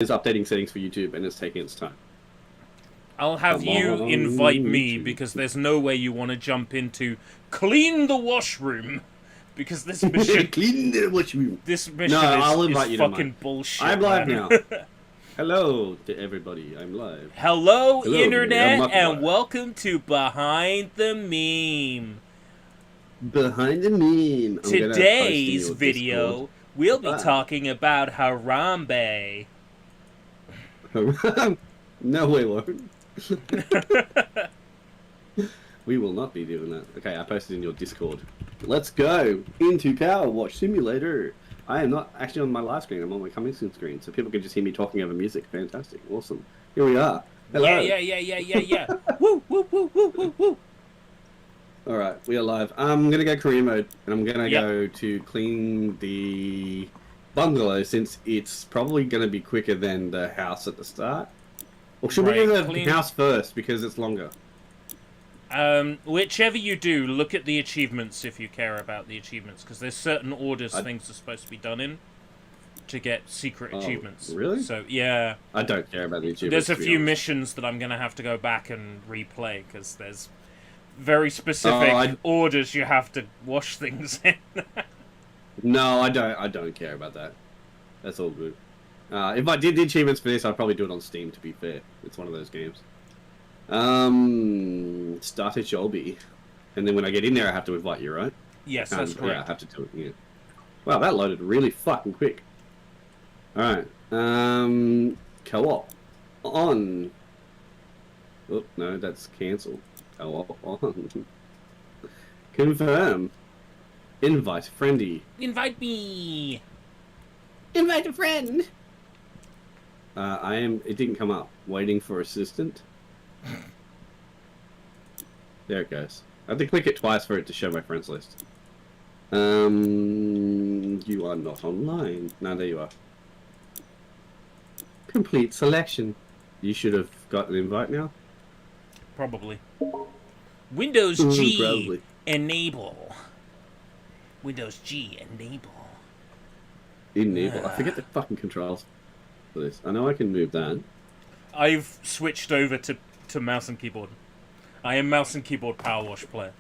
is updating settings for YouTube, and it's taking its time. I'll have you invite me, because there's no way you want to jump into clean the washroom, because this mission Clean the washroom. this mission I'll is invite you to fucking mine. bullshit. I'm live man. now. Hello to everybody. I'm live. Hello, Hello, Internet, I'm and live. welcome to Behind the Meme. Behind the meme. Today's video, we'll be talking about Harambe. No, we won't. We will not be doing that. Okay, I posted in your Discord. Let's go into Powerwash Simulator. I am not actually on my live screen. I'm on my coming soon screen, so people can just hear me talking over music. Fantastic, awesome. Here we are. Hello. Yeah. Woo, woo, woo, woo, woo, woo. All right, we are live. I'm gonna go career mode, and I'm gonna Yep. go to clean the bungalow since it's probably gonna be quicker than the house at the start. Or should we do the house first because it's longer? Whichever you do, look at the achievements if you care about the achievements, because there's certain orders things are supposed to be done in to get secret achievements. Really? So, yeah. I don't care about the achievements. There's a few missions that I'm going to have to go back and replay, because there's very specific orders you have to wash things in. No, I don't care about that. That's all good. If I did the achievements for this, I'd probably do it on Steam, to be fair. It's one of those games. Start a Jolby. And then when I get in there, I have to invite you, right? Yes, that's correct. Yeah, I have to do it, yeah. Wow, that loaded really fucking quick. Alright. Co-op. On. Oh, no, that's cancelled. Co-op on. Confirm. Invite friendy. Invite me! Invite a friend! It didn't come up. Waiting for assistant. There it goes. I have to click it twice for it to show my friends list. You are not online. No, there you are. Complete selection. You should have got an invite now. Probably. Windows G, probably. enable. Windows G, enable. Enable. I forget the fucking controls for this. I know I can move that. I've switched over to mouse and keyboard. I am mouse and keyboard Powerwash player.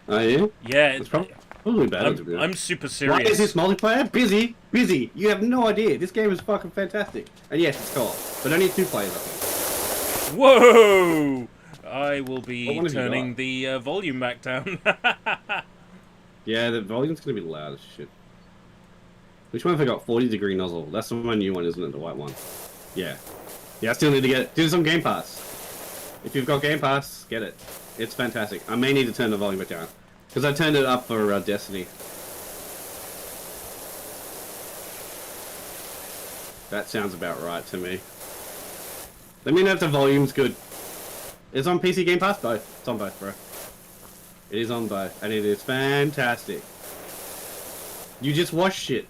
Are you? Yeah, It's probably better to be honest. I'm super serious. Why is this multiplayer? Busy. You have no idea. This game is fucking fantastic. And yes, it's co-op, but only 2 players, I think. Whoa! I will be What turning the volume back down. Yeah, the volume's gonna be loud as shit. Which one have I got? 40-degree nozzle. That's the one new one, isn't it? The white one. Yeah. Yeah, I still need to get it. Do some Game Pass. If you've got Game Pass, get it. It's fantastic. I may need to turn the volume back down. Because I turned it up for Destiny. That sounds about right to me. Let me know if the volume's good. It's on PC Game Pass? Both. It's on both, bro. It is on both. And it is fantastic. You just wash shit.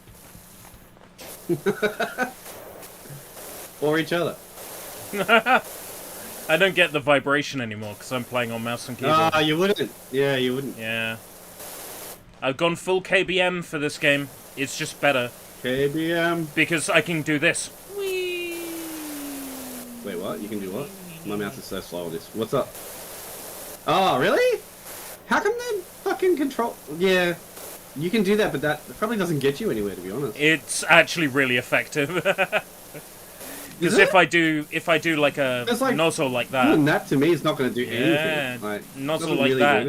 Or each other. I don't get the vibration anymore because I'm playing on mouse and keyboard. Ah, you wouldn't. Yeah, you wouldn't. Yeah. I've gone full KBM for this game. It's just better. KBM. Because I can do this. Whee! Wait, what? You can do what? My mouse is so slow with this. What's up? Oh, really? How come the fucking control... Yeah, you can do that, but that probably doesn't get you anywhere, to be honest. It's actually really effective. Because if I do like a nozzle like that... Doing that to me is not going to do anything. Like, nozzle like really that.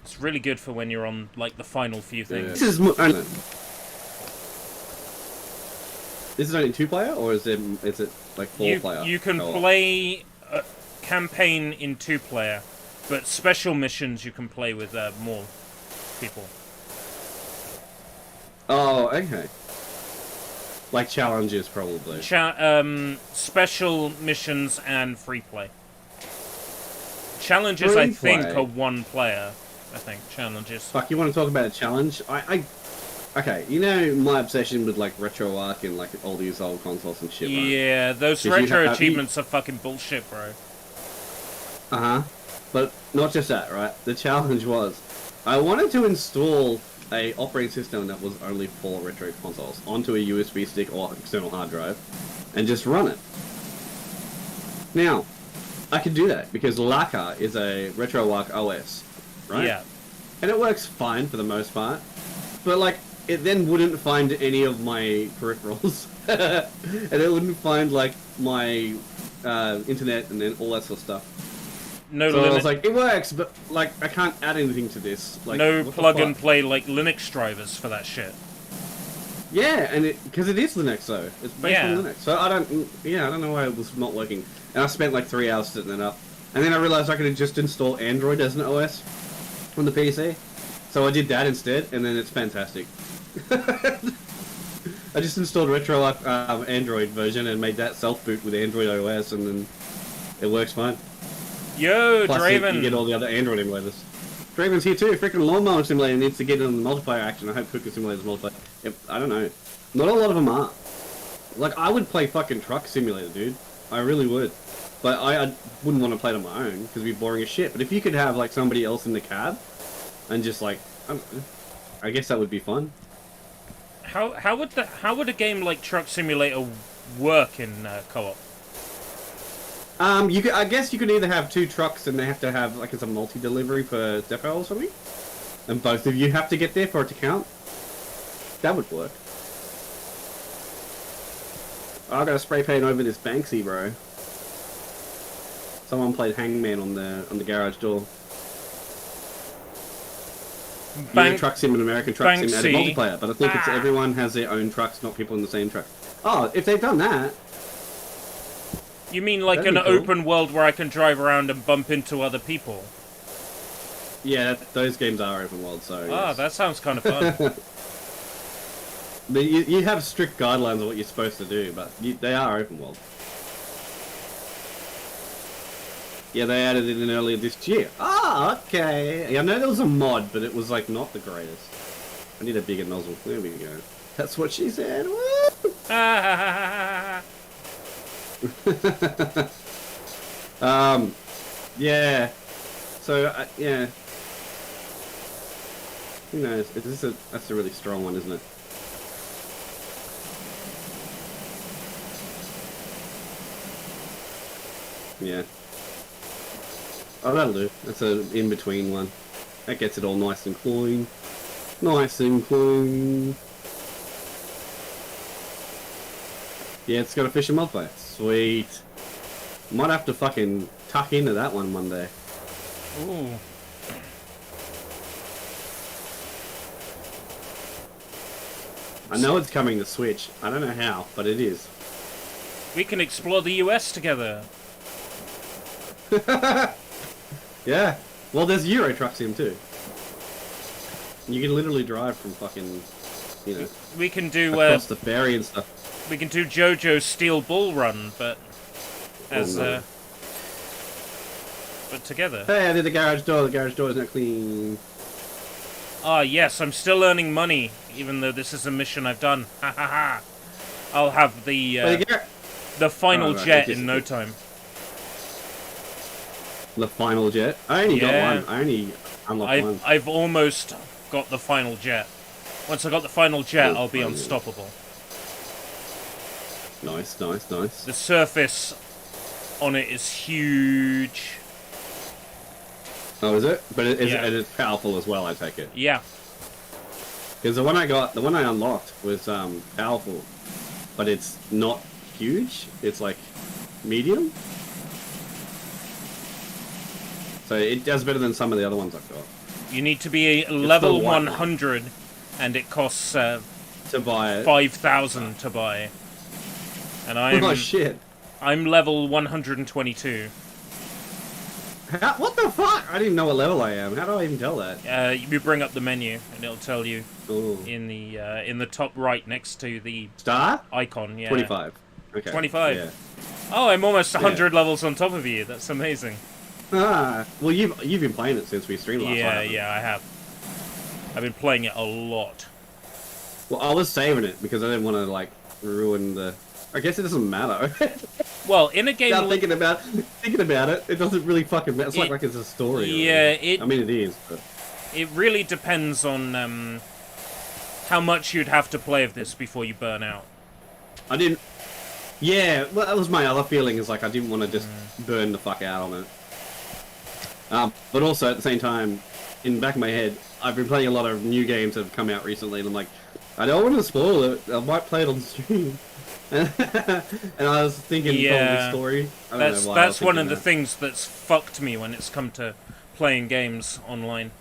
It's really good for when you're on like the final few things. This is only 2-player, or is it like 4-player? You can play a campaign in 2-player, but special missions you can play with more people. Oh, okay. Like challenges, probably. Special missions and free play. Challenges, I think, are 1 player. I think challenges. Fuck, you want to talk about a challenge? Okay, you know my obsession with like RetroArch and like all these old consoles and shit. Yeah, right? those retro achievements are fucking bullshit, bro. But not just that, right? The challenge was, I wanted to install a operating system that was only for retro consoles onto a USB stick or external hard drive, and just run it. Now, I could do that because Laka is a RetroArch OS, right? Yeah. And it works fine for the most part, but like it then wouldn't find any of my peripherals, and it wouldn't find like my internet and then all that sort of stuff. No, so I was like, it works, but like I can't add anything to this. Like, no plug and play like Linux drivers for that shit. Yeah, and because it is Linux though, it's based on Linux. So I don't know why it was not working. And I spent like 3 hours setting it up, and then I realized I could just install Android as an OS on the PC. So I did that instead, and then it's fantastic. I just installed RetroArch Android version and made that self-boot with Android OS, and then it works fine. Yo, Plus Draven! You get all the other Android emulators. Draven's here too. Freaking Lawnmower Simulator needs to get in the multiplayer action. I hope Cooker Simulator's multiplayer. I don't know. Not a lot of them are. Like, I would play fucking Truck Simulator, dude. I really would. But I wouldn't want to play it on my own, because it'd be boring as shit. But if you could have, like, somebody else in the cab, and just, like, I guess that would be fun. How would a game like Truck Simulator work in co-op? I guess you could either have 2 trucks and they have to have, like, it's a multi-delivery per depot or something. And both of you have to get there for it to count. That would work. I gotta spray paint over this Banksy, bro. Someone played Hangman on the garage door. You know, Truck Sim and American Truck Sim added multiplayer, but I think it's everyone has their own trucks, not people in the same truck. Oh, if they've done that... You mean like an open world where I can drive around and bump into other people? Yeah, those games are open world, so... Ah, that sounds kind of fun. But you have strict guidelines of what you're supposed to do, but they are open world. Yeah, they added it in earlier this year. Ah, okay. I know there was a mod, but it was like not the greatest. I need a bigger nozzle. There we go. That's what she said. Woo! Yeah. So, yeah. Who knows? That's a really strong one, isn't it? Yeah. Oh, that'll do. That's an in-between one. That gets it all nice and clean. Nice and clean. Yeah, it's got a fish and multiplayer. Sweet. Might have to fucking tuck into that one day. Ooh. I know it's coming to Switch. I don't know how, but it is. We can explore the US together. Yeah. Well, there's Euro Truck Sim too. You can literally drive from fucking, you know, we can do across the ferry and stuff. We can do JoJo's Steel Bull Run, but as but together. Hey, I did the garage door. The garage door is not clean. Ah, yes, I'm still earning money, even though this is a mission I've done. Ha ha ha! I'll have the final jet in no time. The final jet? I only got one. I only unlocked one. I've almost got the final jet. Once I got the final jet, I'll be unstoppable. Nice, nice, nice. The surface on it is huge. Oh, is it? But it is powerful as well, I take it. Yeah. Because the one I unlocked was powerful, but it's not huge. It's like medium. So it does better than some of the other ones I've got. You need to be a level 100, and it costs to buy it 5,000 to buy. And I'm oh shit! I'm level 122. What the fuck? I didn't even know what level I am. How do I even tell that? You bring up the menu, and it'll tell you. Ooh. In the top right next to the star icon. Yeah. 25. Okay. 25. Yeah. Oh, I'm almost 100 levels on top of you. That's amazing. Ah, well, you've been playing it since we streamed last night. Yeah, I have. I've been playing it a lot. Well, I was saving it because I didn't want to like ruin the. I guess it doesn't matter. Well, in a game. Now thinking about it, it doesn't really fucking matter. It's like it's a story. Yeah, I mean, it is. But it really depends on how much you'd have to play of this before you burn out. I didn't... Yeah, well, that was my other feeling, is like I didn't want to just burn the fuck out on it. But also, at the same time, in the back of my head, I've been playing a lot of new games that have come out recently, and I'm like, I don't want to spoil it, I might play it on stream. And I was thinking, probably story. That's one of the things that's fucked me when it's come to playing games online.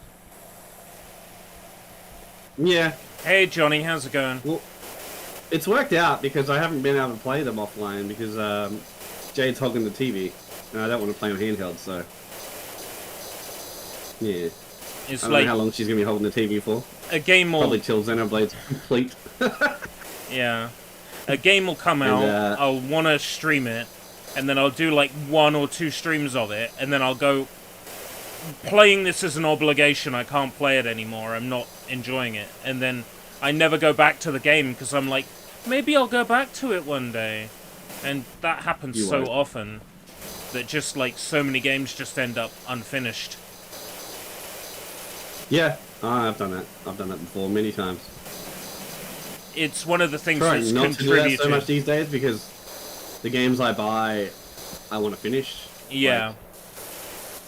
Yeah. Hey Johnny, how's it going? Well, it's worked out because I haven't been able to play them offline because Jade's hogging the TV, and I don't want to play on handheld, so yeah. It's I don't know how long she's gonna be holding the TV for. A game will probably till Xenoblade's complete. Yeah, a game will come out. I'll want to stream it, and then I'll do like 1 or 2 streams of it, and then I'll go. Playing this is an obligation. I can't play it anymore. I'm not enjoying it, and then I never go back to the game because I'm like, maybe I'll go back to it one day, and that happens so often that just like so many games just end up unfinished. Yeah, I've done that. I've done that before many times. It's one of the things that's not contributed to do that so much these days because the games I buy, I want to finish. Yeah. Like,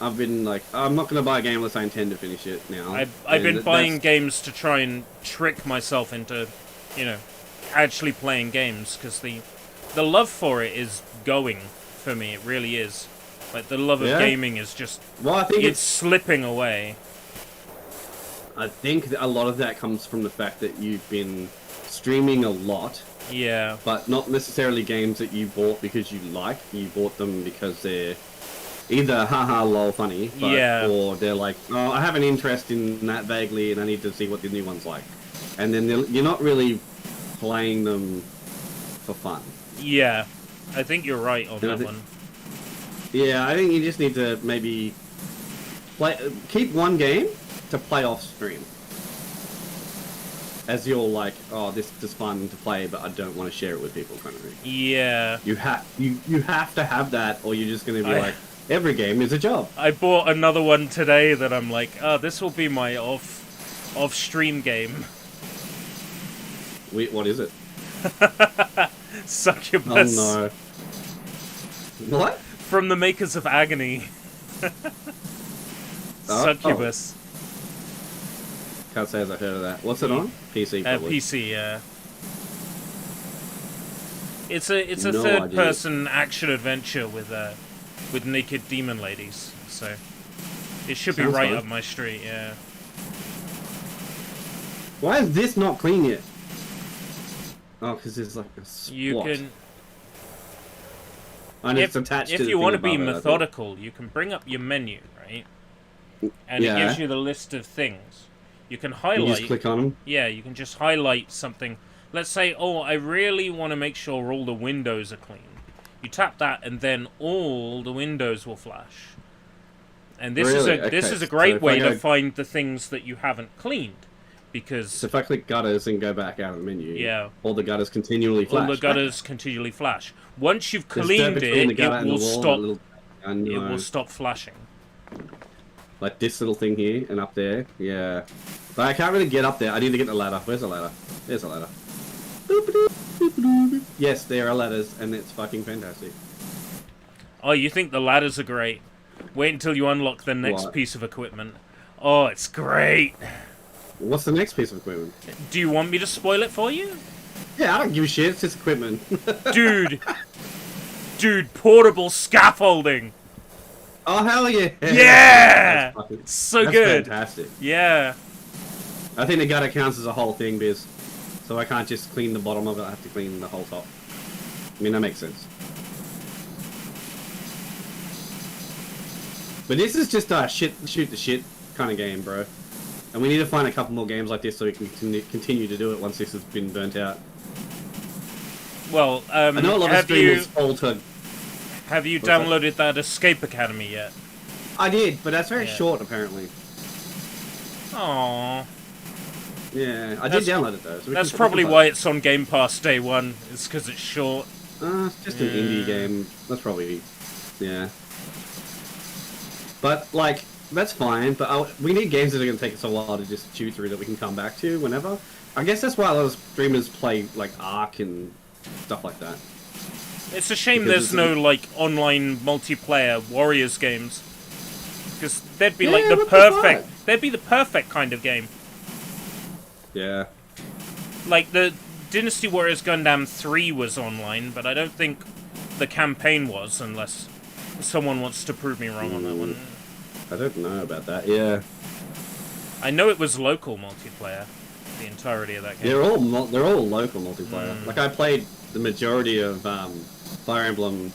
I've been like, I'm not going to buy a game unless I intend to finish it now. I've been buying games to try and trick myself into, you know, actually playing games, because the love for it is going for me. It really is. Like, the love of gaming is just, I think it's slipping away. I think a lot of that comes from the fact that you've been streaming a lot. Yeah. But not necessarily games that you bought because you like. You bought them because they're either haha lol funny, or they're like, oh, I have an interest in that vaguely and I need to see what the new one's like. And then you're not really playing them for fun. Yeah, I think you're right on that one. Yeah, I think you just need to maybe keep one game to play off stream. As you're like, oh, this is fun to play, but I don't want to share it with people, kind of thing. Yeah. You have to have that, or you're just going to be like, every game is a job. I bought another one today that I'm like, oh, this will be my off-stream game. What is it? Succubus. Oh no. What? From the makers of Agony. Succubus. Can't say as I heard of that. What's it on? PC, probably. PC, yeah. It's a third-person action adventure with naked demon ladies, so it should be right up my street. Yeah. Why is this not clean yet? Oh, because it's like a squat. You can. And it's attached to the if you want to be above it, methodical, you can bring up your menu, right? And it gives you the list of things. You can highlight. You just click on them? Yeah, you can just highlight something. Let's say, oh, I really want to make sure all the windows are clean. You tap that, and then all the windows will flash. And this is a great way to find the things that you haven't cleaned, because so if I click gutters and go back out of the menu, all the gutters continually flash. All the gutters continually flash. Once you've cleaned it, it will stop. It will stop flashing. Like this little thing here and up there, yeah. But I can't really get up there. I need to get the ladder. Where's the ladder? There's the ladder. Yes, there are ladders, and it's fucking fantastic. Oh, you think the ladders are great? Wait until you unlock the next piece of equipment. Oh, it's great. What's the next piece of equipment? Do you want me to spoil it for you? Yeah, I don't give a shit. It's just equipment. Dude, portable scaffolding. Oh, hell yeah. Yeah! It's so good. That's fantastic. Yeah. I think the gutter counts as a whole thing, Biz. So I can't just clean the bottom of it, I have to clean the whole top. I mean, that makes sense. But this is just a shoot the shit kind of game, bro. And we need to find a couple more games like this so we can continue to do it once this has been burnt out. Well, I know a lot of streamers alter. Have you downloaded that Escape Academy yet? I did, but that's very short, apparently. Aww. Yeah, I did download it though. So that's probably why it's on Game Pass day one. It's because it's short. It's just an indie game. That's probably, yeah. But like, that's fine. But we need games that are going to take us a while to just chew through that we can come back to whenever. I guess that's why a lot of streamers play like Ark and stuff like that. It's a shame Because there's no like online multiplayer Warriors games, because they'd be like the what the perfect. fuck? They'd be the perfect kind of game. Yeah. Like the Dynasty Warriors Gundam 3 was online, but I don't think the campaign was, unless someone wants to prove me wrong on that one. I don't know about that. Yeah. I know it was local multiplayer, the entirety of that game. They're all local multiplayer. Like I played the majority of Fire Emblem,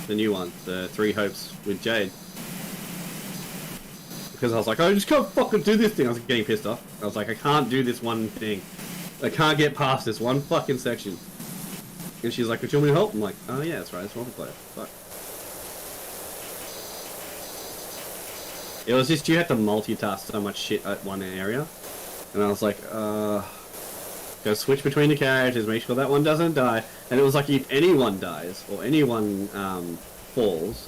the new one, the Three Hopes with Jade. Because I was like, I just can't fucking do this thing. I was getting pissed off. I was like, I can't do this one thing. I can't get past this one fucking section. And she's like, would you want me to help? I'm like, oh yeah, that's right, it's multiplayer. Fuck. It was just, you had to multitask so much shit at one area. And I was like, go switch between the characters, make sure that one doesn't die. And it was like, if anyone dies, or anyone falls,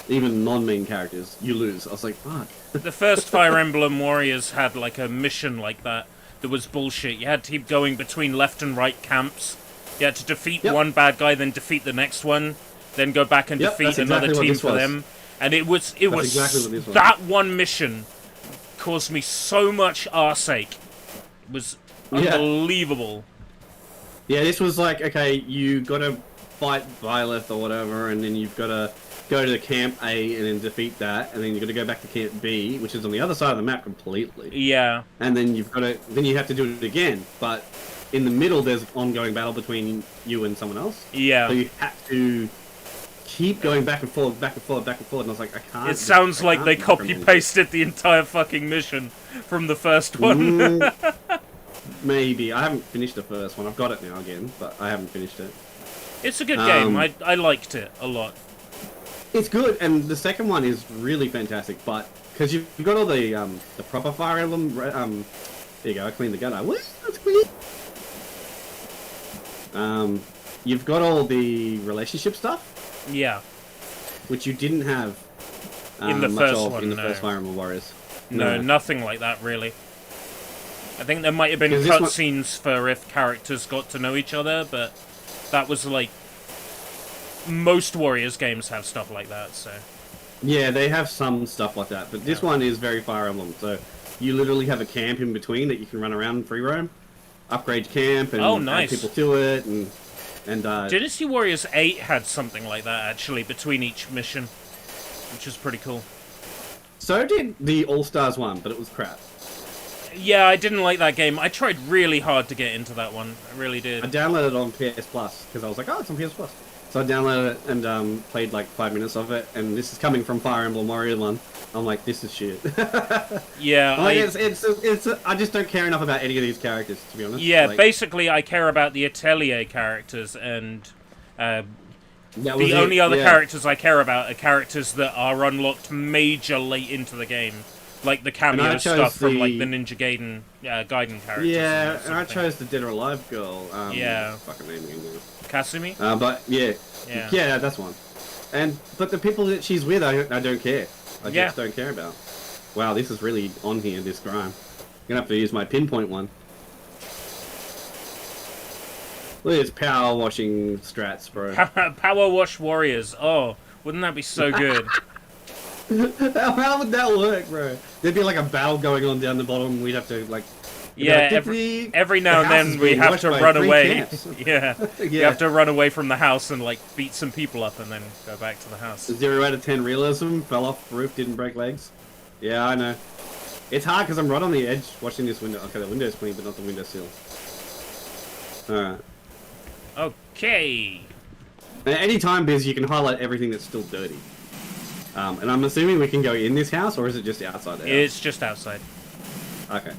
even non-main characters, you lose. I was like, fuck. The first Fire Emblem Warriors had like a mission like that was bullshit. You had to keep going between left and right camps. You had to defeat one bad guy, then defeat the next one, then go back and defeat another team for them. And it was exactly that one mission caused me so much arseache. It was unbelievable. Yeah, this was like, okay, you gotta fight Violet or whatever, and then you've gotta go to camp A and then defeat that, and then you've got to go back to camp B, which is on the other side of the map completely. Yeah. And then you have to do it again, but in the middle there's ongoing battle between you and someone else. Yeah. So you have to keep going back and forth, back and forth, back and forth, and I was like, I can't. It sounds like they copy-pasted the entire fucking mission from the first one. Maybe. I haven't finished the first one. I've got it now again, but I haven't finished it. It's a good game. I liked it a lot. It's good, and the second one is really fantastic, but because you've got all the proper Fire Emblem, there you go, I cleaned the gun out. What? That's clean. You've got all the relationship stuff. Yeah. Which you didn't have in the much first of one, in the first Fire Emblem Warriors. No, nothing like that really. I think there might have been cutscenes for if characters got to know each other, but that was like most Warriors games have stuff like that, so... Yeah, they have some stuff like that, but this one is very Fire Emblem, so you literally have a camp in between that you can run around and free roam, upgrade camp, and add people to it, and Dynasty Warriors 8 had something like that, actually, between each mission, which is pretty cool. So did the All-Stars one, but it was crap. Yeah, I didn't like that game. I tried really hard to get into that one. I really did. I downloaded it on PS Plus, because I was like, oh, it's on PS Plus. So I downloaded it and played like 5 minutes of it, and this is coming from Fire Emblem Warrior 1. I'm like, this is shit. Yeah, I just don't care enough about any of these characters, to be honest. Yeah, like, basically I care about the Atelier characters, and the only other characters I care about are characters that are unlocked major late into the game. Like the cameo stuff from like the Ninja Gaiden characters. Yeah, and I chose the Dead or Alive girl. Fucking name again now. Kasumi? But yeah, that's one. But the people that she's with, I don't care. I just don't care about. Wow, this is really on here, this grime. I'm gonna have to use my pinpoint one. Look at this power washing strats, bro. Power wash warriors. Oh, wouldn't that be so good? How would that work, bro? There'd be like a battle going on down the bottom. We'd have to like. Yeah, every now and then we have to run away. Yeah, you have to run away from the house and like beat some people up and then go back to the house. 0 out of 10 realism. Fell off the roof, didn't break legs. Yeah, I know. It's hard because I'm right on the edge watching this window. Okay, the window's clean, but not the windowsill. Alright. Okay. At any time, Biz, you can highlight everything that's still dirty. And I'm assuming we can go in this house, or is it just outside the house? It's just outside. Okay.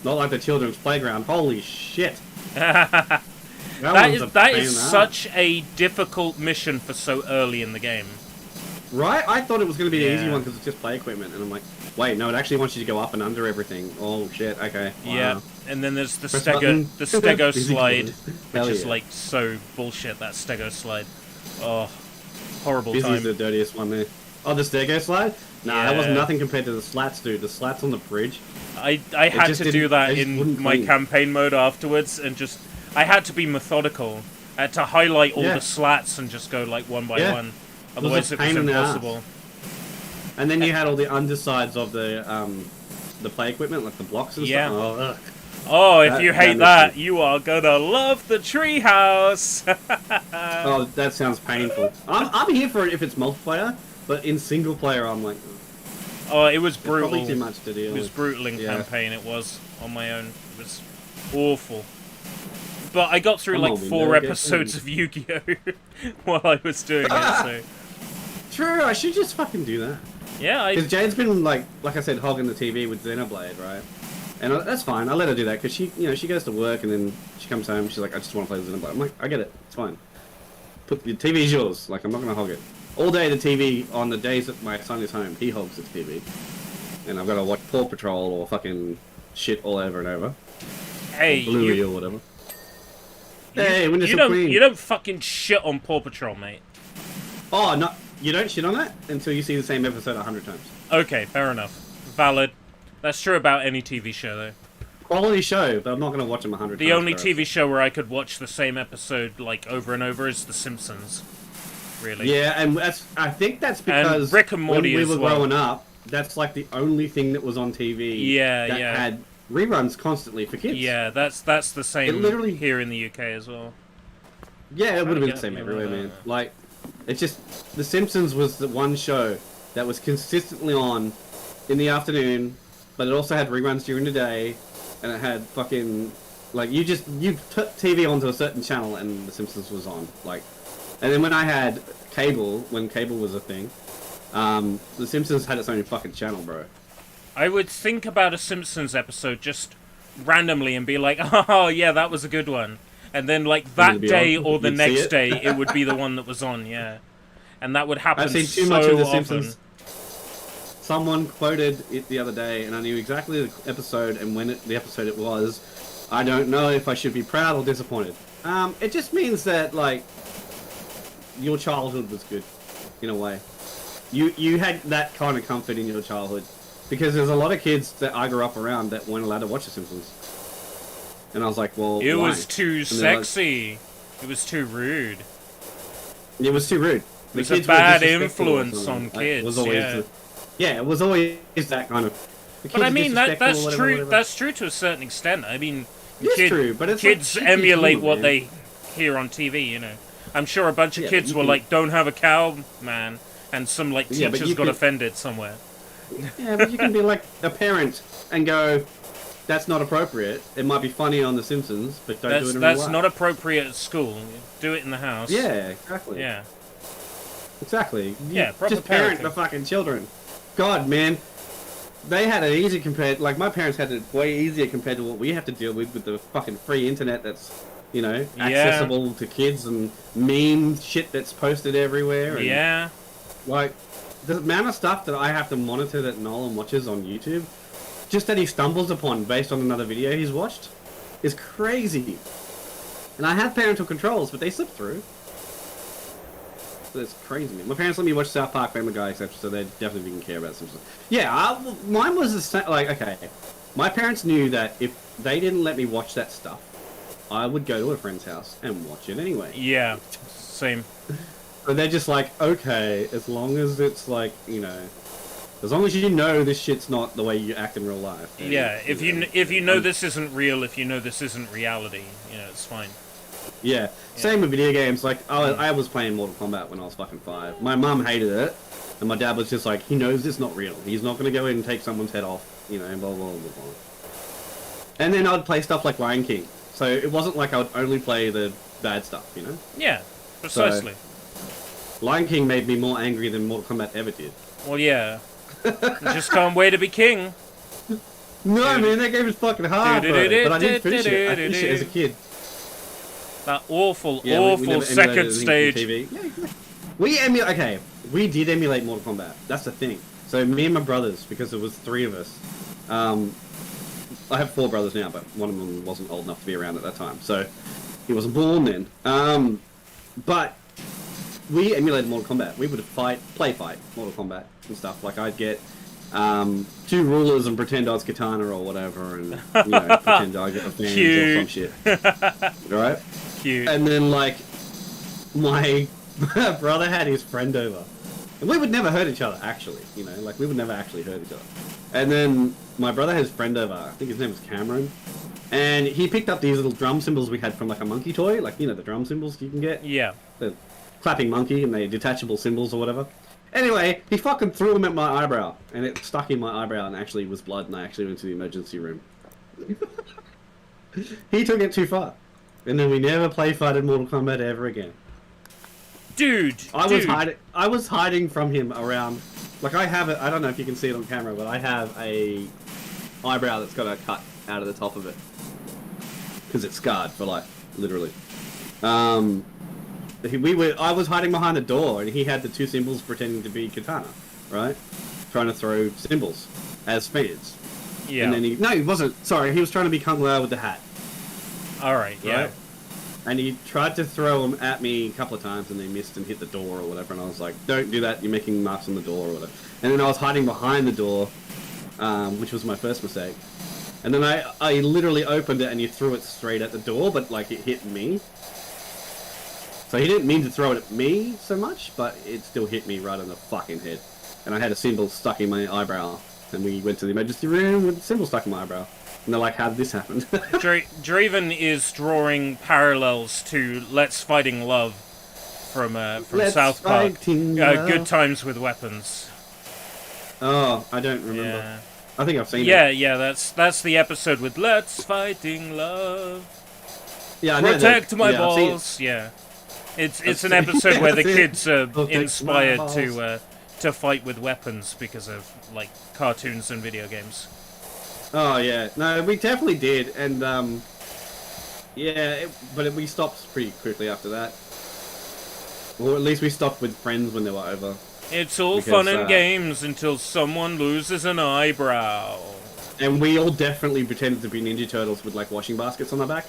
Not like the children's playground. Holy shit. that is such a difficult mission for so early in the game. Right? I thought it was going to be an easy one because it's just play equipment. And I'm like, wait, no, it actually wants you to go up and under everything. Oh shit, okay. Wow. Yeah, and then there's the stego slide, which is like so bullshit, that stego slide. Oh, horrible time. This is the dirtiest one there. Oh, the staircase slide? Nah, that was Yeah. nothing compared to the slats, dude. The slats on the bridge. I had just to do didn't- that they just in wouldn't my clean. campaign mode afterwards, and just I had to be methodical. I had to highlight all Yeah. the slats and just go like one by Yeah. one. Otherwise, a it was pain in the ass. impossible. And then you had all the undersides of the play equipment, like the blocks and Yeah. stuff. Oh, ugh. Oh, if That- you that hate makes that, me- you are gonna love the treehouse. Oh, that sounds painful. I'm here for it if it's multiplayer, but in single player, I'm like, Oh, it was it's probably brutal. too much to deal It was with. brutal in Yeah. campaign. It was on my own. It was awful. But I got through I'm like on 4 Windows, episodes of Yu-Gi-Oh while I was doing it. So True, I should just fucking do that. yeah, Because Jade's been like I said, hogging the TV with Xenoblade, right? And that's fine. I let her do that because she goes to work and then she comes home. She's like, I just want to play Xenoblade. I'm like, I get it. It's fine. Put the TV's yours. Like, I'm not gonna hog it. All day the TV on the days that my son is home, he hogs the TV, and I've got to watch Paw Patrol or fucking shit all over and over. hey, Or Bluey you, or whatever. Hey, Windows you don't Queen. you don't fucking shit on Paw Patrol, mate. Oh, no, you don't shit on that until you see the same episode 100 times. Okay, fair enough. Valid. That's true about any TV show, though. Quality show, but I'm not gonna watch them 100 times. The only bro. TV show where I could watch the same episode like over and over is The Simpsons. Really. Yeah, and I think that's because Rick and Morty when we as were well. growing up, that's like the only thing that was on TV Yeah, that yeah. had reruns constantly for kids. Yeah, that's the same It literally- here in the UK as well. Yeah, it would have been get the same me everywhere, right. man. Like, it's just The Simpsons was the one show that was consistently on in the afternoon, but it also had reruns during the day, and it had fucking like you put TV onto a certain channel and The Simpsons was on. Like, and then when I had cable, when cable was a thing, The Simpsons had its own fucking channel, bro. I would think about a Simpsons episode just randomly and be like, oh yeah, that was a good one. And then like that it'd be day on. or the You'd see next it. day, it would be the one that was on, yeah. And that would happen I've seen too so much of The often. Simpsons. Someone quoted it the other day, and I knew exactly the episode and when the episode it was. I don't know if I should be proud or disappointed. It just means that like your childhood was good, in a way. You had that kind of comfort in your childhood, because there's a lot of kids that I grew up around that weren't allowed to watch The Simpsons. And I was like, well, It why? was too And they're like, sexy. It was too rude. it was too rude. The was a kids were bad disrespectful or influence something. on Like, it was kids, always yeah. yeah, it was always that kind of. The But I kids are mean that's disrespectful, whatever, true. whatever. That's true to a certain extent. I mean, It's true, but it's kids like cheeky emulate humor, what man. they hear on TV. You know, I'm sure a bunch of Yeah, kids but were you like, "Don't have a cow, man," and some like Yeah, but teachers you got could- offended somewhere. Yeah, but you can be like a parent and go, "That's not appropriate. It might be funny on The Simpsons, but don't do it in real That's life." not appropriate at school. Do it in the house. Yeah, exactly. Yeah. Exactly. Yeah, proper just parent parenting. the fucking children. God, man, they had it easy compared. Like my parents had it way easier compared to what we have to deal with the fucking free internet. That's Yeah. accessible to kids and meme shit that's posted everywhere. And, Yeah. Like the amount of stuff that I have to monitor that Nolan watches on YouTube, just that he stumbles upon based on another video he's watched, is crazy. And I have parental controls, but they slip through. That's crazy, man. My parents let me watch South Park, Family Guy, etc., so they definitely didn't care about Simpsons. Yeah, mine was the same. Like, okay, my parents knew that if they didn't let me watch that stuff, I would go to a friend's house and watch it anyway. Yeah. Same. But they're just like, okay, as long as it's like, you know, as long as you know this shit's not the way you act in real life. then, Yeah. If you know Um, this isn't real, if you know this isn't reality, you know, it's fine. Yeah. Same with video games. Like, I was playing Mortal Kombat when I was fucking 5. My mum hated it, and my dad was just like, he knows it's not real. He's not going to go in and take someone's head off, you know, blah, blah, blah, blah. And then I'd play stuff like Lion King. So it wasn't like I would only play the bad stuff, you know? Yeah. Precisely. Lion King made me more angry than Mortal Kombat ever did. Well, yeah. You just can't wait to be king. No, man, that game is fucking hard, bro. But I did finish it. I finished it as a kid. That awful, Yeah, we awful never second emulated stage. anything for TV. Okay, we did emulate Mortal Kombat. That's the thing. So me and my brothers, because there was 3 of us. I have 4 brothers now, but one of them wasn't old enough to be around at that time, so he wasn't born then. But we emulated Mortal Kombat. We would play fight Mortal Kombat and stuff. Like I'd get 2 rulers and pretend I was Katana or whatever, and pretend I get a fans or some shit. Right? Cute. And then like my brother had his friend over, and we would never hurt each other. Actually, like we would never actually hurt each other. And then my brother had his friend over. I think his name was Cameron. And he picked up these little drum cymbals we had from like a monkey toy, like the drum cymbals you can get. Yeah. The clapping monkey and the detachable cymbals or whatever. Anyway, he fucking threw them at my eyebrow, and it stuck in my eyebrow and actually was blood, and I actually went to the emergency room. He took it too far, and then we never play fighted Mortal Kombat ever again. Dude, I was hiding from him around. Like I have it. I don't know if you can see it on camera, but I have a eyebrow that's got a cut out of the top of it. Because it's scarred for life, literally. I was hiding behind the door, and he had the 2 symbols pretending to be Katana, right? Trying to throw symbols as fans. Yeah. And then he wasn't. Sorry, he was trying to be Kung Lao with the hat. All right. Yeah. And he tried to throw them at me a couple of times, and they missed and hit the door or whatever. And I was like, "Don't do that! You're making marks on the door or whatever." And then I was hiding behind the door, which was my first mistake. And then I literally opened it and he threw it straight at the door, but like it hit me. So he didn't mean to throw it at me so much, but it still hit me right on the fucking head. And I had a symbol stuck in my eyebrow. And we went to the emergency room with the symbol stuck in my eyebrow. And they're like, how did this happen? Draven is drawing parallels to Let's Fighting Love from South Park. Good Times with Weapons. Oh, I don't remember. Yeah. I think I've seen it. Yeah, that's the episode with Let's Fighting Love. Yeah, I know Protect that. my balls. Yeah, it's an episode where the kids are inspired to fight with weapons because of like cartoons and video games. Oh yeah, no, we definitely did, and but we stopped pretty quickly after that. Or at least we stopped with friends when they were over. It's all fun and games until someone loses an eyebrow. And we all definitely pretended to be Ninja Turtles with like washing baskets on our back.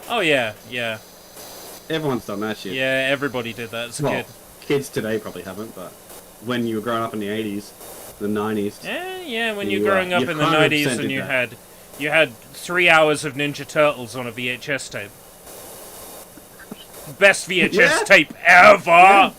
Oh yeah. Everyone's done that shit. Yeah, everybody did that as a kid. Kids today probably haven't, but when you were growing up in the 80s, the 90s. Yeah, when you're growing up in the 90s and you had 3 hours of Ninja Turtles on a VHS tape. Best VHS tape ever! Yeah.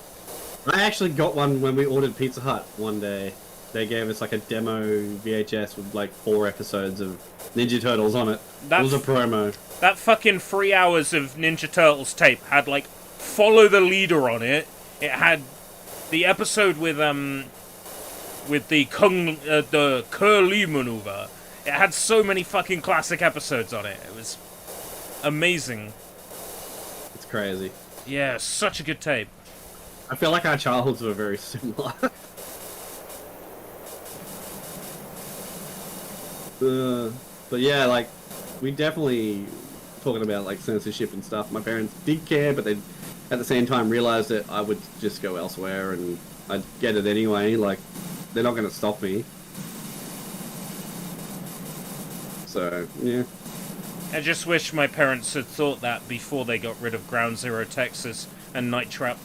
I actually got one when we ordered Pizza Hut one day. They gave us like a demo VHS with like 4 episodes of Ninja Turtles on it. It was a promo. That fucking 3 hours of Ninja Turtles tape had like Follow the Leader on it. It had the episode with the Curly maneuver. It had so many fucking classic episodes on it. It was amazing. It's crazy. Yeah, such a good tape. I feel like our childhoods were very similar. But yeah, like, we definitely, talking about like censorship and stuff, my parents did care, but they at the same time realized that I would just go elsewhere and I'd get it anyway, like, they're not going to stop me. So, yeah. I just wish my parents had thought that before they got rid of Ground Zero Texas and Night Trap.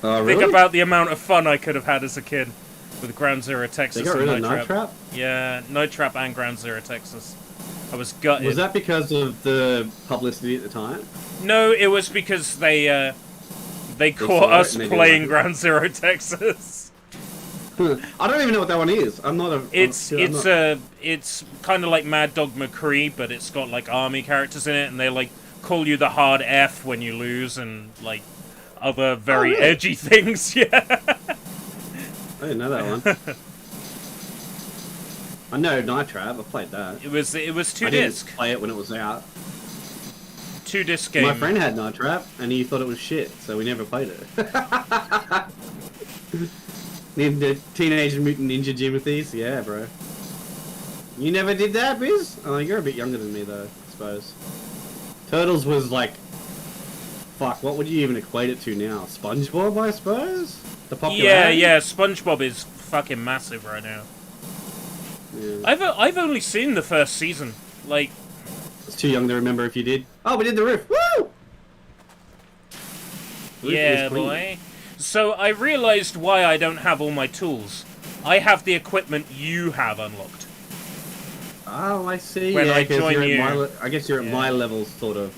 Really? Think about the amount of fun I could have had as a kid with Ground Zero Texas and Night Night Trap? Yeah, Night Trap and Ground Zero Texas. I was gutted. Was that because of the publicity at the time? No, it was because they caught us playing Ground Zero Texas. I don't even know what that one is. I'm not a. It's kind of like Mad Dog McCree, but it's got like army characters in it, and they like call you the hard F when you lose, and like other very edgy things. Yeah. I didn't know that one. I know Night Trap. I played that. It was 2 disc. I didn't play it when it was out. 2 disc game. My friend had Night Trap, and he thought it was shit, so we never played it. The Teenage Mutant Ninja Timothy's? Yeah, bro. You never did that, Biz? Oh, you're a bit younger than me, though, I suppose. Turtles was like... Fuck, what would you even equate it to now? SpongeBob, I suppose? The popularity? Yeah, SpongeBob is fucking massive right now. Yeah. I've only seen the first season. Like... It's too young to remember if you did. Oh, we did the roof! Woo! Yeah, boy. So I realized why I don't have all my tools. I have the equipment you have unlocked. Oh, I see. When yeah, I join you. I guess you're at my level, sort of.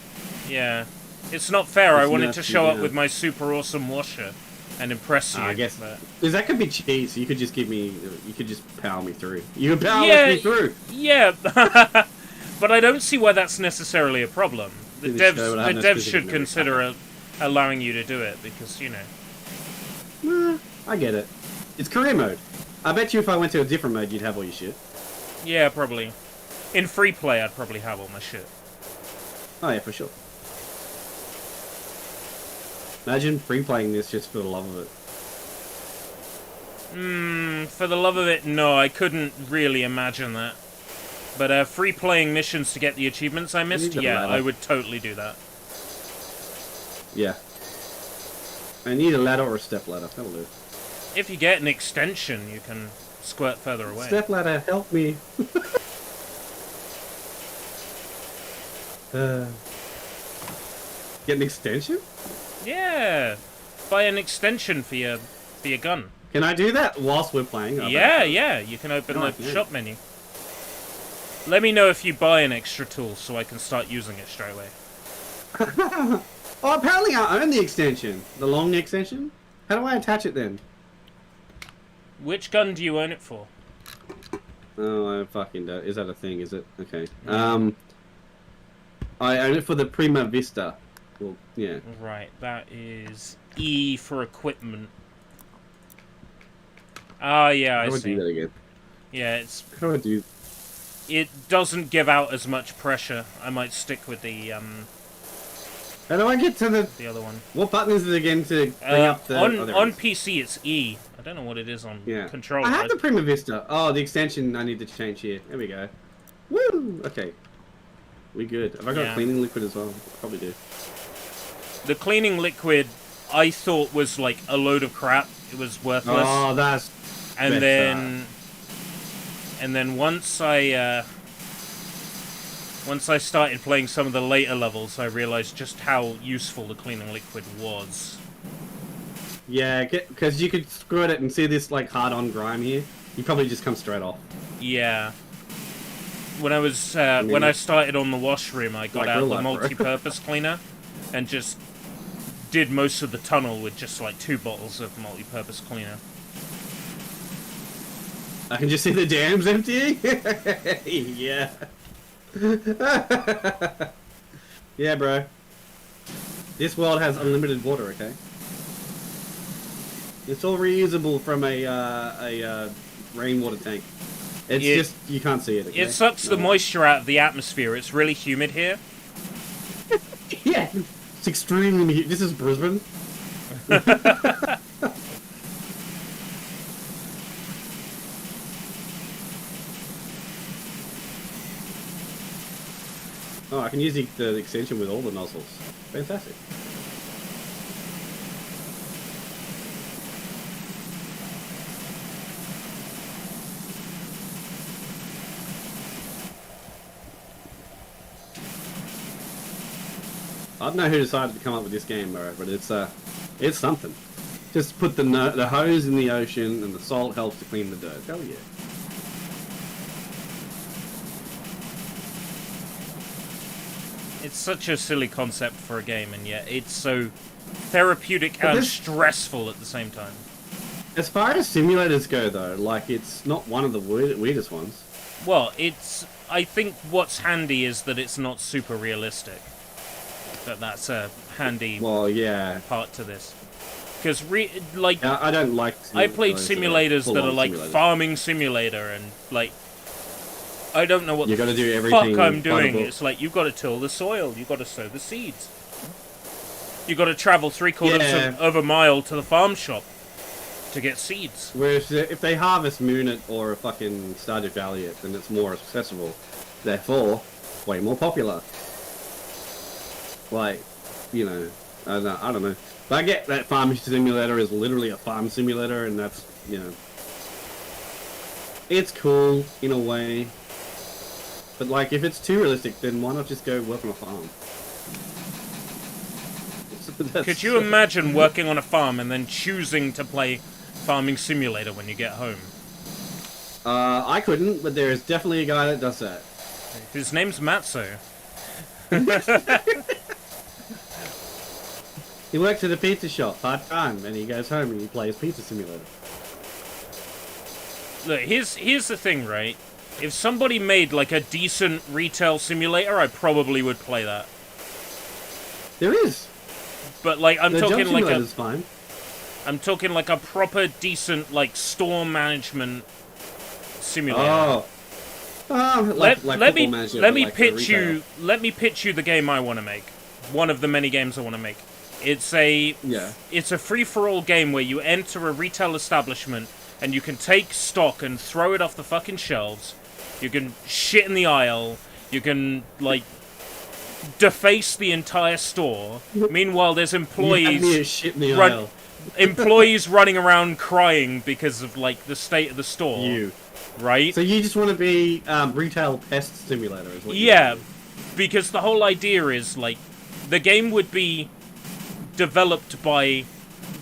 Yeah. It's not fair. I wanted to show up down. with my super awesome washer and impress you. I guess. But... Because that could be cheap, so you could just give me... You could just power me through. You could power me through! Yeah. But I don't see why that's necessarily a problem. The devs should consider allowing you to do it, because, you know... I get it. It's career mode. I bet you if I went to a different mode, you'd have all your shit. Yeah, probably. In free play, I'd probably have all my shit. Oh yeah, for sure. Imagine free playing this just for the love of it. For the love of it, no, I couldn't really imagine that. But free playing missions to get the achievements I missed, yeah, I would totally do that. Yeah. I need a ladder or a step ladder, that'll do. If you get an extension, you can squirt further away. Step ladder, help me. Get an extension? Yeah, buy an extension for your gun. Can I do that whilst we're playing? Yeah, you can open the shop menu. Let me know if you buy an extra tool so I can start using it straight away. Oh, apparently I own the extension. The long extension? How do I attach it then? Which gun do you own it for? Oh, I fucking don't. Is that a thing, is it? Okay. Yeah. I own it for the Prima Vista. Well, yeah. Right, that is E for equipment. Ah, yeah, I see. How do I do that again? Yeah, it's... How do I do... It doesn't give out as much pressure. I might stick with the, How do I get to the other one? What button is it again to bring up the... On PC, it's E. I don't know what it is on controller. I have the Prima Vista. Oh, the extension I need to change here. There we go. Woo! Okay. We good. Have I got cleaning liquid as well? Probably do. The cleaning liquid, I thought was like a load of crap. It was worthless. Oh, that's... And then once I started playing some of the later levels, I realized just how useful the cleaning liquid was. Yeah, because you could squirt it and see this like hard-on grime here. You probably just come straight off. Yeah. When I was when I started on the washroom, I got out the multi-purpose cleaner and just did most of the tunnel with just like 2 bottles of multi-purpose cleaner. I can just see the dams emptying. Yeah. Yeah, bro. This world has unlimited water. Okay. It's all reusable from a rainwater tank. It's just you can't see it. Okay? It sucks the moisture out of the atmosphere. It's really humid here. Yeah, it's extremely humid. This is Brisbane. Oh, I can use the extension with all the nozzles. Fantastic. I don't know who decided to come up with this game, bro, but it's something. Just put the hose in the ocean, and the salt helps to clean the dirt. Hell yeah. It's such a silly concept for a game, and yet it's so therapeutic and stressful at the same time. As far as simulators go, though, like, it's not one of the weirdest ones. Well, I think what's handy is that it's not super realistic. That's a handy part to this. Because, I don't like I played simulators that are like Farming Simulator, and, like, I don't know what the fuck I'm doing. It's like, you've got to till the soil, you've got to sow the seeds. You've got to travel 3/4 of a mile to the farm shop to get seeds. Whereas if they harvest Moonit or a fucking Stardew Valley, then it's more accessible. Therefore, way more popular. Like, you know, I don't know. But I get that Farming Simulator is literally a farm simulator, and that's, you know, it's cool in a way. But, like, if it's too realistic, then why not just go work on a farm? Could you imagine working on a farm and then choosing to play Farming Simulator when you get home? I couldn't, but there is definitely a guy that does that. His name's Matzo. He works at a pizza shop part-time, and he goes home and he plays Pizza Simulator. Look, here's the thing, right? If somebody made, like, a decent retail simulator, I probably would play that. There is. But, like, I'm talking like a... fine. I'm talking like a proper, decent, like, store management simulator. Oh. Let me pitch you the game I want to make. One of the many games I want to make. It's a free-for-all game where you enter a retail establishment and you can take stock and throw it off the fucking shelves. You can shit in the aisle. You can, like, deface the entire store. Meanwhile, there's employees employees running around crying because of, like, the state of the store. Right? So you just want to be retail pest simulator, is what Yeah, because the whole idea is, like, the game would be developed by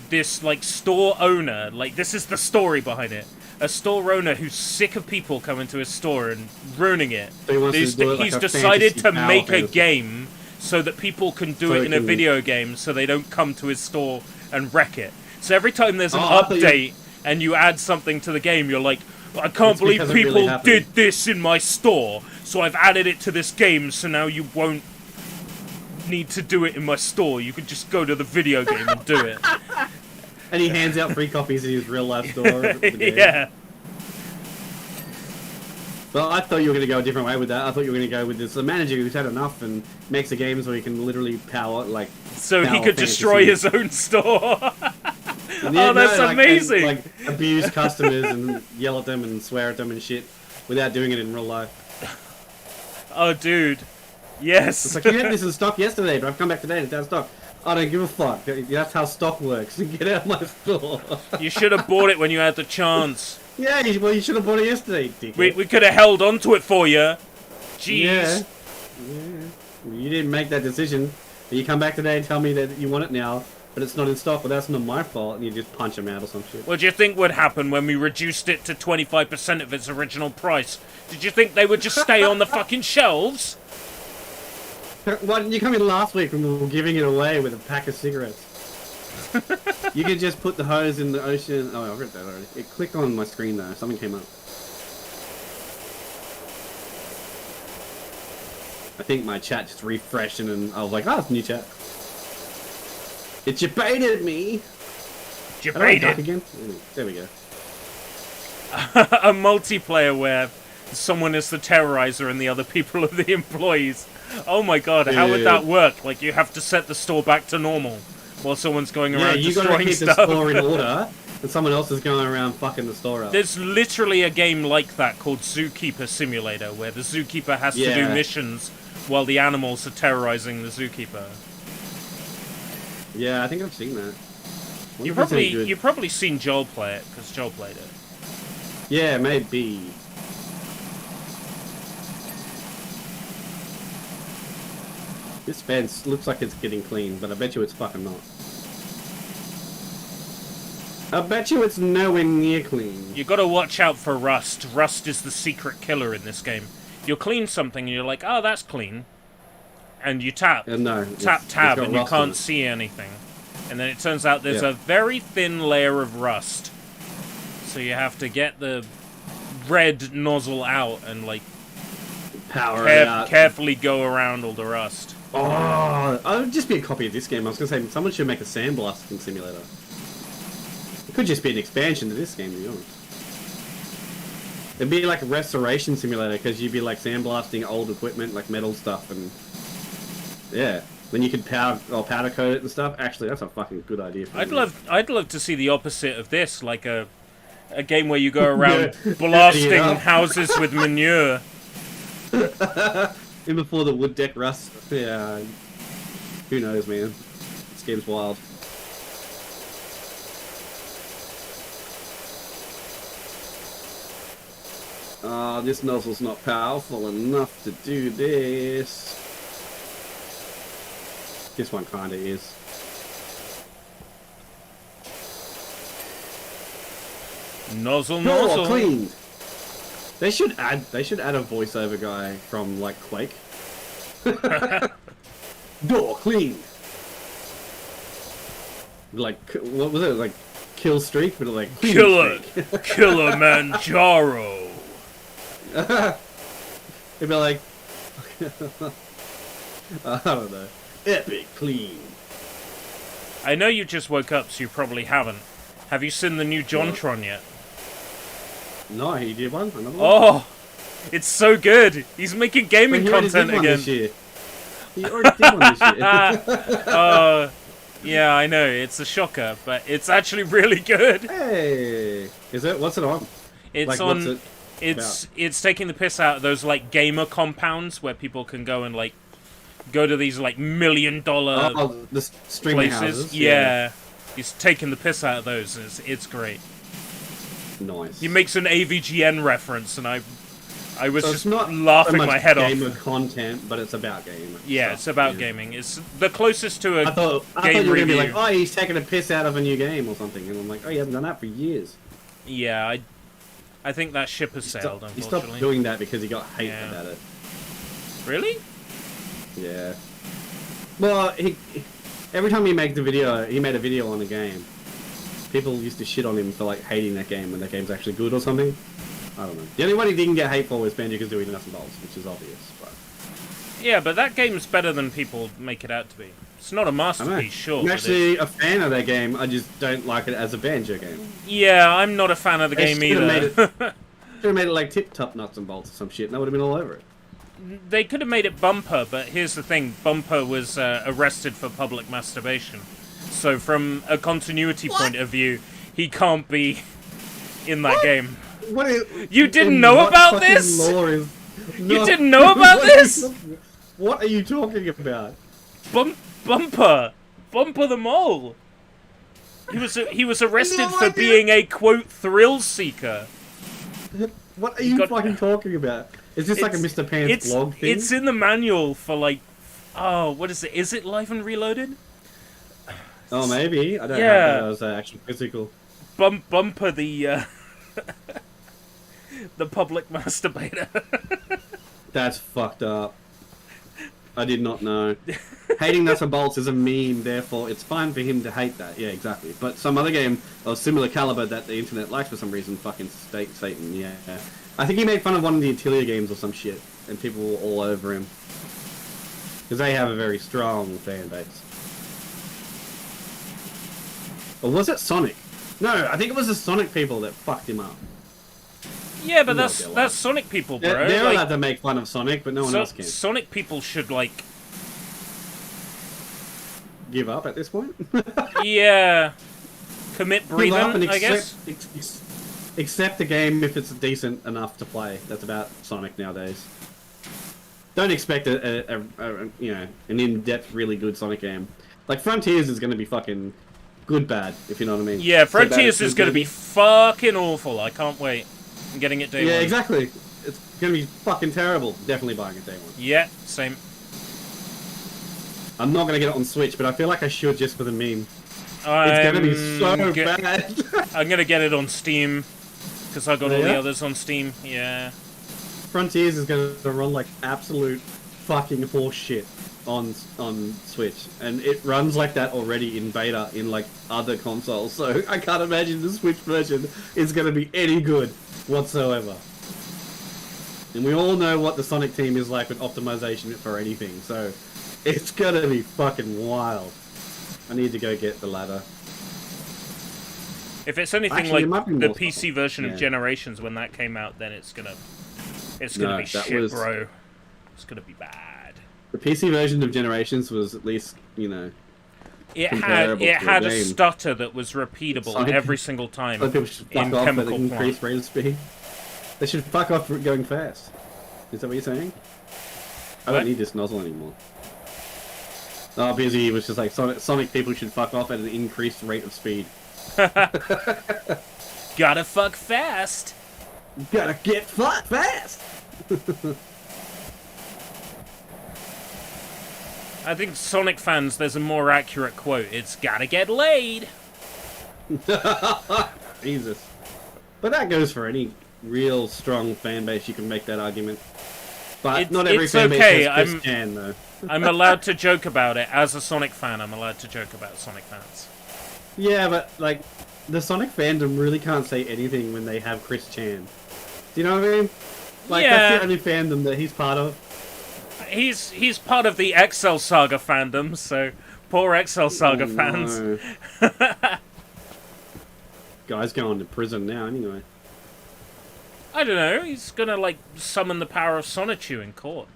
this, like, store owner. Like, this is the story behind it. A store owner who's sick of people coming to his store and ruining it. So he's decided to make a game so that people can do it in a video game so they don't come to his store and wreck it. So every time there's an update and you add something to the game, you're like, I can't believe people did this in my store, so I've added it to this game, so now you won't need to do it in my store. You can just go to the video game and do it. And he hands out free copies in his real-life store. Yeah. Well, I thought you were going to go a different way with that. I thought you were going to go with this a manager who's had enough and makes a game so he can literally power, like... So he could destroy his own store. Oh, that's amazing! And, like, abuse customers and yell at them and swear at them and shit without doing it in real life. Oh, dude. Yes! It's like, you had this in stock yesterday, but I've come back today and it's out of stock. I don't give a fuck. That's how stock works. Get out of my store. You should have bought it when you had the chance. Yeah, well, you should have bought it yesterday, dickhead. We could have held on to it for you. Jeez. Yeah. You didn't make that decision. You come back today and tell me that you want it now, but it's not in stock, but that's not my fault, and you just punch them out or some shit. What do you think would happen when we reduced it to 25% of its original price? Did you think they would just stay on the fucking shelves? Why didn't you come in last week when we were giving it away with a pack of cigarettes? You could just put the hose in the ocean. Oh, I've read that already. It clicked on my screen though. Something came up. I think my chat just refreshed and I was like, oh, it's a new chat. It jebaited me. Jebaited. Again? There we go. A multiplayer where someone is the terrorizer and the other people are the employees. Oh my god, how would that work? Like, you have to set the store back to normal while someone's going around destroying stuff. Yeah, you gotta keep the store in order, and someone else is going around fucking the store up. There's literally a game like that called Zookeeper Simulator, where the zookeeper has to do missions while the animals are terrorizing the zookeeper. Yeah, I think I've seen that. You've probably seen Joel play it, because Joel played it. Yeah, maybe. This fence looks like it's getting clean, but I bet you it's fucking not. I bet you it's nowhere near clean. You gotta watch out for rust. Rust is the secret killer in this game. You'll clean something and you're like, oh, that's clean. And you tap. Tab, and you can't see anything. And then it turns out there's a very thin layer of rust. So you have to get the red nozzle out and, like, power it out. Carefully go around all the rust. Oh, it would just be a copy of this game. I was going to say, someone should make a sandblasting simulator. It could just be an expansion to this game, to be honest. It'd be like a restoration simulator, because you'd be like sandblasting old equipment, like metal stuff, and yeah. Then you could powder coat it and stuff. Actually, that's a fucking good idea. I'd love to see the opposite of this, like a game where you go around blasting houses with manure. Even before the wood deck rust. Yeah. Who knows, man? This game's wild. This nozzle's not powerful enough to do this. This one kinda is. Nozzle, Door nozzle. cleaned. They should add a voiceover guy from like Quake. Door cleaned. Like what was it? Like kill streak, but like Killer streak. Kilimanjaro. It'd be like I don't know. Epic clean. I know you just woke up, so you probably haven't. Have you seen the new JonTron yet? No, he did one. Another one. Oh, it's so good. He's making gaming content again. He already did one this year. Yeah, I know. It's a shocker, but it's actually really good. Hey, is it? What's it on? It's like, on. What's It's taking the piss out of those like gamer compounds where people can go and like go to these like $1 million the streaming places. houses. Yeah, he's taking the piss out of those. It's great. Nice. He makes an AVGN reference, and I was So just it's not laughing so much my head off. gamer content, but it's about gaming. Yeah, it's about gaming. It's the closest to a I thought game you were review. gonna be like, oh, he's taking a piss out of a new game or something, and I'm like, oh, you haven't done that for years. Yeah, I think that ship has sailed, He unfortunately. stopped doing that because he got hate Yeah. about it. Really? Yeah. Well, every time he made a video on a game, people used to shit on him for like hating that game when that game's actually good or something. I don't know. The only one he didn't get hate for was Banjo-Kazooie Nuts and Bolts, which is obvious. But Yeah, but that game's better than people make it out to be. It's not a I don't know. masterpiece, sure. I'm but actually a fan of that game. I just don't like it as a Banjo game. yeah, I'm not a fan of the game They should've either. Should have made it like Tip Top Nuts and Bolts or some shit, and that would have been all over it. They could have made it Bumper, but here's the thing. Bumper was arrested for public masturbation. So from a continuity point of view, he can't be in that game. You didn't know about this? You didn't know about this? What are you talking about? Bumper the mole. He was arrested No for idea. being a quote thrill seeker. What are you fucking talking about? Is this like a Mr. Pants blog thing? It's in the manual for like, oh, what is it? Is it Live and Reloaded? Oh, maybe. I don't Yeah. have that as actual physical. Bumper the the public masturbator. That's fucked up. I did not know. Hating Nuts and Bolts is a meme, therefore it's fine for him to hate that. Yeah, exactly. But some other game of similar caliber that the internet likes for some reason, fucking Satan, yeah. I think he made fun of one of the Atelier games or some shit, and people were all over him. Because they have a very strong fan base. Or was it Sonic? No, I think it was the Sonic people that fucked him up. Yeah, but No, that's Sonic people, bro. They're Like, allowed to make fun of Sonic, but no one else can. Sonic people should like, Give up at this point? yeah, commit Give up breathing, and I guess. accept the game if it's decent enough to play. That's about Sonic nowadays. Don't expect a you know, an in-depth, really good Sonic game. Like Frontiers is going to be fucking good bad, if you know what I mean. Yeah, So bad Frontiers it's is going to be fucking awful. I can't wait. I'm getting it day Yeah, one. exactly. It's going to be fucking terrible. Definitely buying it day one. Yeah, same. I'm not going to get it on Switch, but I feel like I should just for the meme. It's going to be so bad. I'm going to get it on Steam, because I got all the Yeah? others on Steam. Yeah. Frontiers is going to run like absolute fucking horse shit on Switch, and it runs like that already in beta in like other consoles. So I can't imagine the Switch version is going to be any good whatsoever. And we all know what the Sonic team is like with optimization for anything, so it's going to be fucking wild. I need to go get the ladder. If it's anything Actually, it might like be the more PC Sonic. version Yeah. of Generations when that came out, then it's gonna No, be that shit, was- bro. It's gonna be bad. The PC version of Generations was at least, you know, It comparable to had a a game. stutter that was repeatable Sonic- every single time other people should fuck in off at chemical an plant. increased rate of speed. They should fuck off going fast. Is that what you're saying? I What? don't need this nozzle anymore. Oh, busy was just like Sonic people should fuck off at an increased rate of speed. Gotta fuck fast. Gotta get fucked fast. I think Sonic fans, there's a more accurate quote. It's gotta get laid. Jesus. But that goes for any real strong fan base. You can make that argument. But not every fan base has Chris Chan, though. I'm allowed to joke about it. As a Sonic fan, I'm allowed to joke about Sonic fans. Yeah, but, like, the Sonic fandom really can't say anything when they have Chris Chan. Do you know what I mean? Like, that's the only fandom that he's part of. He's part of the XL Saga fandom, so poor XL Saga fans. Guy's going to prison now, anyway. I don't know. He's gonna like summon the power of Sonichu in court.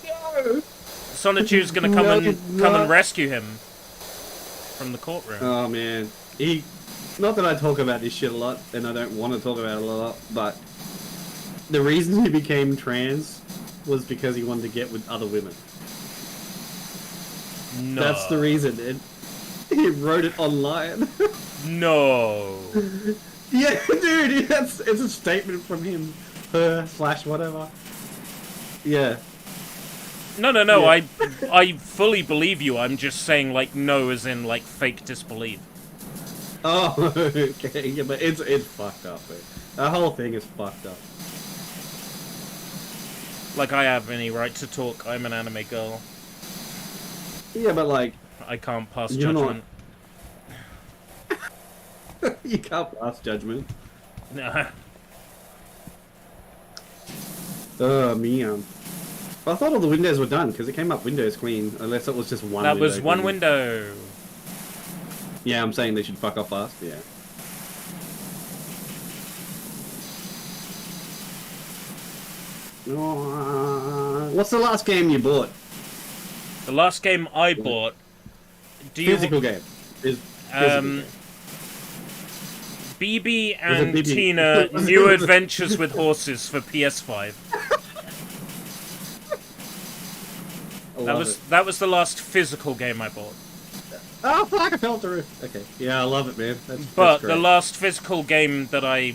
No. Sonichu's gonna come and rescue him from the courtroom. Oh man, not that I talk about this shit a lot, and I don't want to talk about it a lot, but the reason he became trans was because he wanted to get with other women. No. That's the reason. And he wrote it online. No. Yeah, dude, it's a statement from him, her/whatever. Yeah. No. Yeah. I fully believe you. I'm just saying, like, no, as in like fake disbelief. Oh, okay. Yeah, but it's fucked up. Man. The whole thing is fucked up. Like I have any right to talk. I'm an anime girl. Yeah, but like I can't pass judgment. You can't pass judgment. No. Oh, man. I thought all the windows were done, because it came up windows clean, unless it was just one window. That was one window. Yeah, I'm saying they should fuck off fast, yeah. What's the last game you bought? The last game I bought... Physical game. BB and Tina New Adventures with Horses for PS5. That was the last physical game I bought. Oh fuck! I fell through. Okay, yeah, I love it, man. But the last physical game that I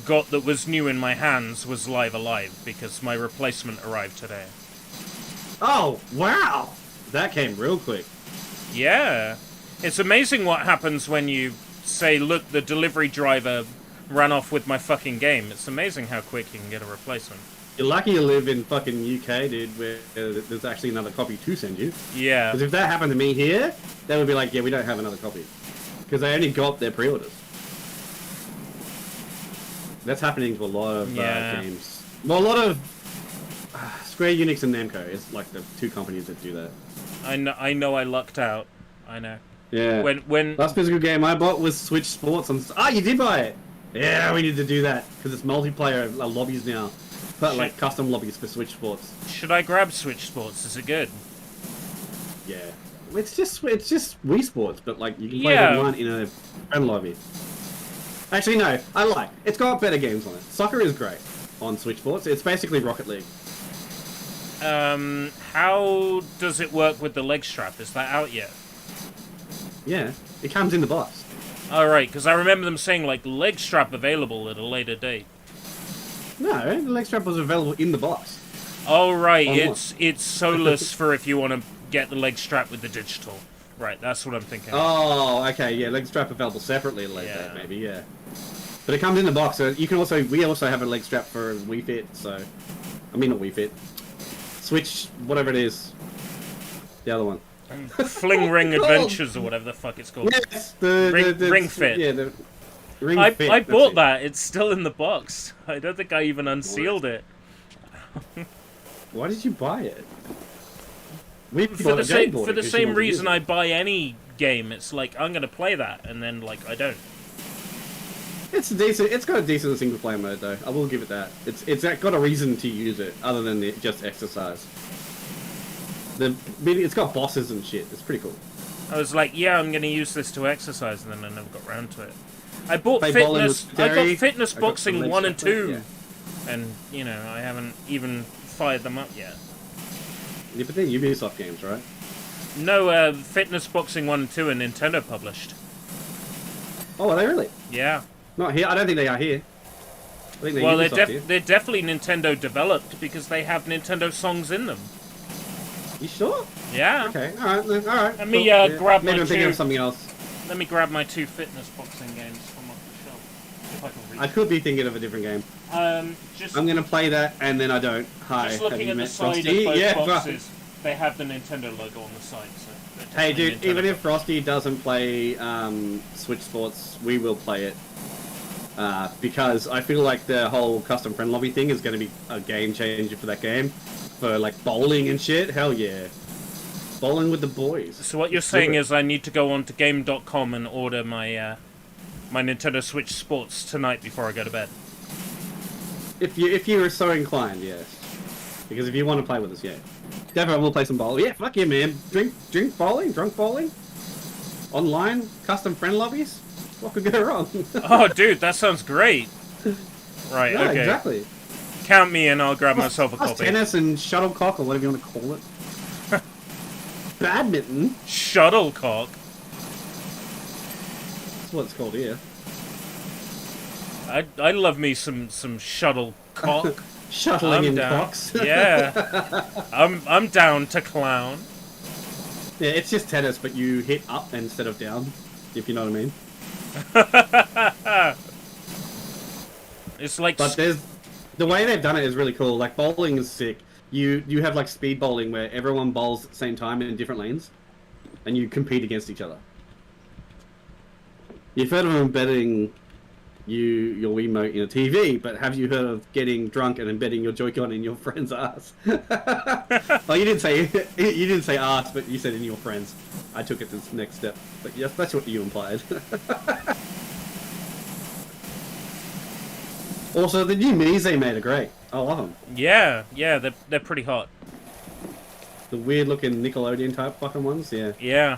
got that was new in my hands was Live Alive, because my replacement arrived today. Oh wow! That came real quick. Yeah, it's amazing what happens when you say, look, the delivery driver ran off with my fucking game. It's amazing how quick you can get a replacement. You're lucky you live in fucking UK, dude, where there's actually another copy to send you. Yeah. Because if that happened to me here, they would be like, yeah, we don't have another copy. Because they only got their pre-orders. That's happening to a lot of games. Well, a lot of Square Enix and Namco is like the two companies that do that. I know I lucked out. I know. Yeah. When last physical game I bought was Switch Sports. You did buy it. Yeah, we need to do that because it's multiplayer lobbies now, but like custom lobbies for Switch Sports. Should I grab Switch Sports? Is it good? Yeah, it's just Wii Sports, but like you can play one in a friend lobby. Actually, no, I like. It's got better games on it. Soccer is great on Switch Sports. It's basically Rocket League. How does it work with the leg strap? Is that out yet? Yeah, it comes in the box. Alright, because I remember them saying, like, leg strap available at a later date. No, the leg strap was available in the box. Oh, right, it's soulless for if you want to get the leg strap with the digital. Right, that's what I'm thinking. Oh, okay, yeah, leg strap available separately later, maybe, yeah. But it comes in the box, so you can also, we also have a leg strap for Wii Fit, so, I mean not Wii Fit. Switch, whatever it is. The other one. Fling Ring Adventures or whatever the fuck it's called. Yes, the Ring Fit. Yeah, the Ring Fit. I bought that. It's still in the box. I don't think I even unsealed it. Why did you buy it? For the same reason I buy any game. It's like I'm gonna play that, and then like I don't. It's decent. It's got a decent single player mode though. I will give it that. It's got a reason to use it other than just exercise. It's got bosses and shit. It's pretty cool. I was like, yeah, I'm gonna use this to exercise, and then I never got round to it. I bought fitness. I got Fitness Boxing 1 and 2, and you know I haven't even fired them up yet. Yeah, but they're Ubisoft games, right? No, Fitness Boxing 1 and 2 are Nintendo published. Oh, are they really? Yeah. Not here. I don't think they are here. I think they're well, they're definitely Nintendo developed because they have Nintendo songs in them. You sure? Yeah. Okay. All right. Let me grab. Maybe I'm thinking of something else. Let me grab my 2 Fitness Boxing games from off the shelf. If I can reach. I could be thinking of a different game. Just I'm gonna play that, and then I don't. Hi, just have looking you at the met side Frosty? of both Yeah, boxes, they have the Nintendo logo on the side. So they're Hey, definitely dude, Nintendo even if boxes. Frosty doesn't play Switch Sports, we will play it. Because I feel like the whole custom friend lobby thing is going to be a game changer for that game. For, like, bowling and shit. Hell yeah. Bowling with the boys. So what you're saying is I need to go on to game.com and order my my Nintendo Switch Sports tonight before I go to bed. If you are so inclined, yes. Because if you want to play with us, yeah. Definitely we'll play some bowling. Yeah, fuck yeah, man. Drunk bowling. Online, custom friend lobbies. What could go wrong? Oh, dude, that sounds great. Right, Yeah, okay. exactly. Count me in, I'll grab myself a Plus copy. tennis and shuttlecock, or whatever you want to call it. Badminton. Shuttlecock? That's what it's called here. I love me some shuttlecock. Shuttling in down. cocks. Yeah. I'm down to clown. Yeah, it's just tennis, but you hit up instead of down, if you know what I mean. It's like But there's the way they've done it is really cool. Like bowling is sick. You have like speed bowling where everyone bowls at the same time in different lanes, and you compete against each other. You've heard of embedding your Wiimote in a TV, but have you heard of getting drunk and embedding your Joy-Con in your friend's ass? Oh, you didn't say ass, but you said in your friend's. I took it to the next step, but yes, that's what you implied. Also, the new Minis they made are great. I love them. yeah, they're pretty hot. The weird-looking Nickelodeon type fucking ones, yeah. Yeah.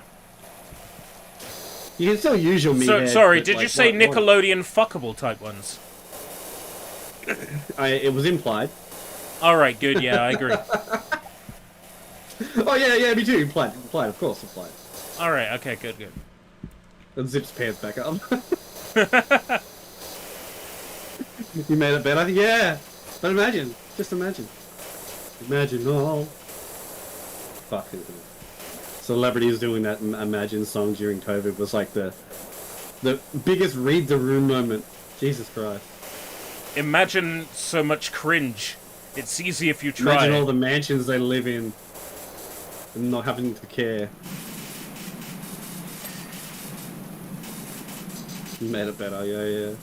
You can still use your Mii So head, sorry, but, did like, you say what- Nickelodeon fuckable type ones? it was implied. All right, good. Yeah, I agree. Oh yeah, me too. Implied, of course, implied. All right, okay, good. And zips pants back up. You made it better? Yeah. But imagine. Just imagine. Imagine all. Fuck. Celebrities doing that Imagine song during COVID was like the biggest read the room moment. Jesus Christ. Imagine so much cringe. It's easy if you try. Imagine all the mansions they live in and not having to care. You made it better, yeah.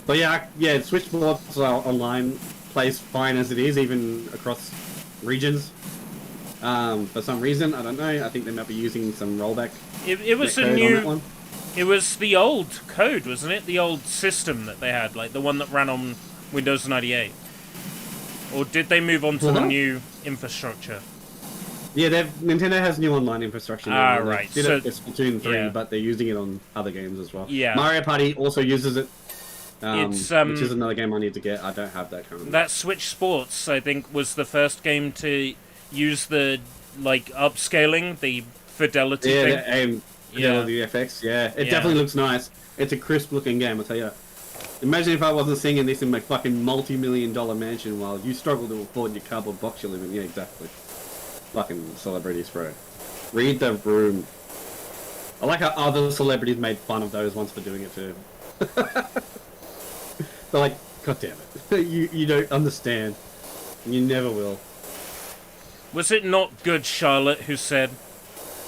But yeah, Switch Sports online plays fine as it is, even across regions. For some reason, I don't know. I think they might be using some rollback. It was a code on that new. one. It was the old code, wasn't it? The old system that they had, like the one that ran on Windows 98. Or did they move on to the new infrastructure? Yeah, Nintendo has new online infrastructure now. Ah, They right. did So- it with Splatoon 3, yeah. but they're using it on other games as well. Yeah. Mario Party also uses it, It's, which is another game I need to get. I don't have that currently. That Switch Sports, I think, was the first game to use the upscaling, the fidelity Yeah, thing. the aim, the FX, yeah. It Yeah. definitely looks nice. It's a crisp looking game, I'll tell you. Imagine if I wasn't singing this in my fucking multi-million-dollar mansion while you struggle to afford your cardboard box you live in. Yeah, exactly. Fucking celebrities, bro. Read the room. I like how other celebrities made fun of those ones for doing it too. They're like, God damn it. You don't understand. You never will. Was it not good Charlotte who said,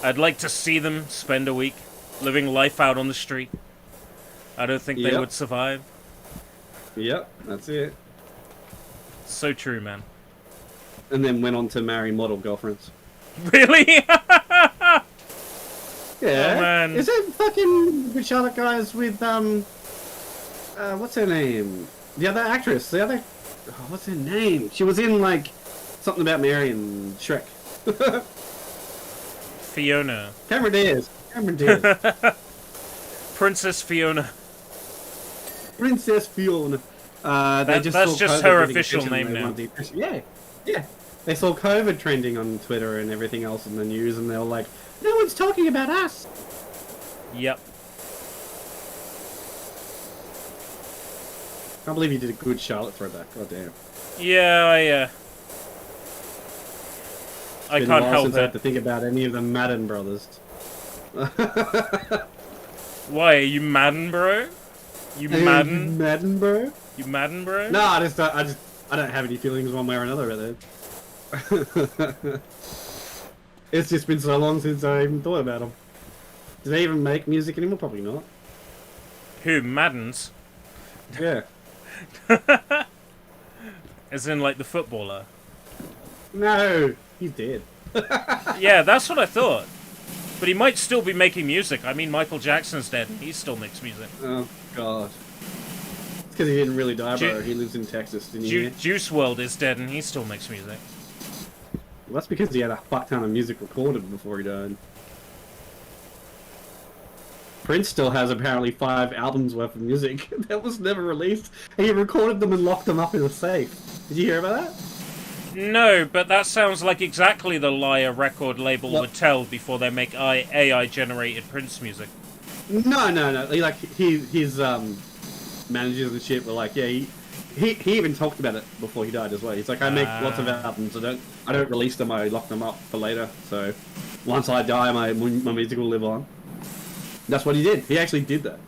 I'd like to see them spend a week living life out on the street? I don't think they Yep. would survive. Yep, that's it. So true, man. And then went on to marry model girlfriends. Really? Yeah. Oh, man. Is it fucking Good Charlotte guys with, what's her name? The other actress, what's her name? She was in, like, something about Mary and Shrek. Fiona. Cameron Diaz. Princess Fiona. Princess Fiona. That's saw just COVID her getting official attention and name they now. wanted the- Yeah. They saw COVID trending on Twitter and everything else in the news, and they were like, no one's talking about us. Yep. Can't believe you did a good Charlotte throwback. God damn. Yeah, I Been a can't while help since I had it. to think about any of the Madden brothers. Why, are you Madden, bro? You Hey, Madden? You Madden, bro? You Madden, bro? No, I don't have any feelings one way or another about it. It's just been so long since I even thought about them. Do they even make music anymore? Probably not. Who, Madden's? Yeah. As in, like, the footballer? No, he's dead. Yeah, that's what I thought. But he might still be making music. I mean, Michael Jackson's dead. He still makes music. Oh, God. It's because he didn't really die, bro. He lives in Texas, didn't he? Juice WRLD is dead and he still makes music. Well, that's because he had a fuck ton of music recorded before he died. Prince still has apparently 5 albums worth of music that was never released. He recorded them and locked them up in a safe. Did you hear about that? No, but that sounds like exactly the lie a record label would tell before they make AI-generated Prince music. No. Like his managers and shit were like, yeah, he even talked about it before he died as well. He's like, I make lots of albums. I don't release them. I lock them up for later. So once I die, my music will live on. That's what he did. He actually did that.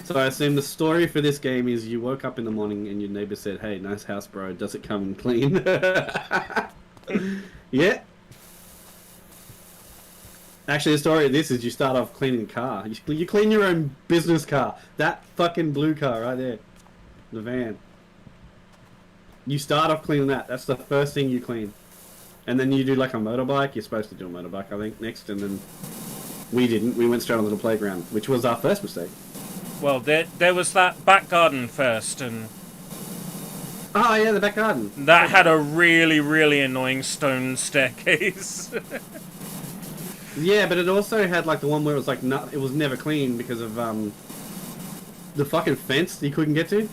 So I assume the story for this game is you woke up in the morning and your neighbor said, "Hey, nice house, bro. Does it come clean?" Yeah. Actually, the story of this is you start off cleaning the car. You clean your own business car. That fucking blue car right there. The van. You start off cleaning that. That's the first thing you clean. And then you do like a motorbike. You're supposed to do a motorbike, I think, next. And then we didn't. We went straight onto the playground, which was our first mistake. Well, there was that back garden first, and... Oh, yeah, the back garden. That had a really, really annoying stone staircase. Yeah, but it also had like the one where it was like it was never clean because of the fucking fence that you couldn't get to.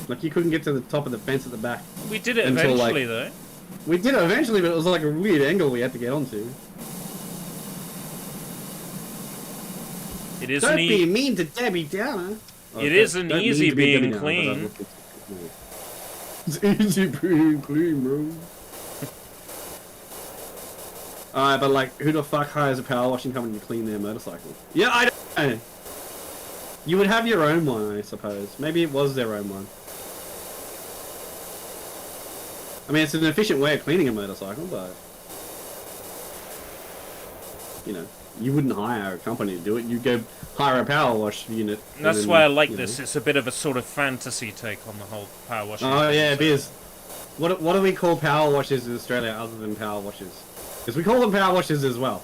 Like you couldn't get to the top of the fence at the back. We did it eventually, though. We did it eventually, but it was like a weird angle we had to get onto. It is Don't be mean to Debbie Downer. It isn't easy being clean. It's easy being clean, bro. Alright, but like, who the fuck hires a power washing company to clean their motorcycle? Yeah, I don't know. You would have your own one, I suppose. Maybe it was their own one. I mean, it's an efficient way of cleaning a motorcycle, but... You know, you wouldn't hire a company to do it. You'd go hire a power wash unit. That's why I like this. It's a bit of a sort of fantasy take on the whole power washing. Oh, yeah, it is. What do we call power washers in Australia other than power washers? Because we call them power washers as well.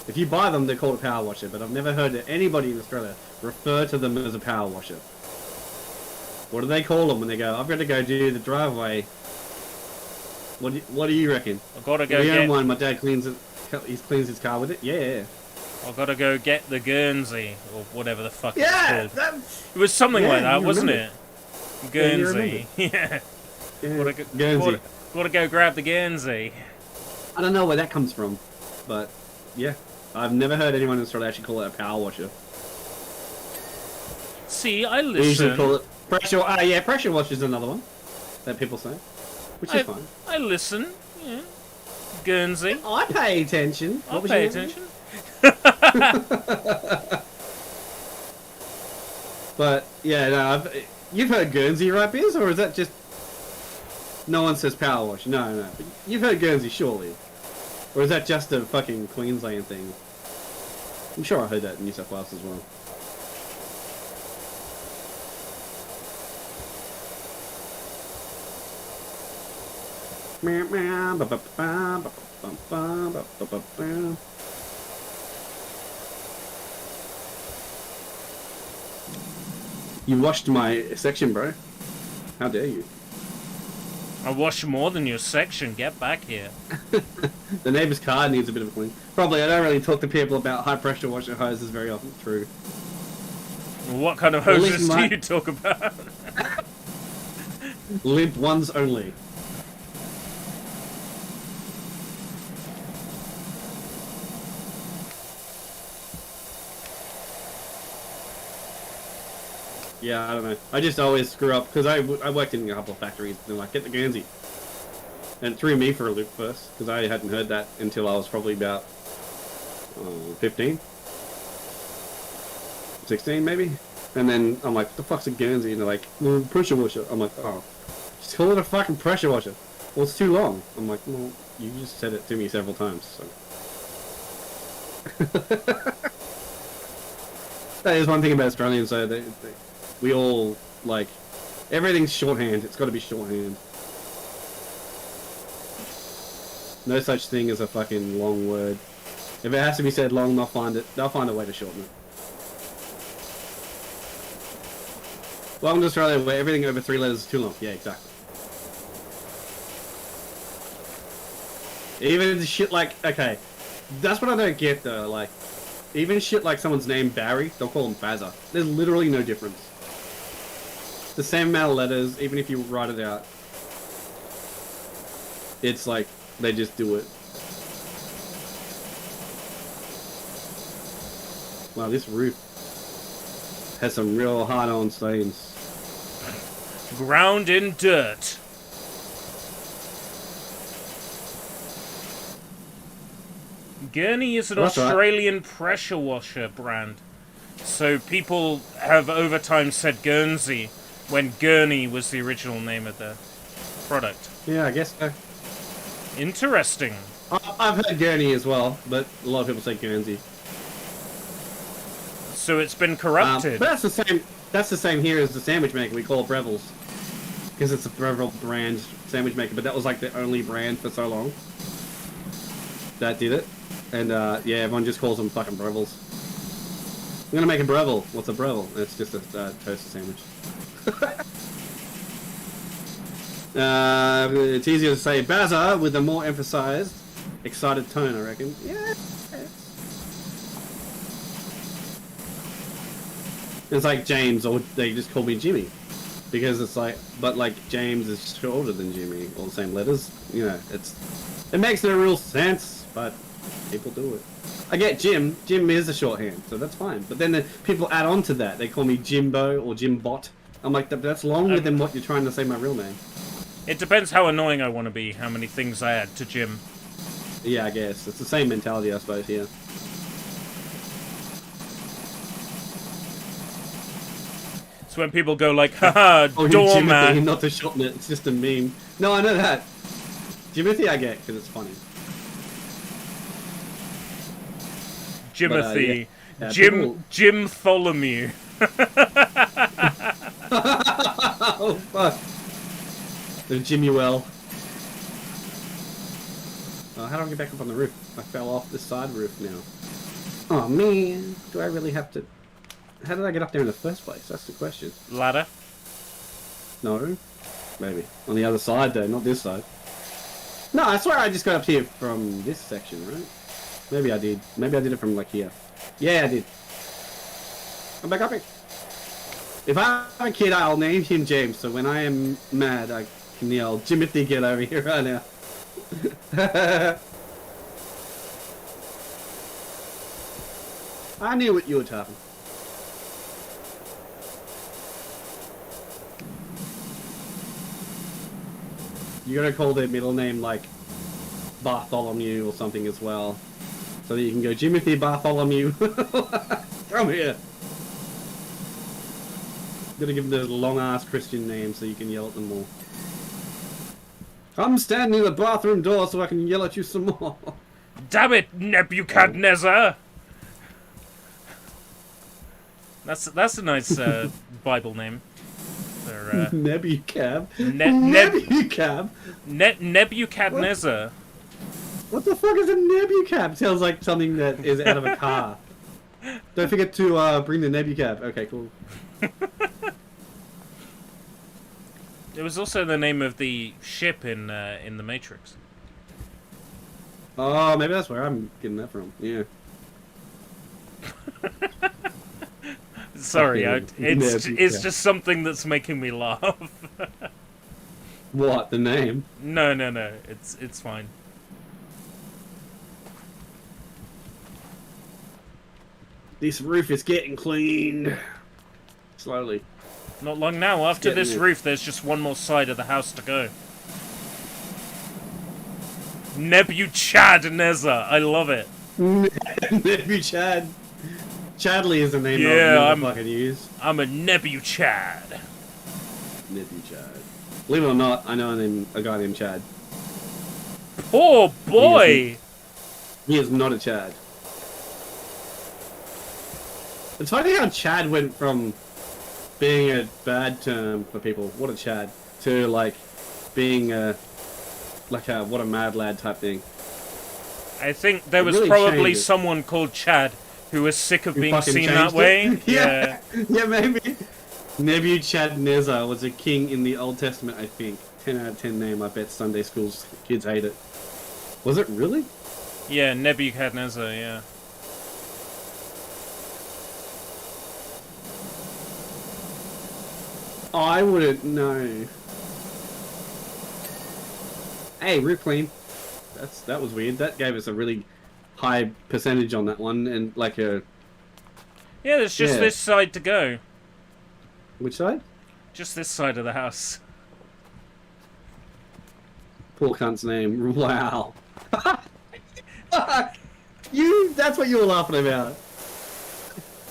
If you buy them, they're called a power washer, but I've never heard anybody in Australia refer to them as a power washer. What do they call them when they go, I've got to go do the driveway? What do you reckon? I've got to go get one. My dad cleans it. He cleans his car with it. Yeah. I've got to go get the Guernsey or whatever the fuck it's called. It was something like that, wasn't it? Guernsey. Yeah. Guernsey. Got to go grab the Guernsey. I don't know where that comes from, but yeah, I've never heard anyone in Australia actually call it a power washer. See, I listen. They usually call it pressure. Yeah, pressure wash is another one that people say, which is fine. I listen. Yeah. Guernsey. I pay attention. I pay attention. But yeah, no, you've heard Guernsey, right, Biz, or is that just no one says power wash? No. But you've heard Guernsey, surely, or is that just a fucking Queensland thing? I'm sure I heard that in New South Wales as well. You watched my section, bro. How dare you? I wash more than your section. Get back here. The neighbour's car needs a bit of a clean. Probably, I don't really talk to people about high pressure washer hoses very often. True. What kind of hoses do you talk about? Limp ones only. Yeah, I don't know. I just always screw up because I worked in a couple of factories and they're like, get the Guernsey. And it threw me for a loop first because I hadn't heard that until I was probably about 15. 16 maybe. And then I'm like, what the fuck's a Guernsey? And they're like, well, pressure washer. I'm like, oh, just call it a fucking pressure washer. Well, it's too long. I'm like, well, you just said it to me several times, so. That is one thing about Australians, though. We all, like, everything's shorthand. It's got to be shorthand. No such thing as a fucking long word. If it has to be said long, they'll find a way to shorten it. Welcome to Australia, where everything over 3 letters is too long. Yeah, exactly. Even shit like, okay, that's what I don't get though, like, even shit like someone's name Barry, they'll call him Bazza. There's literally no difference. The same amount of letters, even if you write it out. It's like, they just do it. Wow, this roof has some real hard-on stains. Ground in dirt. Gurney is an Australian pressure washer brand. So people have over time said Guernsey when Gurney was the original name of the product. Yeah, I guess so. Interesting. I've heard Gurney as well, but a lot of people say Guernsey. So it's been corrupted. But that's the same. That's the same here as the sandwich maker. We call it Breville's because it's a Breville brand sandwich maker. But that was like the only brand for so long that did it. And yeah, everyone just calls them fucking Breville's. I'm gonna make a Breville. What's a Breville? It's just a toaster sandwich. It's easier to say Bazza with a more emphasized, excited tone, I reckon. Yeah. It's like James, or they just call me Jimmy. Because it's like, but like James is shorter than Jimmy, all the same letters. You know, it makes no real sense, but people do it. I get Jim. Jim is a shorthand, so that's fine. But then the people add on to that. They call me Jimbo or Jimbot. I'm like, that's longer than what you're trying to say my real name. It depends how annoying I want to be, how many things I add to Jim. Yeah, I guess. It's the same mentality, I suppose, here. It's when people go like, haha, oh, doormat. Jimothy, not to shorten it, it's just a meme. No, I know that. Jimothy I get, because it's funny. Jimothy. Yeah, Jim Tholomew. Oh, fuck. There's Jimmy Well. How do I get back up on the roof? I fell off the side roof now. Oh, man. Do I really have to... How did I get up there in the first place? That's the question. Ladder? No. Maybe. On the other side, though, not this side. No, I swear I just got up here from this section, right? Maybe I did. Maybe I did it from, like, here. Yeah, I did. I'm back up here. If I have a kid, I'll name him James, so when I am mad, I can yell, Jimothy, get over here right now. I knew what you were talking. You gotta call their middle name like Bartholomew or something as well. So that you can go, Jimothy Bartholomew. Come here. Gotta give them those long ass Christian names so you can yell at them more. I'm standing in the bathroom door so I can yell at you some more. Damn it, Nebuchadnezzar! That's a nice Bible name. For, Nebucab. Nebucab. Nebuchadnezzar. What the fuck is a Nebucab? Sounds like something that is out of a car. Don't forget to bring the Nebucab. Okay, cool. It was also the name of the ship in the Matrix. Oh, maybe that's where I'm getting that from. Yeah. Sorry, it's just something that's making me laugh. What, the name? No, it's fine. This roof is getting cleaned. Slowly. Not long now. After this roof, there's just one more side of the house to go. Nebuchadnezzar. I love it. Nebuchad. Chadley is the name Yeah, I'll never fucking use. I'm a Nebu Chad. Nebu Chad. Believe it or not, I know a guy named Chad. Poor boy! He is not a Chad. It's funny how Chad went from being a bad term for people, what a Chad, to like being like a what a mad lad type thing. I think there was really probably changed it. someone called Chad who was sick of being fucking seen that changed way. it. Yeah, yeah, maybe. Nebuchadnezzar was a king in the Old Testament, I think. 10 out of 10 name. I bet Sunday school's kids hate it. Was it really? Yeah, Nebuchadnezzar, yeah. I wouldn't know. Hey, root clean. That was weird. That gave us a really high percentage on that one, and like a... Yeah, there's just this side to go. Which side? Just this side of the house. Poor cunt's name. Wow. That's what you were laughing about.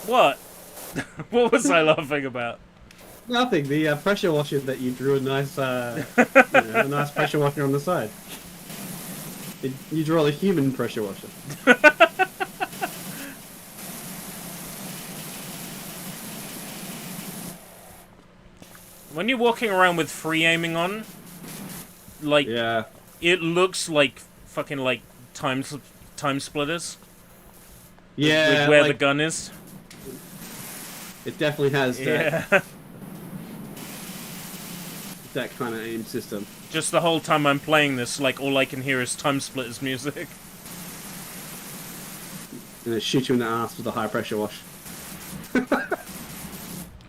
What? What was I laughing about? Nothing. The pressure washer that you drew a nice, a nice pressure washer on the side. You draw the human pressure washer. When you're walking around with free aiming on, like, Yeah. it looks like fucking like time splitters. Yeah. With where like, the gun is. It definitely has that, Yeah. that kind of aim system. Just the whole time I'm playing this, like, all I can hear is time splitters music. And it shoots you in the ass with a high pressure wash.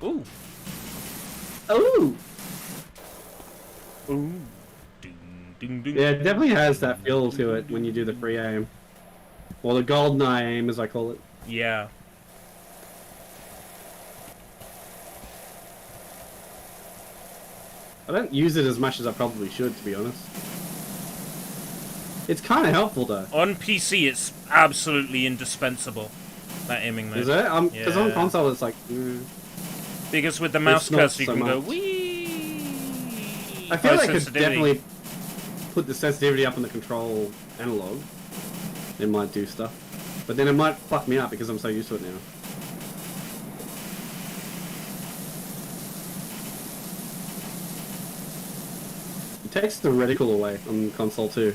Ooh. Ooh! Ooh. Ding, ding, ding. Yeah, it definitely has that feel to it when you do the free aim. Or the golden eye aim, as I call it. Yeah. I don't use it as much as I probably should, to be honest. It's kind of helpful, though. On PC, it's absolutely indispensable, that aiming mode. Is it? Because on console, it's like... Because with the mouse not cursor, you so can go, much. wee. I feel High like I could sensitivity. definitely put the sensitivity up on the control analog. It might do stuff. But then it might fuck me up because I'm so used to it now. It takes the reticle away on console too.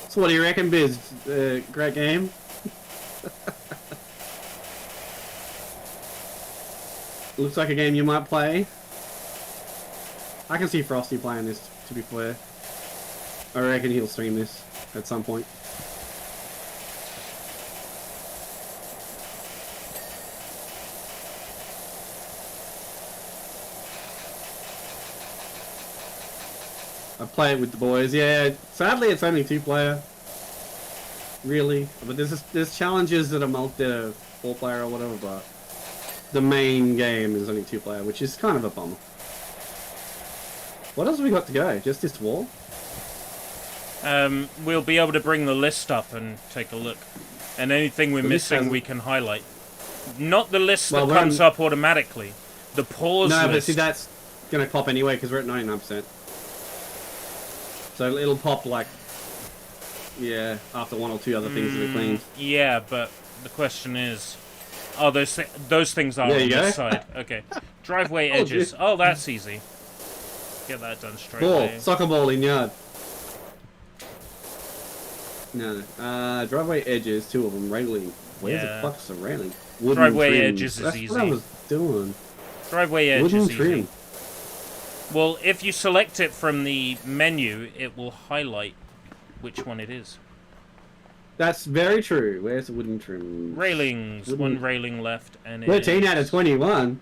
So what do you reckon, Biz? Great game? Looks like a game you might play. I can see Frosty playing this, to be fair. I reckon he'll stream this at some point. I play it with the boys. Yeah, sadly it's only 2-player. Really, but there's challenges that are 4-player or whatever. But the main game is only 2-player, which is kind of a bummer. What else have we got to go? Just this wall? We'll be able to bring the list up and take a look. And anything we're missing, we can highlight. Not the list that comes up automatically. The pause list. No, but see, that's going to pop anyway because we're at 99%. So it'll pop like, yeah, after 1 or 2 other things that are cleaned. Yeah, but the question is, oh, those things are There on you go. this side. Okay, driveway edges. Oh, that's easy. Get that done straight Ball, away. soccer ball in yard. No, driveway edges, 2 of them, railing. Where the fuck's the railing? Wooden Driveway trim. edges is That's easy. what I was doing. Driveway edge Wooden is trim. easy. Well, if you select it from the menu, it will highlight which one it is. That's very true. Where's the wooden trim? Railings. One railing left, and it 13 is... out of 21.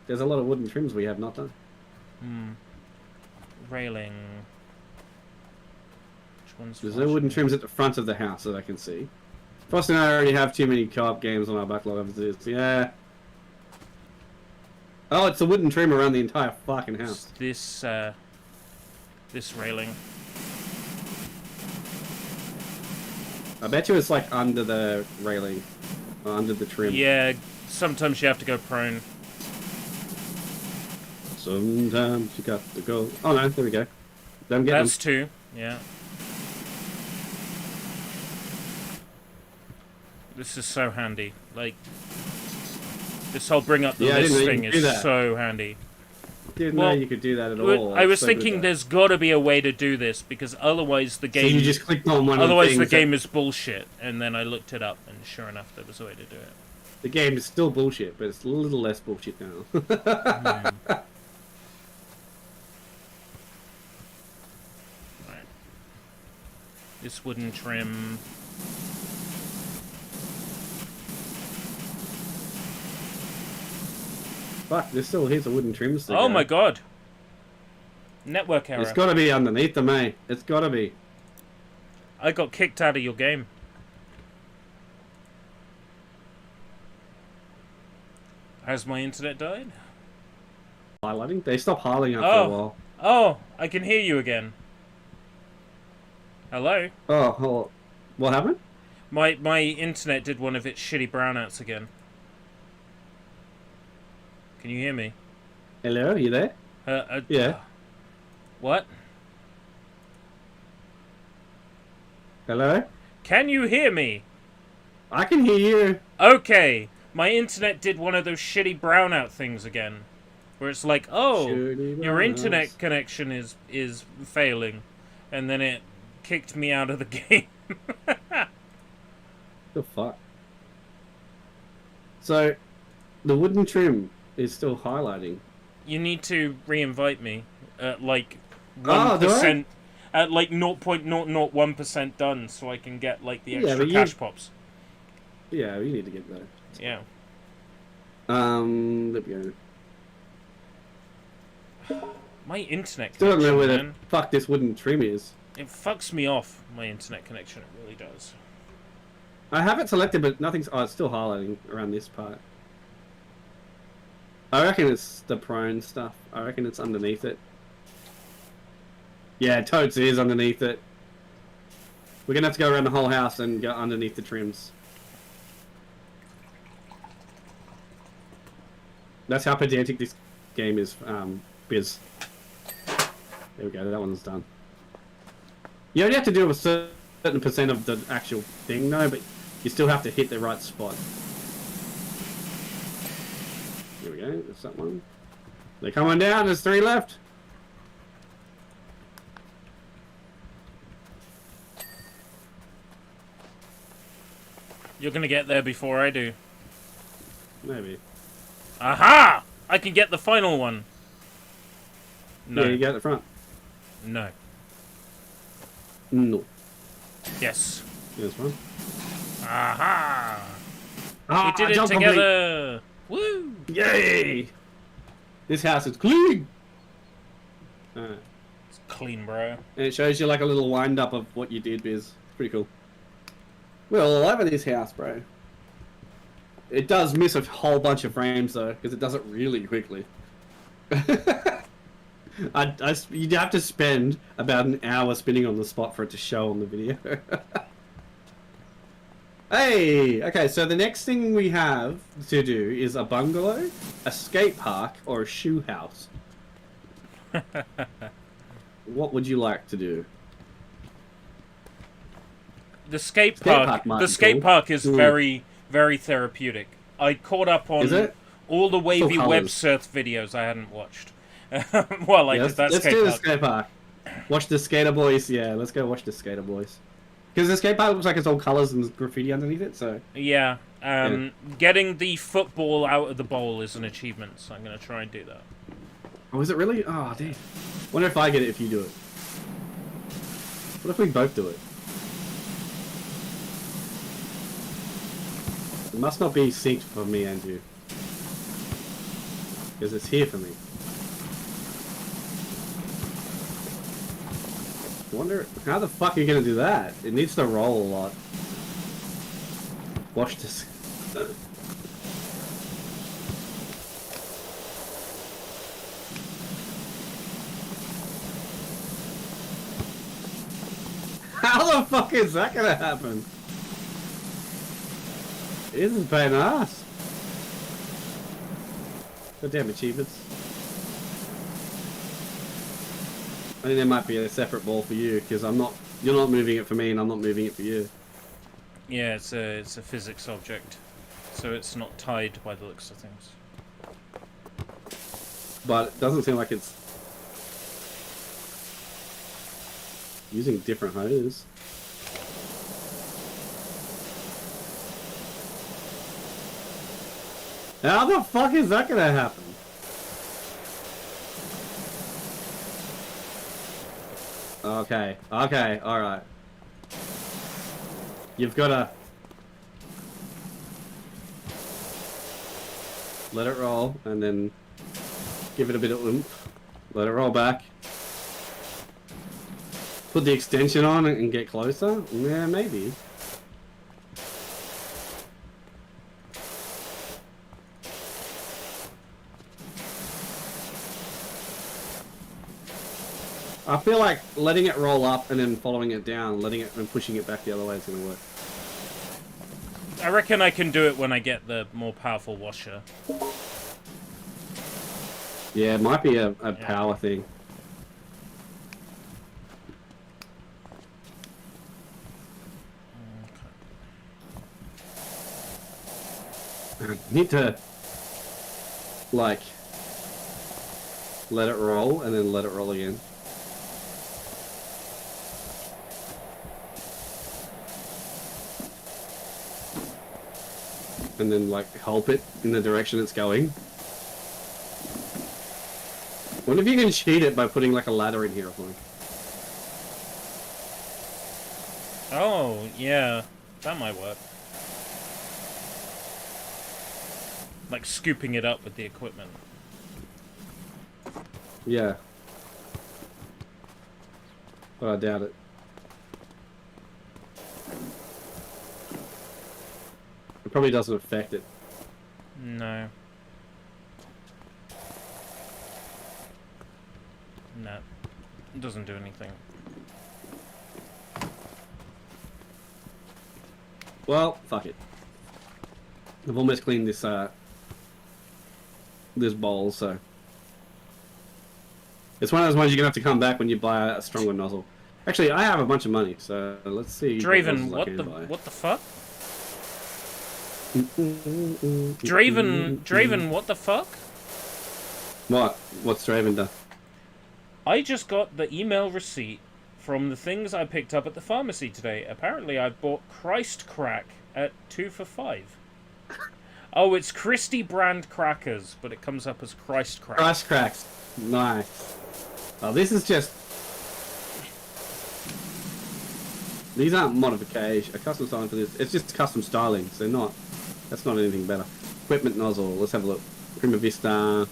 There's a lot of wooden trims we have not done. Railing. Which one's There's no wooden trims at the front of the house that I can see. Frost and I already have too many co-op games on our backlog as it is. Yeah. Oh, it's a wooden trim around the entire fucking house. This, this railing. I bet you it's like under the railing, or under the trim. Yeah, sometimes you have to go prone. Sometimes you got to go. Oh no, there we go. Don't get That's them. 2, yeah. This is so handy. Like, this whole bring up the list thing is so handy. Didn't know you could do that at all. I was thinking there's got to be a way to do this, because otherwise the game... So you just clicked on one otherwise of the the game is bullshit, and then I looked it up, and sure enough, there was a way to do it. The game is still bullshit, but it's a little less bullshit now. Right. This wooden trim... Fuck, there's still here's a wooden trim stick. Oh my god! Network error. It's gotta be underneath them, eh? It's gotta be. I got kicked out of your game. Has my internet died? Highlighting? They stop highlighting after a while. Oh, I can hear you again. Hello? Oh, what happened? My internet did one of its shitty brownouts again. Can you hear me? Hello, are you there? Yeah. What? Hello? Can you hear me? I can hear you. Okay. My internet did one of those shitty brownout things again. Where it's like, oh, your internet connection is failing. And then it kicked me out of the game. The fuck? So, the wooden trim is still highlighting. You need to re-invite me at like 1%. At like 0.001% done, so I can get like the extra cash pops. Yeah, you need to get that. Yeah. There we go. My internet connection, Still don't know where the fuck this wooden trim is. It fucks me off, my internet connection, it really does. I have it selected, but nothing's... Oh, it's still highlighting around this part. I reckon it's the prone stuff. I reckon it's underneath it. Yeah, totes is underneath it. We're gonna have to go around the whole house and go underneath the trims. That's how pedantic this game is, Biz. There we go, that one's done. You only have to do a certain percent of the actual thing, though, but you still have to hit the right spot. There we go, there's that one. They're coming down, there's 3 left. You're gonna get there before I do. Maybe. Aha! I can get the final one. No. Yeah, you get the front. No. No. Yes. There's one. Aha! Ah, we did it together! Woo! Yay! This house is clean! It's clean, bro. And it shows you like a little wind-up of what you did, Biz. It's pretty cool. We're all over this house, bro. It does miss a whole bunch of frames, though, because it does it really quickly. You'd have to spend about an hour spinning on the spot for it to show on the video. Hey! Okay, so the next thing we have to do is a bungalow, a skate park, or a shoe house. What would you like to do? The skate park is very, very therapeutic. I caught up on all the wavy web surf videos I hadn't watched. Well, I did that let's do the skate park. Watch the Skater Boys. Yeah, let's go watch the Skater Boys. Because the skate park looks like it's all colours and graffiti underneath it, so... Yeah. Getting the football out of the bowl is an achievement, so I'm going to try and do that. Oh, is it really? Oh, damn. Wonder if I get it if you do it. What if we both do it? It must not be synced for me and you. Because it's here for me. I wonder, how the fuck are you gonna do that? It needs to roll a lot. Watch this. How the fuck is that gonna happen? This is a pain in the ass. Goddamn achievements. I think there might be a separate ball for you, because I'm not. You're not moving it for me, and I'm not moving it for you. Yeah, it's a physics object, so it's not tied by the looks of things. But it doesn't seem like it's using different hoses. How the fuck is that gonna happen? Okay, okay, alright. You've gotta let it roll and then give it a bit of oomph. Let it roll back. Put the extension on and get closer? Yeah, maybe. I feel like letting it roll up and then following it down, letting it and pushing it back the other way is going to work. I reckon I can do it when I get the more powerful washer. Yeah, it might be a power thing. I need to, like, let it roll and then let it roll again. And then, like, help it in the direction it's going. What if you can cheat it by putting, like, a ladder in here or something? Oh, yeah. That might work. Like scooping it up with the equipment. Yeah. But I doubt it. It probably doesn't affect it. No. No. It doesn't do anything. Well, fuck it. I've almost cleaned this this bowl, so it's one of those ones you're gonna have to come back when you buy a stronger nozzle. Actually, I have a bunch of money, so let's see. Draven, what the fuck? Draven, what the fuck? What? What's Draven done? I just got the email receipt from the things I picked up at the pharmacy today. Apparently, I bought Christ Crack at 2 for $5. Oh, it's Christie brand crackers, but it comes up as Christ Crack. Christ Cracks. Nice. Oh, this is just... These aren't modification. A custom styling for this. It's just custom styling, so not... That's not anything better. Equipment nozzle. Let's have a look. Prima Vista.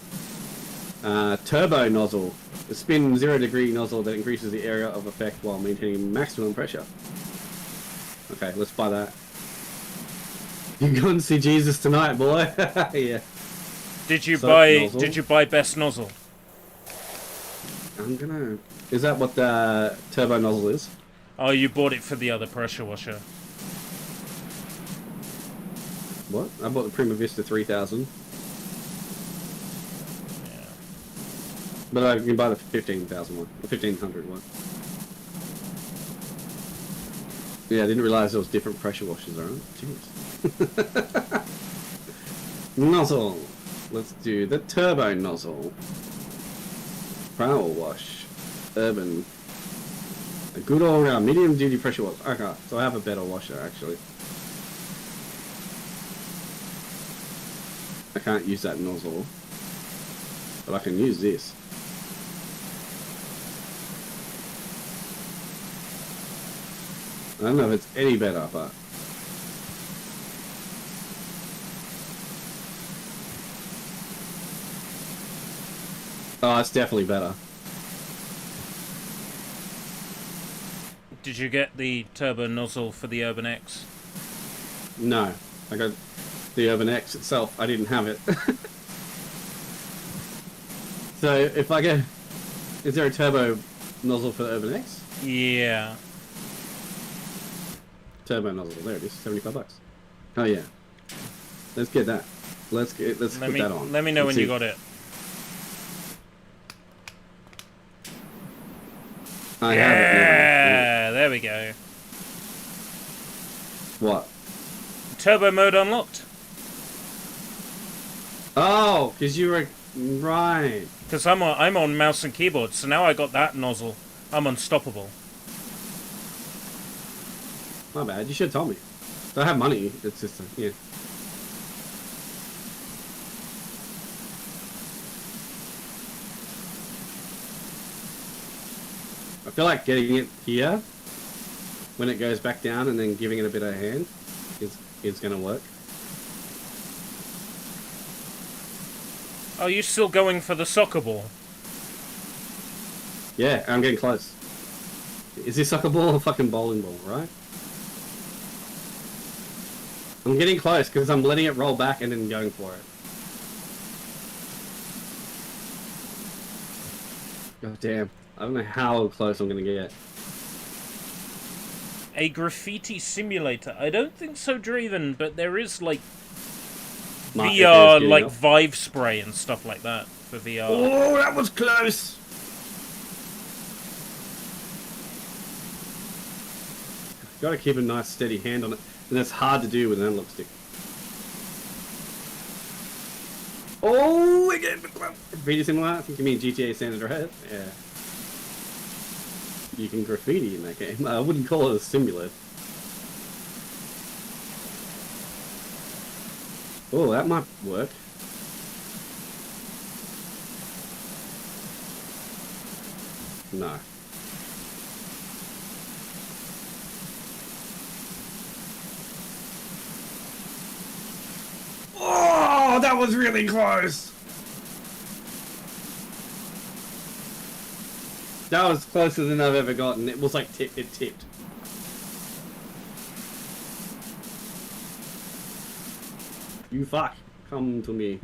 Turbo nozzle. A spin 0-degree nozzle that increases the area of effect while maintaining maximum pressure. Okay, let's buy that. You go and see Jesus tonight, boy. Yeah. Did you Nozzle. Did you buy best nozzle? I'm gonna... Is that what the turbo nozzle is? Oh, you bought it for the other pressure washer. What? I bought the Prima Vista 3000. Yeah. But I can buy the 15,000 one. The 1500 one. Yeah, I didn't realise there was different pressure washers, alright? Jeez. Nozzle. Let's do the turbo nozzle. Powerwash. Urban. A good all-round medium-duty pressure wash. Okay, so I have a better washer, actually. I can't use that nozzle. But I can use this. I don't know if it's any better, but... Oh, it's definitely better. Did you get the turbo nozzle for the Urban X? No. I got the Urban X itself. I didn't have it. So, if I get... Is there a turbo nozzle for the Urban X? Yeah. Turbo nozzle. There it is. $75. Oh yeah. Let's get that. Let's put that on. Let me know when you got it. I have it. Yeah, there we go. What? Turbo mode unlocked. Oh, because you were right. Because I'm on mouse and keyboard, so now I got that nozzle. I'm unstoppable. My bad. You should have told me. I have money. It's just yeah. I feel like getting it here when it goes back down and then giving it a bit of a hand is gonna work. Are you still going for the soccer ball? Yeah, I'm getting close. Is this soccer ball or fucking bowling ball, right? I'm getting close because I'm letting it roll back and then going for it. God damn. I don't know how close I'm gonna get. A graffiti simulator? I don't think so, Draven, but there is like VR, like Vive spray and stuff like that for VR. Oh, that was close! Gotta keep a nice steady hand on it, and that's hard to do with an analog stick. Oh, again, graffiti simulator? I think you mean GTA San Andreas? Yeah. You can graffiti in that game. I wouldn't call it a simulator. Oh, that might work. No. Oh, that was really close. That was closer than I've ever gotten. It was like it tipped. You fuck. Come to me.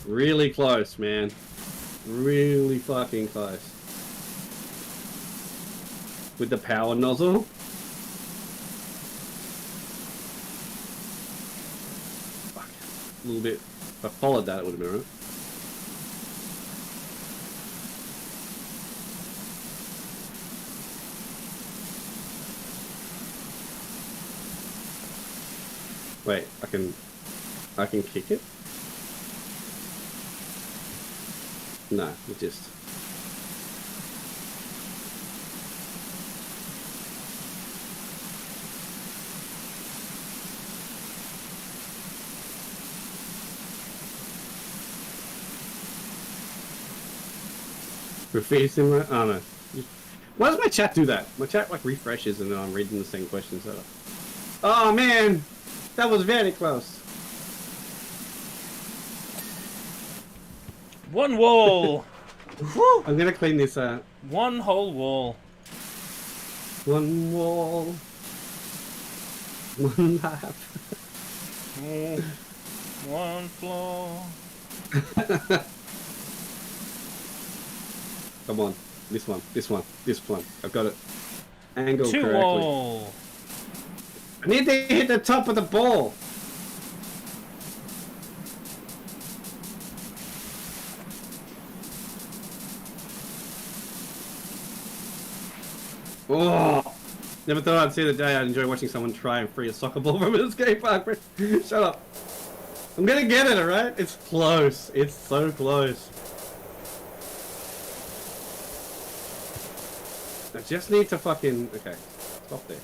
Really close, man. Really fucking close. With the power nozzle. Fuck. A little bit. If I followed that, it would have been right. Wait, I can kick it? No, it just... Graffiti simulator? Oh no. Why does my chat do that? My chat like refreshes and then I'm reading the same questions. Oh man! That was very close. One wall! I'm gonna clean this One whole wall. One wall. One lap. One floor. Come on. This one. I've got it angled Two correctly. wall. I need to hit the top of the ball. Oh! Never thought I'd see the day I'd enjoy watching someone try and free a soccer ball from an escape park. Shut up. I'm gonna get it, alright? It's close. It's so close. I just need to fucking... Okay. Stop there.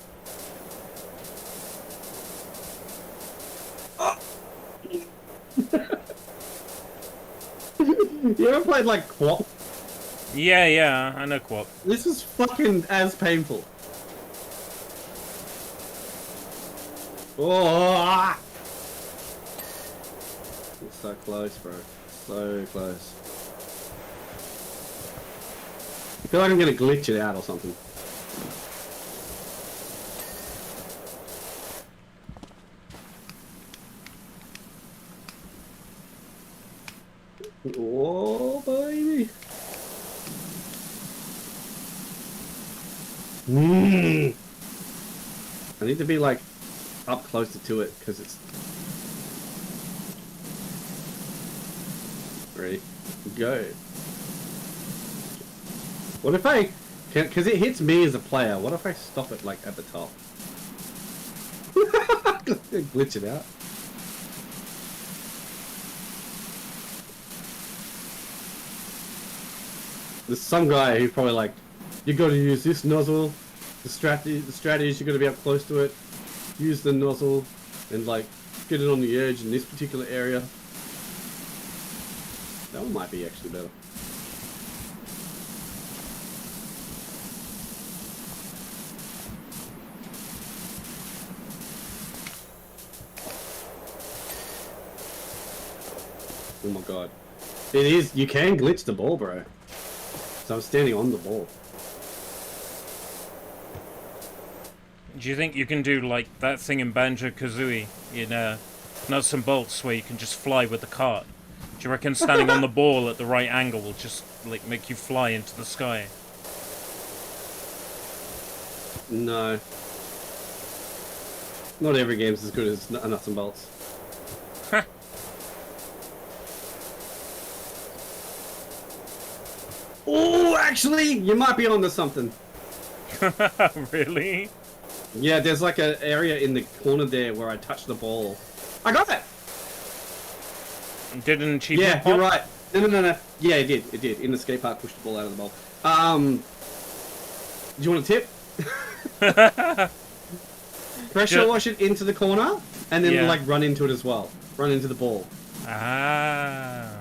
Oh! You ever played like Quap? Yeah, I know Quap. This is fucking as painful. Oh! It's so close, bro. So close. I feel like I'm gonna glitch it out or something. Oh, baby. Mm. I need to be like up closer to it because it's ready. Go. What if I? Because it hits me as a player. What if I stop it like at the top? Glitch it out. There's some guy who's probably like, you got to use this nozzle. The strategy is you got to be up close to it. Use the nozzle and like get it on the edge in this particular area. That one might be actually better. Oh my god. It is, you can glitch the ball, bro. So I'm standing on the ball. Do you think you can do like that thing in Banjo-Kazooie in Nuts and Bolts where you can just fly with the cart? Do you reckon standing on the ball at the right angle will just like make you fly into the sky? No. Not every game's as good as Nuts and Bolts. Oh, actually, you might be onto something. Really? Yeah, there's like an area in the corner there where I touched the ball. I got it! Did an achievement Yeah, pop? you're right. No. Yeah, it did. It did. In the skate park, pushed the ball out of the bowl. Do you want a tip? Pressure wash it into the corner, and then like run into it as well. Run into the ball. Ah.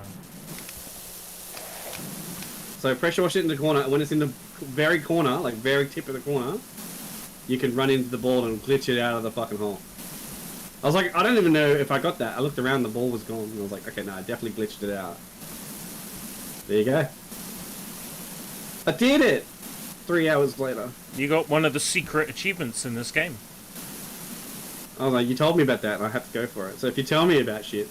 So pressure wash it in the corner, and when it's in the very corner, like very tip of the corner, you can run into the ball and glitch it out of the fucking hole. I was like, I don't even know if I got that. I looked around, the ball was gone, and I was like, okay, no, I definitely glitched it out. There you go. I did it! 3 hours later. You got one of the secret achievements in this game. I was like, you told me about that, and I have to go for it. So if you tell me about shit,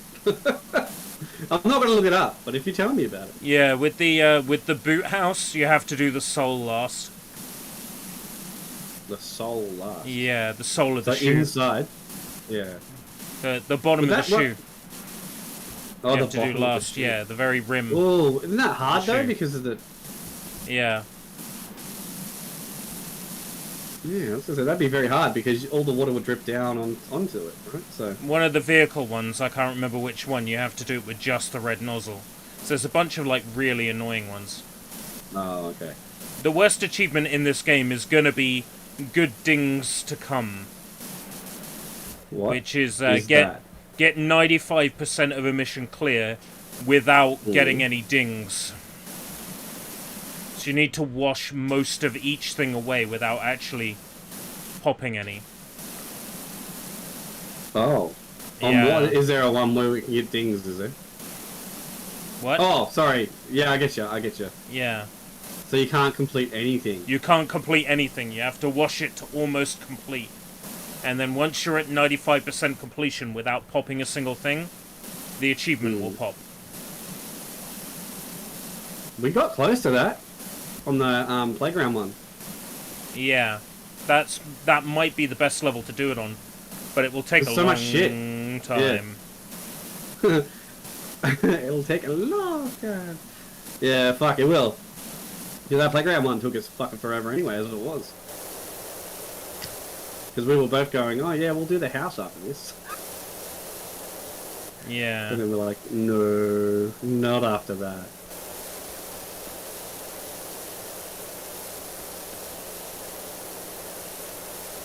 I'm not gonna look it up, but if you tell me about it. Yeah, with the boot house, you have to do the soul last. The soul last. Yeah, the soul of the So shoe. inside. Yeah. The bottom of the shoe. Oh, you have to do last, yeah, the very rim. Oh, isn't that hard though? shoe. Because of the. Yeah. Yeah, I was gonna say that'd be very hard because all the water would drip down onto it, right? So. One of the vehicle ones, I can't remember which one, you have to do it with just the red nozzle. So there's a bunch of like really annoying ones. Oh, okay. The worst achievement in this game is gonna be good dings to come. What? Which is, that? get 95% of a mission clear without getting any dings. So you need to wash most of each thing away without actually popping any. Oh. Yeah. Is there a one where we can get dings, is there? What? Oh, sorry. Yeah, I get you. Yeah. So you can't complete anything. You can't complete anything. You have to wash it to almost complete. And then once you're at 95% completion without popping a single thing, the achievement will pop. We got close to that on the playground one. Yeah. That might be the best level to do it on. But it will take a so long much shit. time. Yeah. It'll take a long time. Yeah, fuck, it will. Yeah, that playground one took us fucking forever anyway, as it was. Because we were both going, oh yeah, we'll do the house after this. Yeah. And then we're like, no, not after that.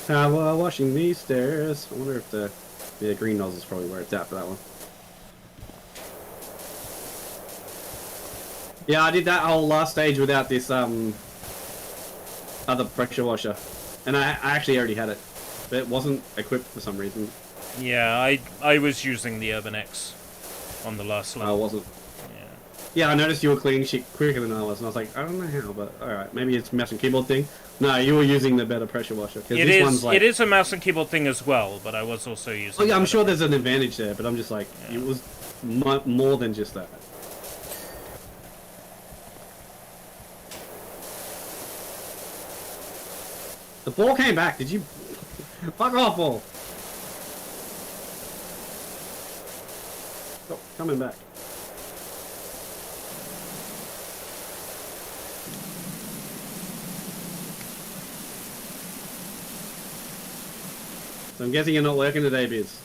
Power washing these stairs. I wonder if the green nozzle's probably where it's at for that one. Yeah, I did that whole last stage without this other pressure washer, and I actually already had it, but it wasn't equipped for some reason. Yeah, I was using the Urban X on the last level. I wasn't. Yeah. Yeah, I noticed you were cleaning shit quicker than I was, and I was like, I don't know how, but alright, maybe it's a mouse and keyboard thing. No, you were using the better pressure washer. It is a mouse and keyboard thing as well, but I was also using... Oh yeah, I'm sure there's an advantage there, but I'm just like, it was more than just that. The ball came back. Did you? Fuck off, ball. Oh, coming back. So I'm guessing you're not working today, Biz.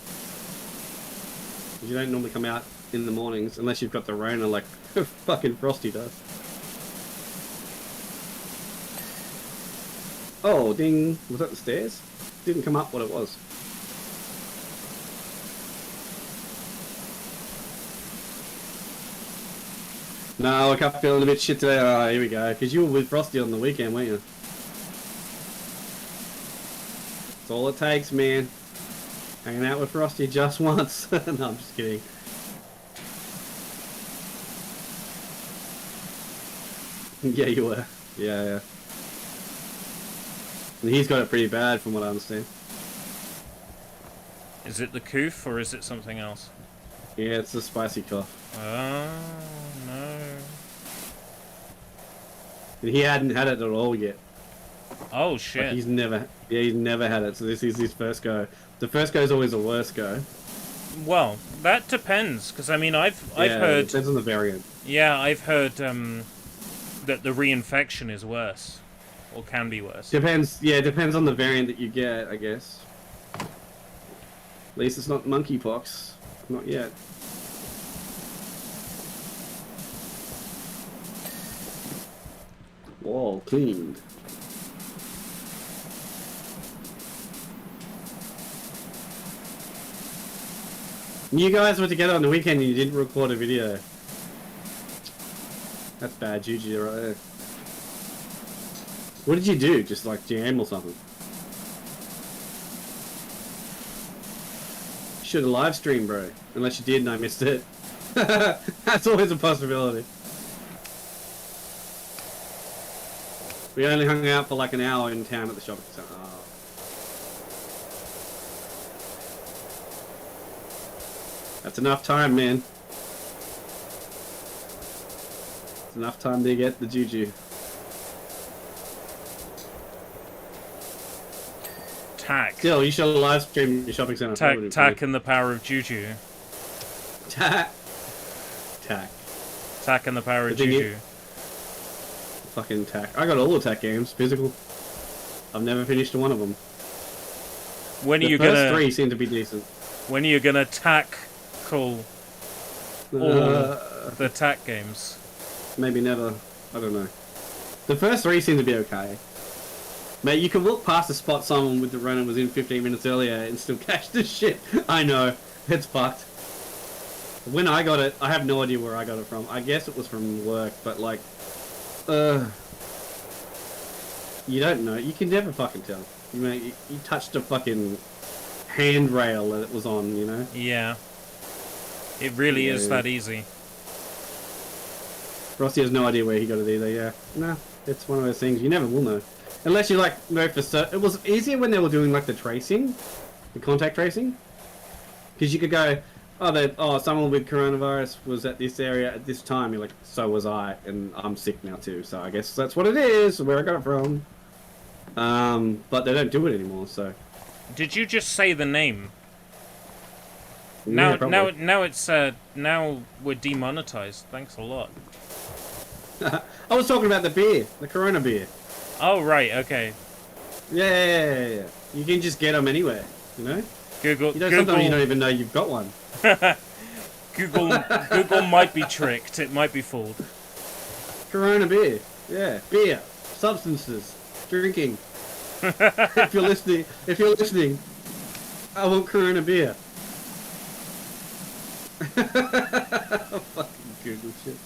You don't normally come out in the mornings unless you've got the Rona like fucking Frosty does. Oh, ding. Was that the stairs? Didn't come up what it was. No, I woke up feeling a bit shit today. Oh, here we go. Because you were with Frosty on the weekend, weren't you? That's all it takes, man. Hanging out with Frosty just once. No, I'm just kidding. Yeah, you were. Yeah, yeah. And he's got it pretty bad from what I understand. Is it the coof or is it something else? Yeah, it's the spicy cough. Oh, no. And he hadn't had it at all yet. Oh, shit. Like he's never had it, so this is his first go. The first go is always the worst go. Well, that depends, because I mean, I've heard. It depends on the variant. Yeah, I've heard that the reinfection is worse, or can be worse. Depends. Yeah, it depends on the variant that you get, I guess. At least it's not monkeypox. Not yet. Wall cleaned. You guys were together on the weekend and you didn't record a video. That's bad juju right there. What did you do? Just like jam or something? Should have live streamed, bro. Unless you did and I missed it. That's always a possibility. We only hung out for like an hour in town at the shopping centre. Oh. That's enough time, man. It's enough time to get the juju. Tack. Still, you should have live streamed your shopping centre. Tack and the power of juju. Tack. Tack and the power of juju. Fucking tack. I got all the tack games, physical. I've never finished one of them. When are you the gonna? first three seem to be decent. When are you gonna tackle all the tack games? Maybe never. I don't know. The first three seem to be okay. Mate, you can walk past the spot someone with the runner was in 15 minutes earlier and still catch the shit. I know. It's fucked. When I got it, I have no idea where I got it from. I guess it was from work, but like... you don't know. You can never fucking tell. You touched a fucking handrail that it was on, you know? Yeah. It really is that easy. Rossi has no idea where he got it either, yeah. No, it's one of those things. You never will know. Unless you, like, know for certain. It was easier when they were doing, like, the tracing. The contact tracing. Because you could go, someone with coronavirus was at this area at this time. You're like, so was I, and I'm sick now too. So I guess that's what it is, where I got it from. But they don't do it anymore, so... Did you just say the name? Yeah, now it's now we're demonetized. Thanks a lot. I was talking about the beer, the Corona beer. Oh right, okay. Yeah. You can just get them anywhere, you know. Google. Sometimes you don't even know you've got one. Google might be tricked. It might be fooled. Corona beer, yeah, beer, substances, drinking. If you're listening, I want Corona beer. Fucking Google shit.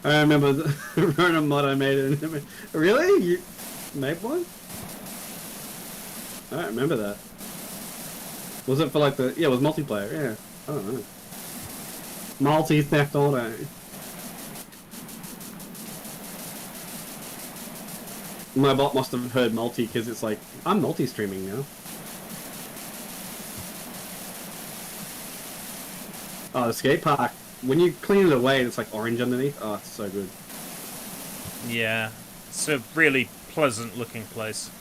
I remember the Corona mod I made it. Really? You made one? I don't remember that. Was it for like the... Yeah, it was multiplayer, yeah. I don't know. Multi-theft auto. My bot must have heard multi because it's like, I'm multi-streaming now. Oh, the skate park. When you clean it away, it's like orange underneath. Oh, it's so good. Yeah. It's a really pleasant looking place.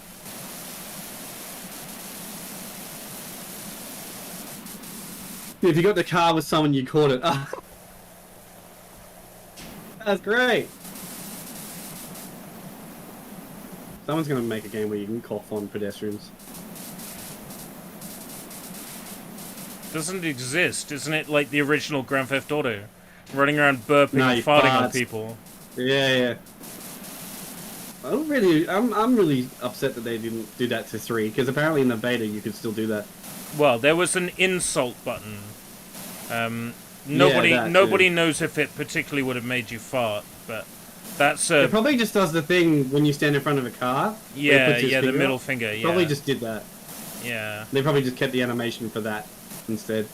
If you got the car with someone, you caught it. Ah. That's great. Someone's gonna make a game where you can cough on pedestrians. Doesn't exist, isn't it? Like the original Grand Theft Auto, running around burping and farting on people. Yeah. I'm really upset that they didn't do that to 3, because apparently in the beta you could still do that. Well, there was an insult button. Nobody knows if it particularly would have made you fart, but that's it probably just does the thing when you stand in front of a car. Yeah, the middle finger. Yeah, probably just did that. Yeah, they probably just kept the animation for that instead.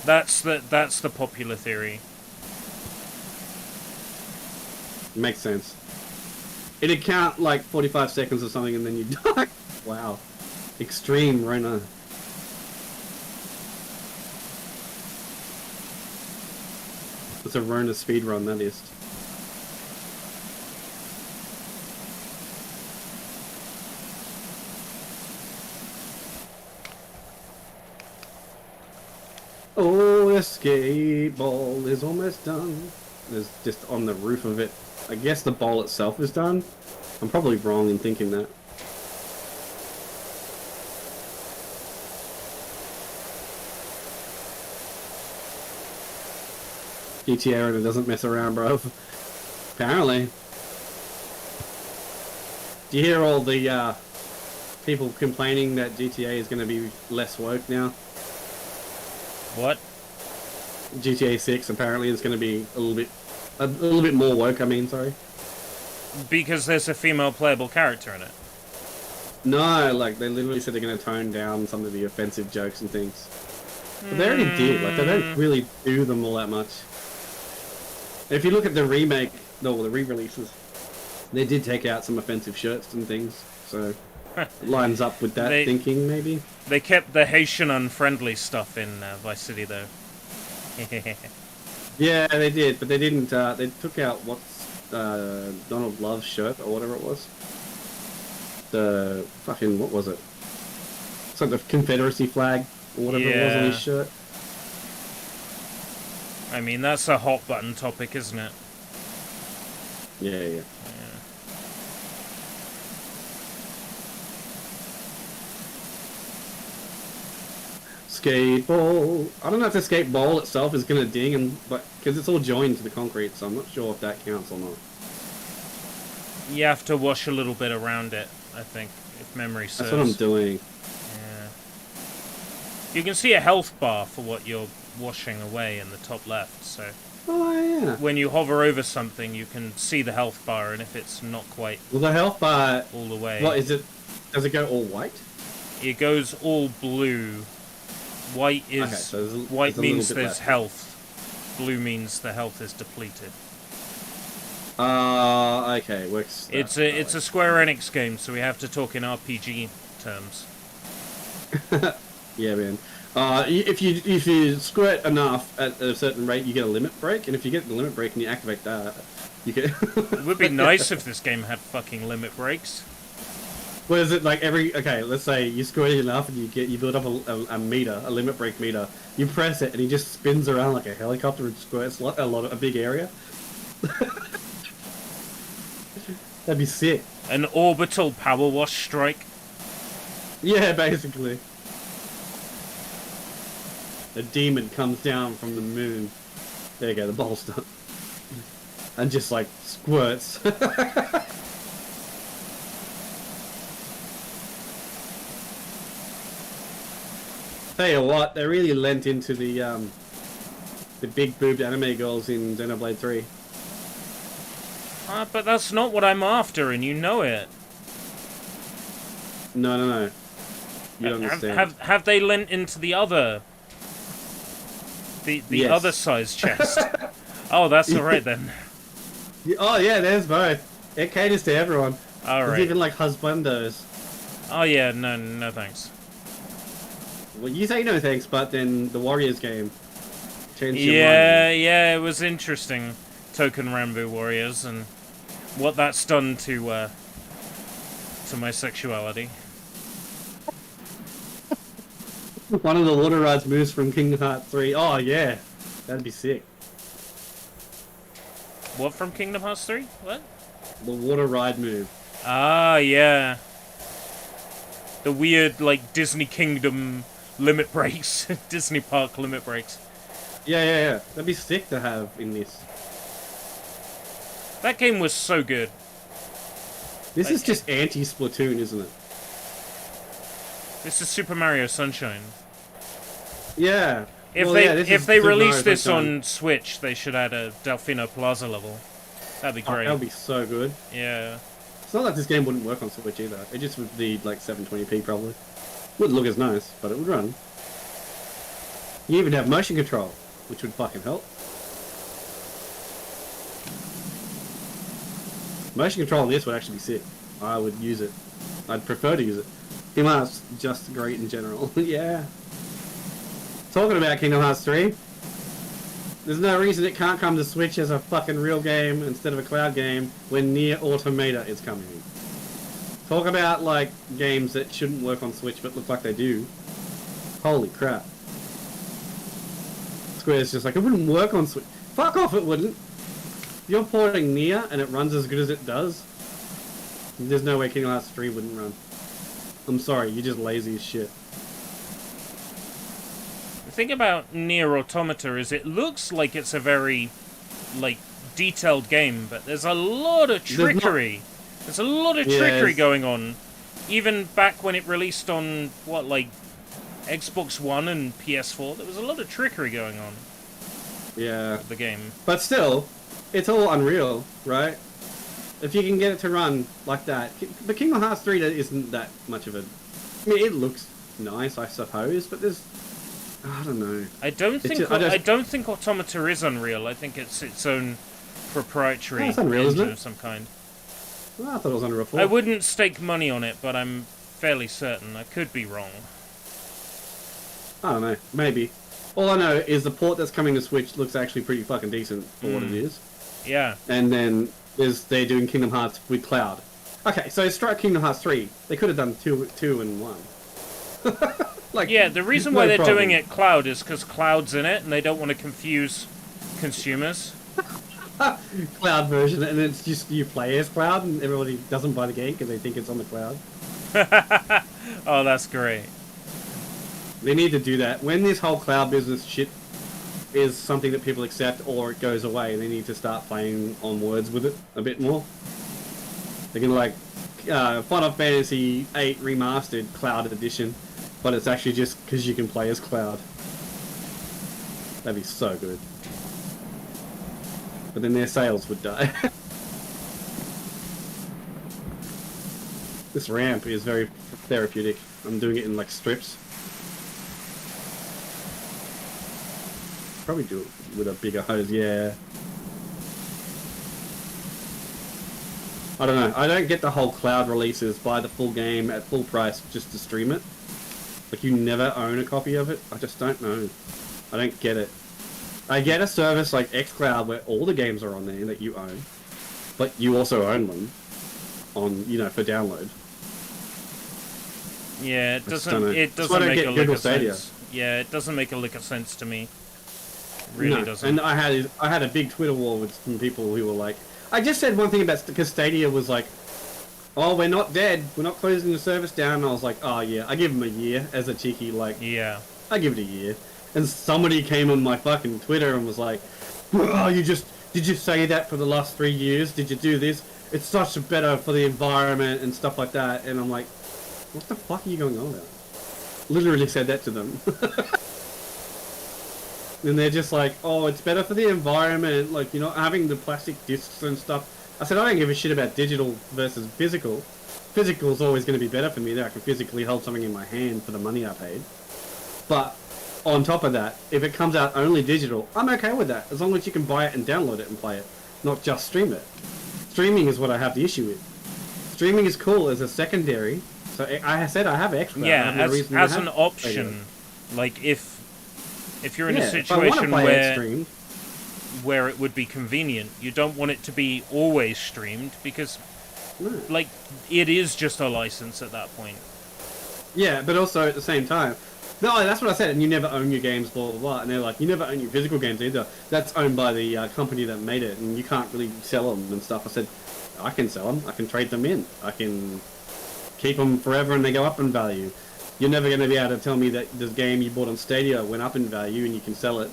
That's the popular theory. Makes sense. It'd count like 45 seconds or something and then you die. Wow. Extreme Rona. It's a Rona speedrun, that is. Oh, the skate ball is almost done. It's just on the roof of it. I guess the bowl itself is done. I'm probably wrong in thinking that. GTA Rona doesn't mess around, bro. Apparently. Do you hear all the people complaining that GTA is going to be less woke now? What? GTA 6 apparently is going to be a little bit more woke, I mean, sorry. Because there's a female playable character in it. No, like, they literally said they're going to tone down some of the offensive jokes and things. But they already did, like, they don't really do them all that much. If you look at the remake, no, the re-releases, they did take out some offensive shirts and things, so it lines up with that thinking, maybe. They kept the Haitian unfriendly stuff in Vice City, though. Yeah, they did, but they didn't, they took out what's Donald Love's shirt, or whatever it was. The fucking, what was it? It's like the Confederacy flag, or whatever it was on his shirt. I mean, that's a hot button topic, isn't it? Yeah. Skate ball. I don't know if the skate ball itself is gonna ding, but because it's all joined to the concrete, so I'm not sure if that counts or not. You have to wash a little bit around it, I think, if memory serves. That's what I'm doing. Yeah. You can see a health bar for what you're washing away in the top left, so... Oh, yeah. When you hover over something, you can see the health bar, and if it's not quite... Well, the health bar... all the way... What, is it... Does it go all white? It goes all blue. White is... Okay, so white means there's health. Blue means the health is depleted. Okay, works. It's a Square Enix game, so we have to talk in RPG terms. Yeah, man. If you squirt enough at a certain rate, you get a limit break, and if you get the limit break and you activate that, you get. It would be nice if this game had fucking limit breaks. What is it like okay, let's say you squirt it enough and you build up a meter, a limit break meter. You press it and he just spins around like a helicopter and squirts a big area. That'd be sick. An orbital Powerwash strike. Yeah, basically. A demon comes down from the moon. There you go, the ball's done. And just like squirts. Tell you what, they really lent into the big boobed anime girls in Xenoblade 3. But that's not what I'm after, and you know it. No. You don't understand. Have they lent into the other... The yes. other size chest? Oh, that's alright then. Oh yeah, there's both. It caters to everyone. Alright. There's even like husbandos. Oh yeah, no thanks. Well, you say no thanks, but then the Warriors game changed your mind. Yeah, it was interesting. Token Rambo Warriors and what that's done to my sexuality. One of the water rides moves from Kingdom Hearts 3. Oh yeah, that'd be sick. What from Kingdom Hearts 3? What? The water ride move. Ah, yeah. The weird, like, Disney Kingdom limit breaks. Disney Park limit breaks. Yeah. That'd be sick to have in this. That game was so good. This is just anti-Splatoon, isn't it? This is Super Mario Sunshine. Yeah. If they release this on Switch, they should add a Delfino Plaza level. That'd be great. That would be so good. Yeah. It's not like this game wouldn't work on Switch either. It just would need like 720p probably. Wouldn't look as nice, but it would run. You even have motion control, which would fucking help. Motion control on this would actually be sick. I would use it. I'd prefer to use it. Kingdom Hearts just great in general. Yeah. Talking about Kingdom Hearts 3, there's no reason it can't come to Switch as a fucking real game instead of a cloud game when Nier Automata is coming. Talk about, like, games that shouldn't work on Switch but look like they do. Holy crap. Square's just like, it wouldn't work on Switch. Fuck off, it wouldn't. You're porting Nier and it runs as good as it does. There's no way Kingdom Hearts 3 wouldn't run. I'm sorry, you're just lazy as shit. The thing about Nier Automata is it looks like it's a very, like, detailed game, but there's a lot of trickery. There's a lot of trickery going on. Even back when it released on, what, like, Xbox One and PS4, there was a lot of trickery going on. Yeah. With the game. But still, it's all Unreal, right? If you can get it to run like that. But Kingdom Hearts 3 isn't that much of a... I mean, it looks nice, I suppose, but there's... I don't know. I don't think Automata is Unreal. I think it's its own proprietary engine of some kind. Well, I thought it was Unreal 4. I wouldn't stake money on it, but I'm fairly certain. I could be wrong. I don't know. Maybe. All I know is the port that's coming to Switch looks actually pretty fucking decent for what it is. Yeah. And then they're doing Kingdom Hearts with Cloud. Okay, so strike Kingdom Hearts 3. They could have done two and one. Like, yeah, the reason why they're doing it Cloud is because Cloud's in it, and they don't want to confuse consumers. Cloud version, and it's just you play as Cloud, and everybody doesn't buy the game because they think it's on the Cloud. Oh, that's great. They need to do that. When this whole cloud business shit is something that people accept or it goes away, they need to start playing on words with it a bit more. They can, like, Final Fantasy VIII Remastered Cloud Edition, but it's actually just because you can play as Cloud. That'd be so good. But then their sales would die. This ramp is very therapeutic. I'm doing it in, like, strips. Probably do it with a bigger hose, yeah. I don't know. I don't get the whole cloud releases, buy the full game at full price just to stream it. Like, you never own a copy of it. I just don't know. I don't get it. I get a service like xCloud where all the games are on there that you own, but you also own them on, you know, for download. Yeah, it doesn't make a lick of sense. Yeah, it doesn't make a lick of sense to me. It really doesn't. And I had a big Twitter war with some people who were like, I just said one thing about, because Stadia was like, oh, we're not dead, we're not closing the service down, and I was like, oh yeah, I give them a year as a cheeky, like, yeah, I give it a year. And somebody came on my fucking Twitter and was like, oh, did you say that for the last 3 years? Did you do this? It's such better for the environment and stuff like that. And I'm like, what the fuck are you going on about? Literally said that to them. And they're just like, oh, it's better for the environment, like, you're not having the plastic discs and stuff. I said, I don't give a shit about digital versus physical. Physical is always going to be better for me, that I can physically hold something in my hand for the money I paid. But on top of that, if it comes out only digital, I'm okay with that, as long as you can buy it and download it and play it, not just stream it. Streaming is what I have the issue with. Streaming is cool as a secondary, so I said I have extra. Yeah, as an option, like if you're in a situation where it would be convenient, you don't want it to be always streamed because, it is just a license at that point. Yeah, but also at the same time, No, that's what I said. And you never own your games, blah blah blah. And they're like, you never own your physical games either. That's owned by the company that made it, and you can't really sell them and stuff. I said, I can sell them. I can trade them in. I can keep them forever, and they go up in value. You're never going to be able to tell me that this game you bought on Stadia went up in value and you can sell it.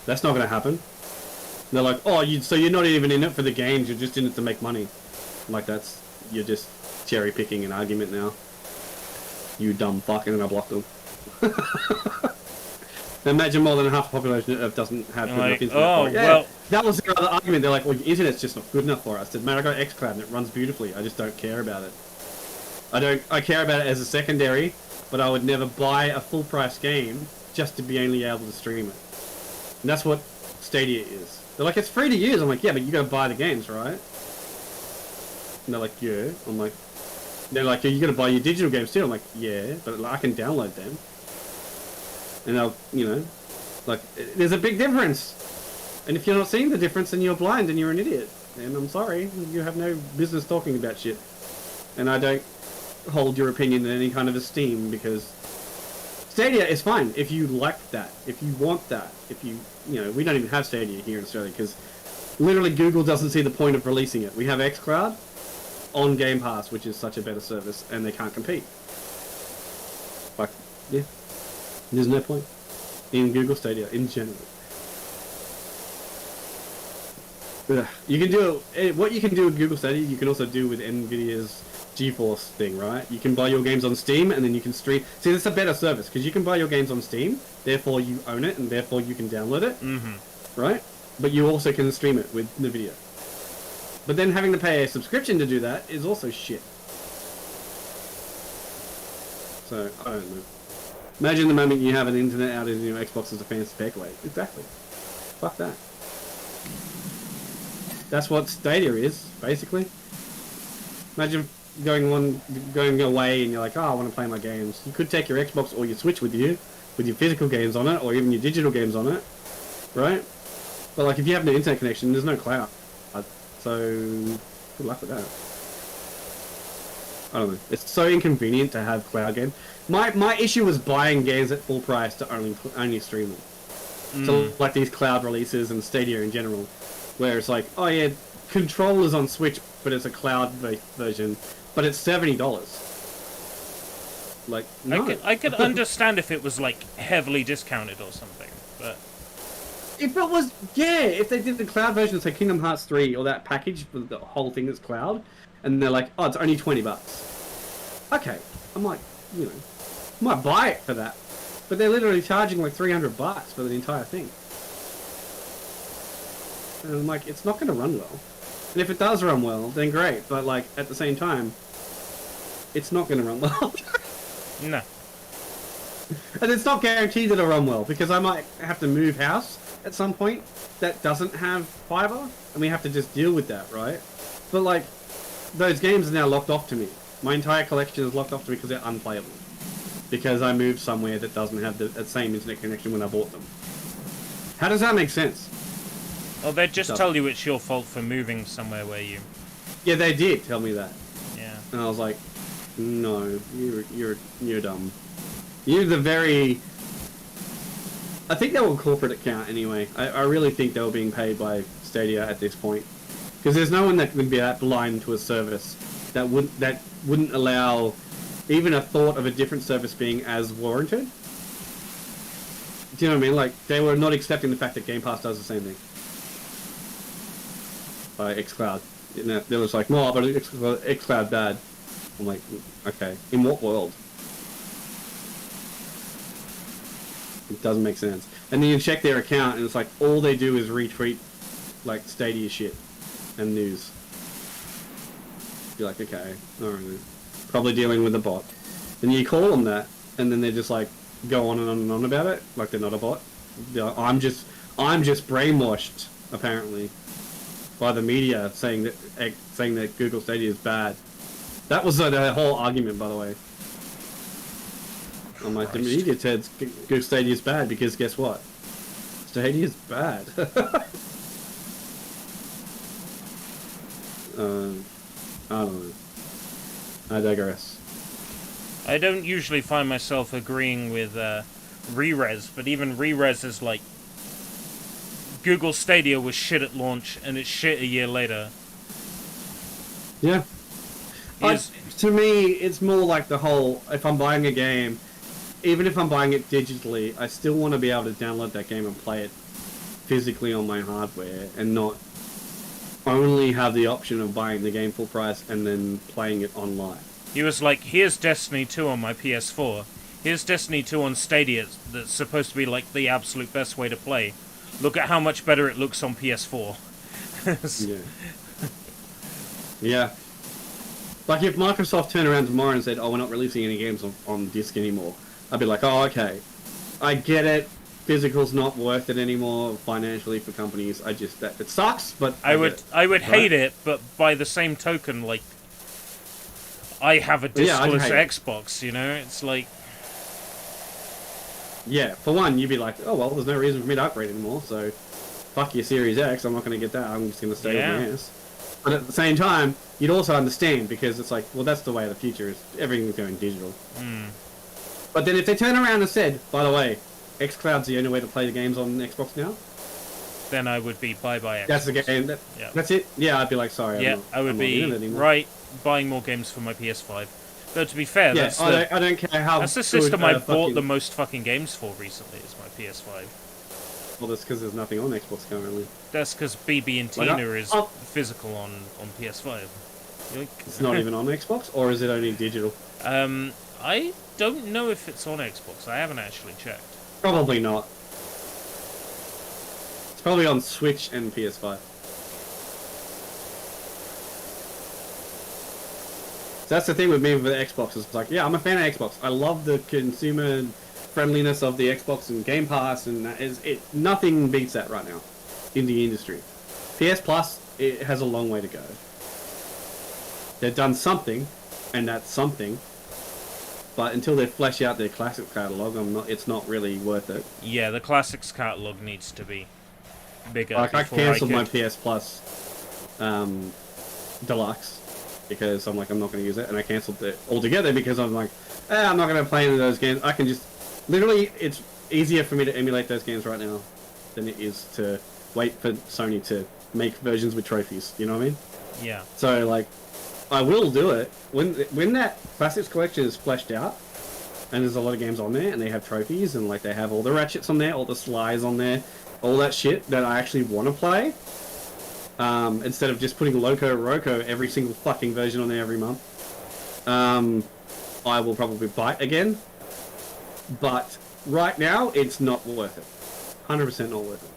That's not going to happen. They're like, oh, so you're not even in it for the games. You're just in it to make money. Like you're just cherry picking an argument now. You dumb fuck, and then I blocked them. Imagine more than half the population of doesn't have good enough internet. Oh, yeah, well, that was the other argument. They're like, well, your internet's just not good enough for us. I said, man, I got xCloud and it runs beautifully. I just don't care about it. I care about it as a secondary, but I would never buy a full price game just to be only able to stream it. And that's what Stadia is. They're like, it's free to use. I'm like, yeah, but you gotta buy the games, right? And they're like, yeah. I'm like, they're like, you gotta buy your digital games too. I'm like, yeah, but I can download them. And they'll, you know, like, there's a big difference. And if you're not seeing the difference, then you're blind and you're an idiot. And I'm sorry, you have no business talking about shit. And I don't hold your opinion in any kind of esteem, because Stadia is fine if you like that, if you want that, if you know, we don't even have Stadia here in Australia because literally Google doesn't see the point of releasing it. We have xCloud on Game Pass, which is such a better service, and they can't compete. Like, yeah, there's no point in Google Stadia in general. You can do it, what you can do with Google Stadia, you can also do with Nvidia's GeForce thing, right? You can buy your games on Steam and then you can stream. See, that's a better service because you can buy your games on Steam, therefore you own it and therefore you can download it, right? But you also can stream it with Nvidia. But then having to pay a subscription to do that is also shit. So, I don't know. Imagine the moment you have an internet out in your Xbox as a fancy takeaway. Exactly. Fuck that. That's what Stadia is, basically. Imagine going away and you're like, oh, I want to play my games. You could take your Xbox or your Switch with you, with your physical games on it, or even your digital games on it, right? But like, if you have no internet connection, there's no cloud. So, good luck with that. I don't know. It's so inconvenient to have cloud games. My issue was buying games at full price to only stream them. So like these cloud releases and Stadia in general, where it's like, oh yeah, Controller's on Switch, but it's a cloud version, but it's $70. Like, no. I could understand if it was like heavily discounted or something, but if it was, yeah, if they did the cloud version, say Kingdom Hearts 3 or that package for the whole thing that's cloud, and they're like, oh, it's only $20. Okay, I'm like, you know, I might buy it for that, but they're literally charging like $300 for the entire thing. And I'm like, it's not going to run well. And if it does run well, then great. But like, at the same time, it's not going to run well. no. And it's not guaranteed that it'll run well, because I might have to move house at some point that doesn't have fiber, and we have to just deal with that, right? But like, those games are now locked off to me. My entire collection is locked off to me because they're unplayable. Because I moved somewhere that doesn't have the same internet connection when I bought them. How does that make sense? Well, they just tell you it's your fault for moving somewhere where you... Yeah, they did tell me that. Yeah. And I was like, no, you're dumb. You're the very... I think they were a corporate account anyway. I really think they were being paid by Stadia at this point. Because there's no one that can be that blind to a service that wouldn't allow even a thought of a different service being as warranted. Do you know what I mean? Like, they were not accepting the fact that Game Pass does the same thing. By xCloud. You know, they was like, no, but xCloud bad. I'm like, okay. In what world? It doesn't make sense. And then you check their account and it's like, all they do is retweet, like, Stadia shit and news. You're like, okay, alright. Probably dealing with a bot. And you call them that, and then they just like, go on and on and on about it, like they're not a bot. They're like, I'm just brainwashed, apparently, by the media saying that Google Stadia is bad. That was the whole argument, by the way. I'm like, the media said Google Stadia is bad because guess what? Stadia is bad. I don't know. I digress. I don't usually find myself agreeing with Re-Res, but even Re-Res is like Google Stadia was shit at launch and it's shit a year later. Yeah. To me, it's more like the whole, if I'm buying a game, even if I'm buying it digitally, I still want to be able to download that game and play it physically on my hardware and not only have the option of buying the game full price and then playing it online. He was like, here's Destiny 2 on my PS4. Here's Destiny 2 on Stadia that's supposed to be like the absolute best way to play. Look at how much better it looks on PS4. Yeah. Like, if Microsoft turned around tomorrow and said, oh, we're not releasing any games on disc anymore, I'd be like, oh, okay. I get it. Physical's not worth it anymore financially for companies. It sucks, but I would hate it, but by the same token, like, I have a discless Xbox, you know? It's like... Yeah, for one, you'd be like, oh, well, there's no reason for me to upgrade anymore, so fuck your Series X, I'm not going to get that. I'm just going to stay with my ass. But at the same time, you'd also understand, because it's like, well, that's the way of the future, is everything's going digital. But then if they turn around and said, by the way, xCloud's the only way to play the games on Xbox now, then I would be bye-bye Xbox. That's the game. That's it. Yeah, I'd be like, sorry. Yeah, I would be, right, buying more games for my PS5. Though, to be fair, I don't care how that's the system I bought the most fucking games for recently, is my PS5. Well, that's because there's nothing on Xbox currently. That's because BB and Tina is physical on PS5. It's not even on Xbox, or is it only digital? I don't know if it's on Xbox. I haven't actually checked. Probably not. It's probably on Switch and PS5. So that's the thing with me with the Xbox. It's like, yeah, I'm a fan of Xbox. I love the consumer friendliness of the Xbox and Game Pass, and nothing beats that right now in the industry. PS Plus, it has a long way to go. They've done something, and that's something. But until they flesh out their classic catalog, it's not really worth it. Yeah, the classics catalog needs to be bigger. Like, I cancelled my PS Plus Deluxe because I'm like, I'm not going to use it, and I cancelled it altogether because I'm like, I'm not going to play any of those games. I can just literally, it's easier for me to emulate those games right now than it is to wait for Sony to make versions with trophies. You know what I mean? Yeah. So like, I will do it when that Classics collection is fleshed out, and there's a lot of games on there, and they have trophies, and like they have all the Ratchets on there, all the Slies on there, all that shit that I actually want to play. Instead of just putting Loco Roco every single fucking version on there every month, I will probably buy it again. But right now, it's not worth it. 100% not worth it.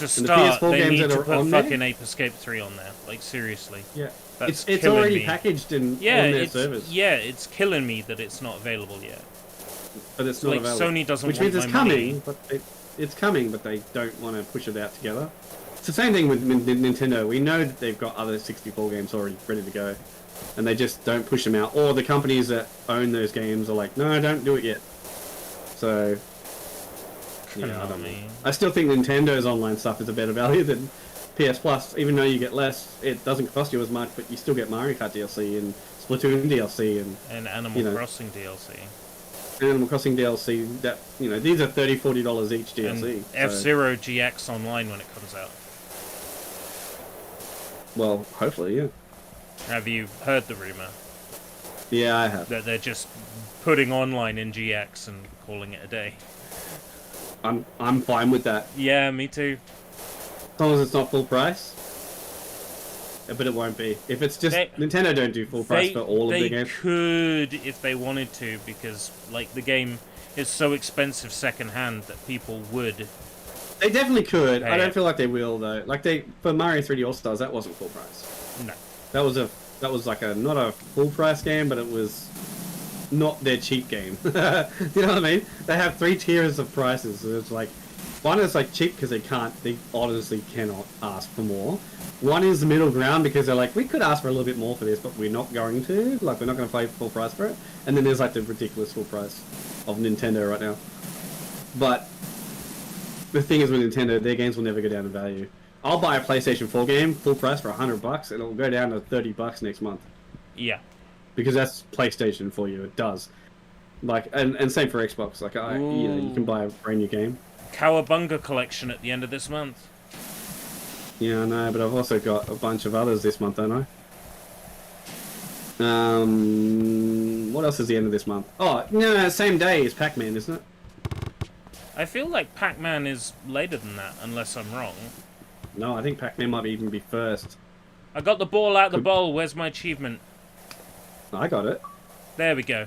To start, they need to put fucking Ape Escape 3 on there. Like, seriously. Yeah. That's it's already packaged on their servers. Yeah, it's killing me that it's not available yet. But it's not available. Sony doesn't Which want means it's my coming, money. but it's coming, but they don't want to push it out together. It's the same thing with Nintendo. We know that they've got other 64 games already ready to go, and they just don't push them out. Or the companies that own those games are like, no, don't do it yet. So, yeah, I don't know. I still think Nintendo's online stuff is a better value than PS Plus, even though you get less. It doesn't cost you as much, but you still get Mario Kart DLC and Splatoon DLC and Animal Crossing DLC. Animal Crossing DLC. That these are $30-$40 each DLC. And F-Zero GX Online when it comes out. Well, hopefully, yeah. Have you heard the rumor? Yeah, I have. That they're just putting online in GX and calling it a day. I'm fine with that. Yeah, me too. As long as it's not full price. But it won't be. If it's just Nintendo don't do full price for all of the games. They could if they wanted to, because like the game is so expensive secondhand that people would. They definitely could. I don't feel like they will though. Like for Mario 3D All Stars, that wasn't full price. No. That was like not a full price game, but it was not their cheap game. You know what I mean? They have 3 tiers of prices. So it's like, one is like cheap because they honestly cannot ask for more. One is the middle ground because they're like, we could ask for a little bit more for this, but we're not going to. Like, we're not going to pay full price for it. And then there's like the ridiculous full price of Nintendo right now. But the thing is with Nintendo, their games will never go down in value. I'll buy a PlayStation 4 game full price for $100, and it'll go down to $30 next month. Yeah. because that's PlayStation for you. It does. Like, and same for Xbox. Like, you can buy a brand new game. Cowabunga collection at the end of this month. Yeah, I know, but I've also got a bunch of others this month, don't I? What else is the end of this month? Oh, no, same day as Pac-Man, isn't it? I feel like Pac-Man is later than that, unless I'm wrong. No, I think Pac-Man might even be first. I got the ball out the bowl. Where's my achievement? I got it. There we go.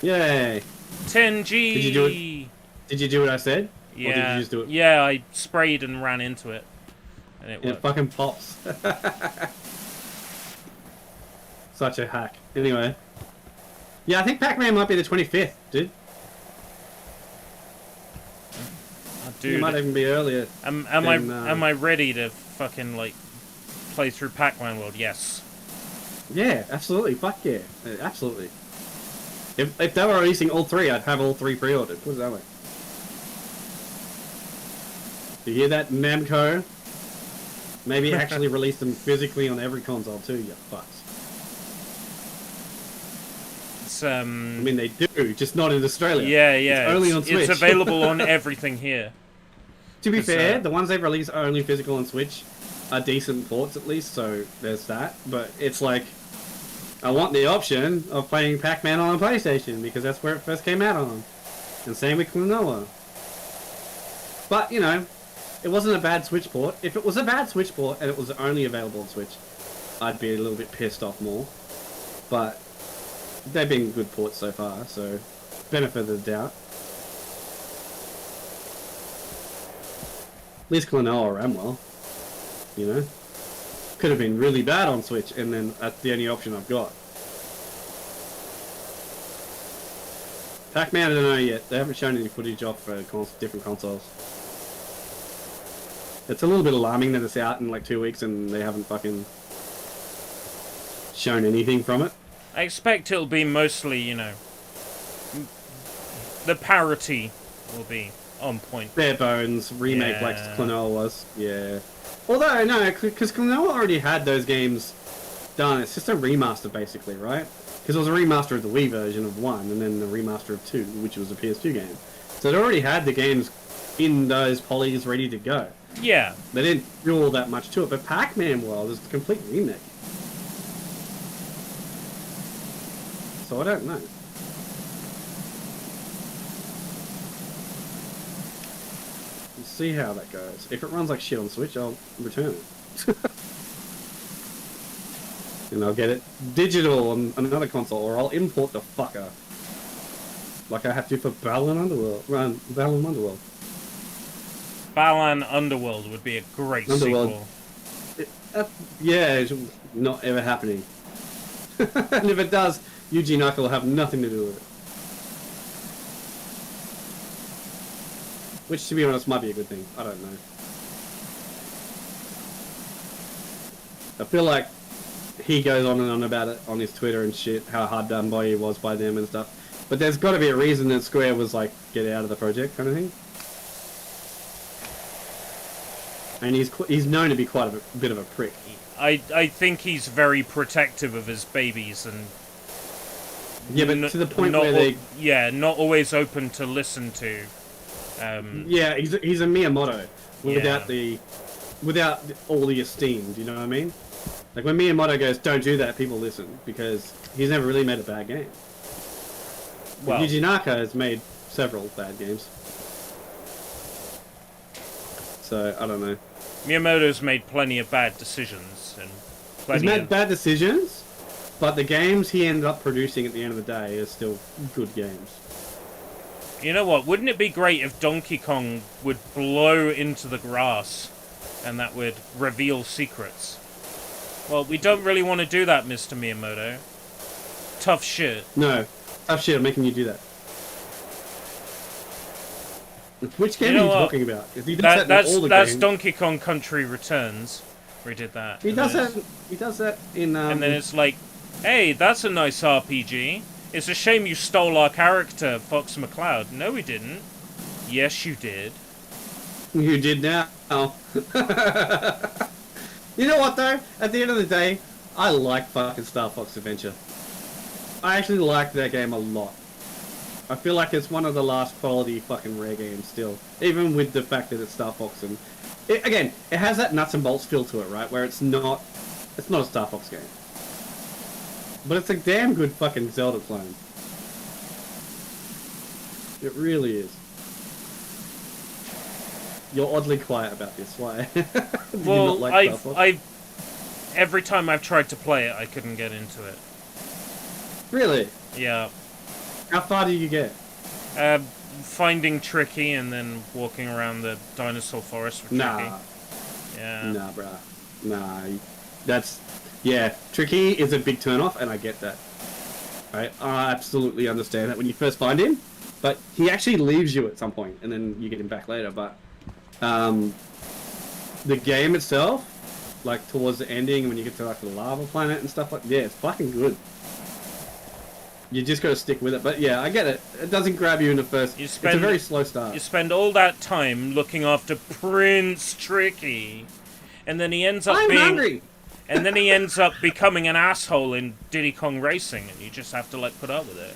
Yay! 10G! Did you do it? Did you do what I said? Yeah. Or did you just do it? Yeah, I sprayed and ran into it. And it worked. It fucking pops. Such a hack. Anyway. Yeah, I think Pac-Man might be the 25th, dude. Oh, dude. It might even be earlier. Am I ready to fucking, like, play through Pac-Man World? Yes. Yeah, absolutely. Fuck yeah. Absolutely. If they were releasing all three, I'd have all three pre-ordered. Put it that way. You hear that, Namco? Maybe actually release them physically on every console too, you fucks. It's, I mean, they do, just not in Australia. Yeah, yeah. It's only on Switch. It's available on everything here. To be fair, the ones they've released are only physical on Switch are decent ports at least, so there's that. But it's like, I want the option of playing Pac-Man on a PlayStation because that's where it first came out on. And same with Klonoa. But, you know, it wasn't a bad Switch port. If it was a bad Switch port and it was only available on Switch, I'd be a little bit pissed off more. But they've been good ports so far, so benefit of the doubt. At least Klonoa ran well, you know? Could have been really bad on Switch, and then that's the only option I've got. Pac-Man, I don't know yet. They haven't shown any footage off for different consoles. It's a little bit alarming that it's out in like 2 weeks and they haven't fucking shown anything from it. I expect it'll be mostly, you know, the parity will be on point. Bare bones remake like Klonoa was, yeah. Although no, because Klonoa already had those games done. It's just a remaster basically, right? Because it was a remaster of the Wii version of 1 and then the remaster of 2, which was a PS2 game. So it already had the games in those polys ready to go. Yeah. They didn't do all that much to it, but Pac-Man World is a complete remake. So I don't know. We'll see how that goes. If it runs like shit on Switch, I'll return it. And I'll get it digital on another console, or I'll import the fucker. Like I have to for Balan Underworld. Balan Underworld. Balan Underworld would be a great sequel. Yeah, it's not ever happening. And if it does, Yuji Naka will have nothing to do with it. Which, to be honest, might be a good thing. I don't know. I feel like he goes on and on about it on his Twitter and shit, how hard done by he was by them and stuff. But there's got to be a reason that Square was like, get out of the project kind of thing. And he's known to be quite a bit of a prick. I think he's very protective of his babies and... Yeah, but to the point where they... Yeah, not always open to listen to. Yeah, he's a Miyamoto without all the esteem, do you know what I mean? Like when Miyamoto goes, don't do that, people listen, because he's never really made a bad game. Well, Yuji Naka has made several bad games. So, I don't know. Miyamoto's made plenty of bad decisions. And he's made bad decisions, but the games he ended up producing at the end of the day are still good games. You know what? Wouldn't it be great if Donkey Kong would blow into the grass and that would reveal secrets? Well, we don't really want to do that, Mr. Miyamoto. Tough shit. No. Tough shit, I'm making you do that. Which game are you talking about? He does that in all the that's games. Donkey Kong Country Returns, where he did that. He does that in... and then it's like, hey, that's a nice RPG. It's a shame you stole our character, Fox McCloud. No, we didn't. Yes, you did. You did now. You know what, though? At the end of the day, I like fucking Star Fox Adventure. I actually like that game a lot. I feel like it's one of the last quality fucking rare games still. Even with the fact that it's Star Fox and... Again, it has that nuts and bolts feel to it, right? Where it's not a Star Fox game. But it's a damn good fucking Zelda clone. It really is. You're oddly quiet about this. Why? Do you not like Star Fox? Every time I've tried to play it, I couldn't get into it. Really? Yeah. How far do you get? Finding Tricky and then walking around the dinosaur forest with Tricky. Yeah. Nah, bruh. Nah. That's... Yeah, Tricky is a big turn-off, and I get that. Right? I absolutely understand that when you first find him, but he actually leaves you at some point, and then you get him back later, but... the game itself, like, towards the ending, when you get to, like, the lava planet and stuff like... Yeah, it's fucking good. You just gotta stick with it, but yeah, I get it. It doesn't grab you in the first... It's a very slow start. You spend all that time looking after Prince Tricky, and then he ends up being... hungry! And then he ends up becoming an asshole in Diddy Kong Racing, and you just have to, like, put up with it.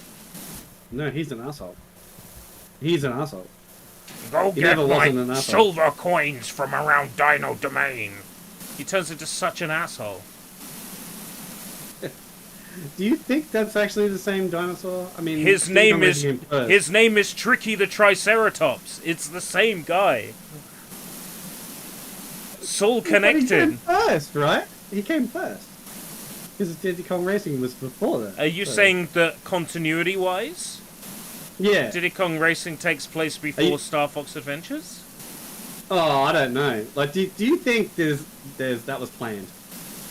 No, he's an asshole. He's an asshole. Go get my silver coins from around Dino Domain. He turns into such an asshole. Do you think that's actually the same dinosaur? I mean, his name is Tricky the Triceratops. It's the same guy. Soul connected. But he came first, right? He came first. Because Diddy Kong Racing was before that. Are you saying that continuity-wise? Yeah. Diddy Kong Racing takes place before Star Fox Adventures? Oh, I don't know. Like, do you think that was planned?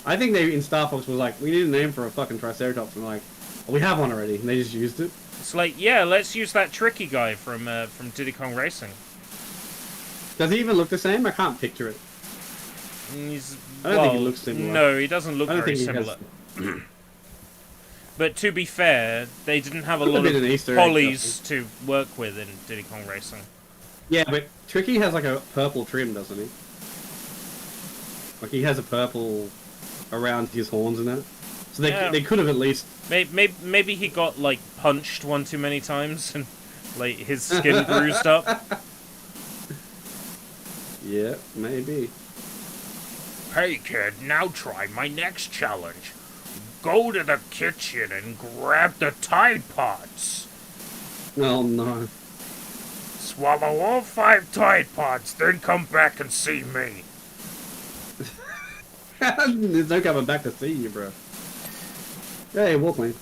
I think they in Star Fox was like, we need a name for a fucking Triceratops, and like, oh, we have one already, and they just used it. It's like, yeah, let's use that Tricky guy from Diddy Kong Racing. Does he even look the same? I can't picture it. I don't think he looks similar. No, he doesn't look very similar. But to be fair, they didn't have a lot of polys to work with in Diddy Kong Racing. Yeah, but Tricky has like a purple trim, doesn't he? Like he has a purple around his horns and that. So they could have at least... Maybe he got, like, punched one too many times and, like, his skin bruised up. Yeah, maybe. Hey, kid, now try my next challenge. Go to the kitchen and grab the Tide Pods. Oh, no. Swallow all 5 Tide Pods, then come back and see me. There's no coming back to see you, bro. Hey, Walkman.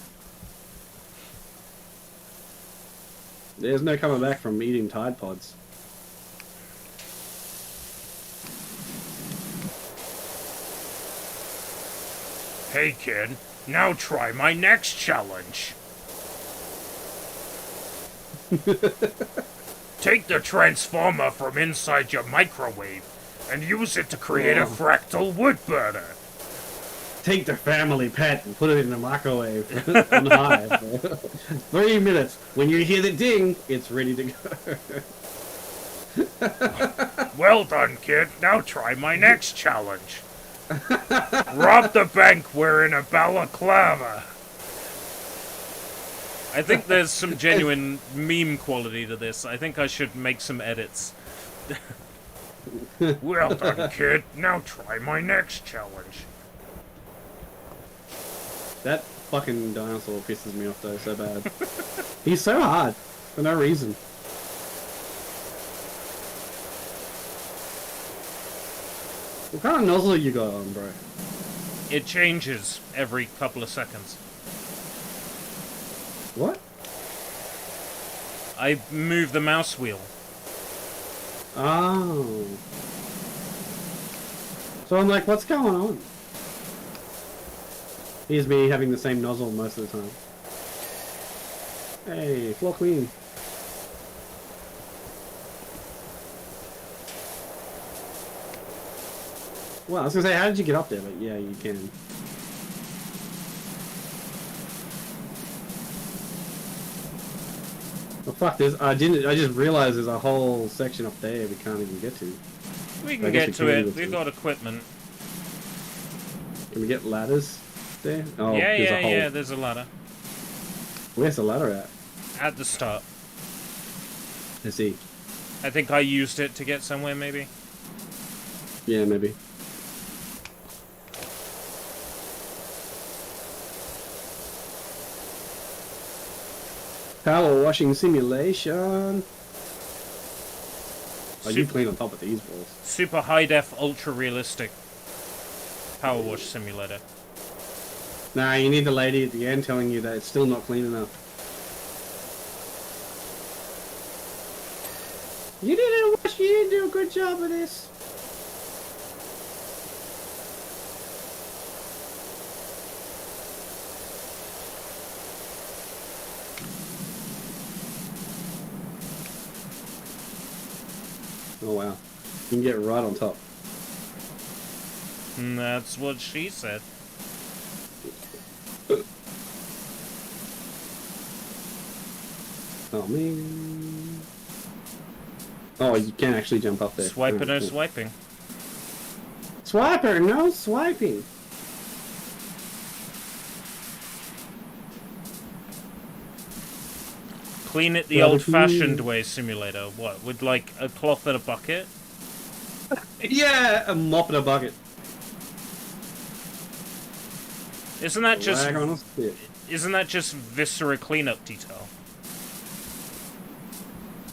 There's no coming back from eating Tide Pods. Hey, kid, now try my next challenge. Take the transformer from inside your microwave and use it to create a fractal wood burner. take the family pet and put it in the microwave on high for 3 minutes. When you hear the ding, it's ready to go. Well done, kid. Now try my next challenge. Rob the bank wearing a balaclava. I think there's some genuine meme quality to this. I think I should make some edits. Well done, kid. Now try my next challenge. That fucking dinosaur pisses me off though so bad. He's so hard for no reason. What kind of nozzle you got on, bro? It changes every couple of seconds. What? I move the mouse wheel. Oh. So I'm like, what's going on? Here's me having the same nozzle most of the time. Hey, floor queen. Well, I was gonna say, how did you get up there? But yeah, you can. Well, fuck this. I just realized there's a whole section up there we can't even get to. We can get to it. We've got equipment. Can we get ladders there? Oh, yeah, there's a ladder. Where's the ladder at? At the start. Let's see. I think I used it to get somewhere, maybe. Yeah, maybe. Power washing simulation. Oh, you clean on top of these walls. Super high def, ultra realistic power wash simulator. Nah, you need the lady at the end telling you that it's still not clean enough. You didn't wash. You didn't do a good job of this. Oh wow, you can get right on top. And that's what she said. Oh man. Oh, you can actually jump up there. Swiping or swiping. Swiper, no swiping. Clean it the old-fashioned way simulator. What, with like a cloth and a bucket? Yeah, a mop and a bucket. Isn't that just Rag on a stick. isn't that just viscera cleanup detail?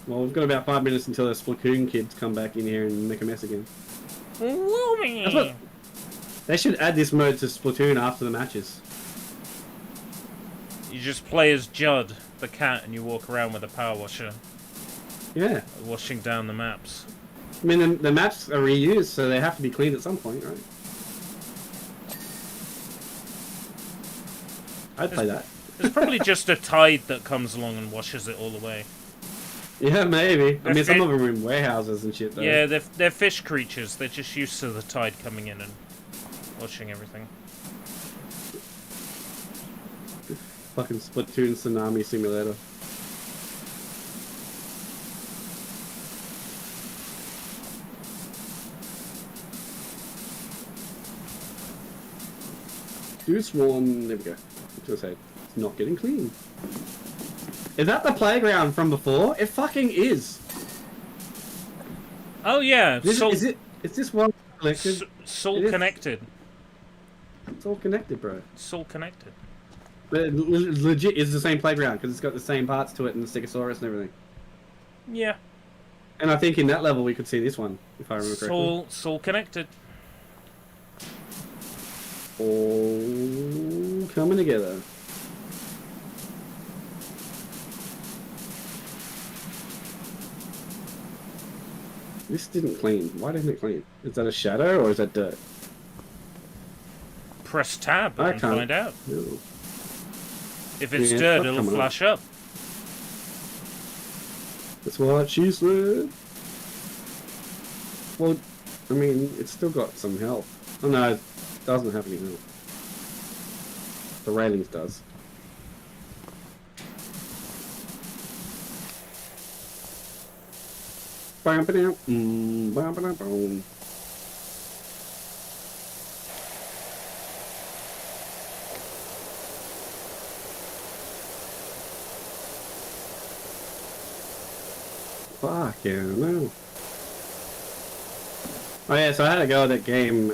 Well, we've got about 5 minutes until the Splatoon kids come back in here and make a mess again. That's what, they should add this mode to Splatoon after the matches. You just play as Judd, the cat, and you walk around with a power washer, Yeah. washing down the maps. I mean, the maps are reused, so they have to be cleaned at some point, right? I'd play that. There's probably just a tide that comes along and washes it all away. Yeah, maybe. I mean, some fi- of them are in warehouses and shit, though. Yeah, they're fish creatures. They're just used to the tide coming in and washing everything. Fucking Splatoon Tsunami Simulator. Do swarm. There we go. Just say it's not getting clean. Is that the playground from before? It fucking is. Oh yeah, Is this one collected? It's all It is. connected. It's all connected, bro. It's all connected. But it legit is the same playground because it's got the same parts to it and the Stegosaurus and everything. Yeah. And I think in that level we could see this one, if I remember correctly. It's all connected. All coming together. This didn't clean. Why didn't it clean? Is that a shadow or is that dirt? Press tab I and can't- find out. No. If it's Yeah, dirt, it's it'll coming up. flash up. That's what she said. Well, I mean, it's still got some health. Oh no, it doesn't have any health. The railings does. Bam, ba-dam, bam, ba-dam, boom. Fuck yeah, no. Oh yeah, so I had a go at that game,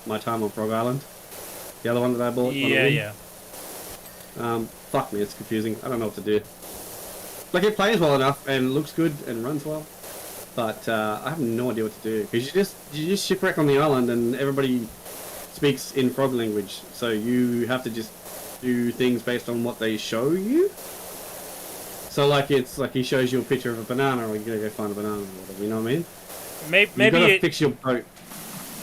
my time on Frog Island. The other one that I bought. Yeah. Fuck me, it's confusing. I don't know what to do. Like, it plays well enough and looks good and runs well, but I have no idea what to do. Because you just shipwreck on the island and everybody speaks in frog language, so you have to just do things based on what they show you. So like, it's like he shows you a picture of a banana, or you gotta go find a banana or whatever, you know what I mean? You gotta fix your boat.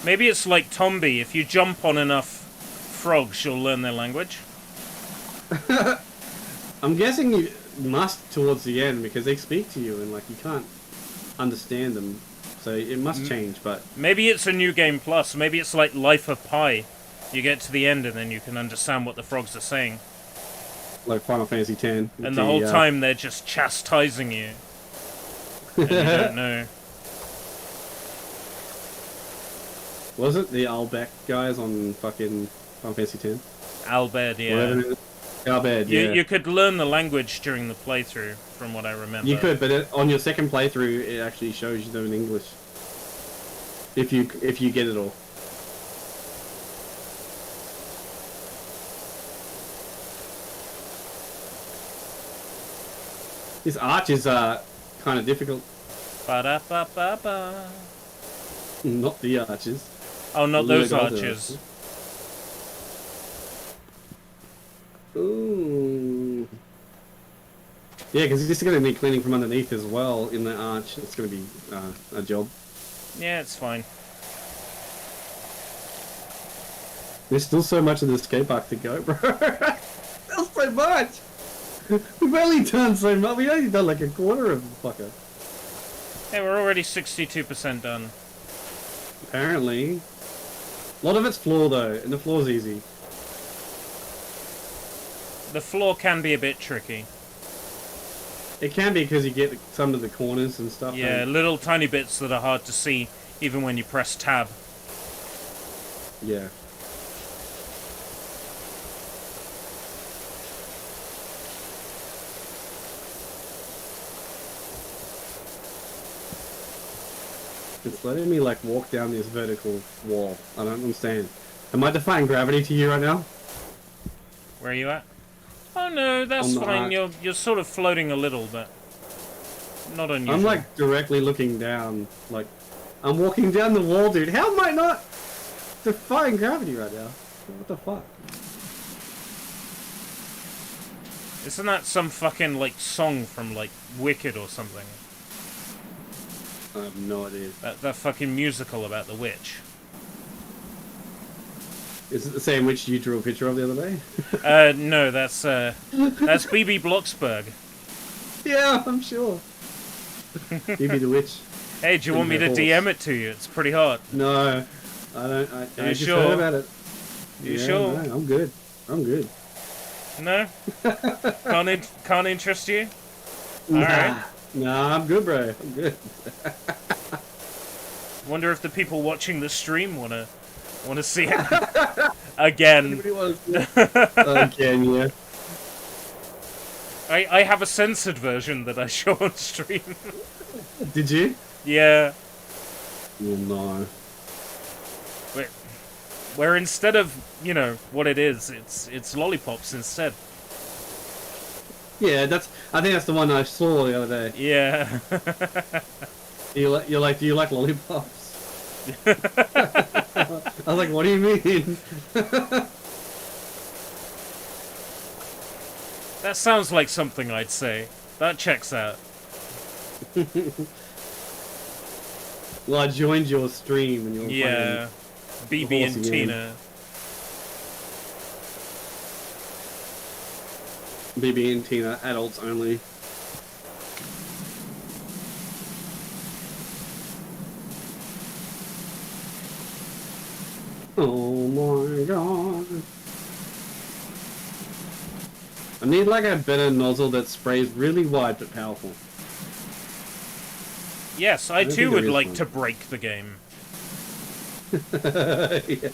Maybe it's like Tombi. If you jump on enough frogs, you'll learn their language. I'm guessing you must towards the end because they speak to you and like you can't understand them, so it must change. But Maybe it's a new game plus. Maybe it's like Life of Pi. You get to the end and then you can understand what the frogs are saying. like Final Fantasy X, And the whole time they're just chastising you. And you don't know. was it the Albeck guys on fucking Final Fantasy X? Albed, yeah. Whatever it is. Cowbed, yeah. You could learn the language during the playthrough, from what I remember. You could, but on your second playthrough, it actually shows you them in English. If you get it all. This arch is kind of difficult. Ba-da-ba-ba-ba. Not the arches. Oh, not The those other arches. Ooh. Yeah, because it's going to need cleaning from underneath as well in the arch. It's going to be a job. Yeah, it's fine. There's still so much of the skate park to go, bro. Still so much. We've only done so much. We've only done like a quarter of the fucker. Hey, we're already 62% done. Apparently. A lot of it's floor though, and the floor's easy. The floor can be a bit tricky. It can be because you get some of the corners and stuff. Yeah, little tiny bits that are hard to see, even when you press tab. Yeah. It's letting me like walk down this vertical wall. I don't understand. Am I defying gravity to you right now? Where are you at? Oh no, that's fine. You're sort of floating a little, but not unusual. I'm like directly looking down. Like I'm walking down the wall, dude. How am I not defying gravity right now? What the fuck? Isn't that some fucking like song from like Wicked or something? I have no idea. That fucking musical about the witch. Is it the same witch you drew a picture of the other day? No, that's BB Blocksberg. Yeah, I'm sure. Maybe the witch. Hey, do you want me to horse. DM it to you? It's pretty hot. No, I don't. I just sure? heard about it. You sure? No, I'm good. I'm good. No? Can't interest you? Nah. Alright. Nah, I'm good, bro. I'm good. Wonder if the people watching the stream wanna see it again. Anybody wants to- Again, yeah. I have a censored version that I show on stream. Did you? Yeah. Well, no. Where instead of, you know, what it is, it's lollipops instead. Yeah, I think that's the one I saw the other day. Yeah. You're like, do you like lollipops? I was like, what do you mean? That sounds like something I'd say. That checks out. Well, I joined your stream and you were Yeah. BB and horse again. Tina. BB and Tina, adults only. Oh my god. I need like a better nozzle that sprays really wide but powerful. Yes, I don't too think would there is like one. to break the game. Yeah.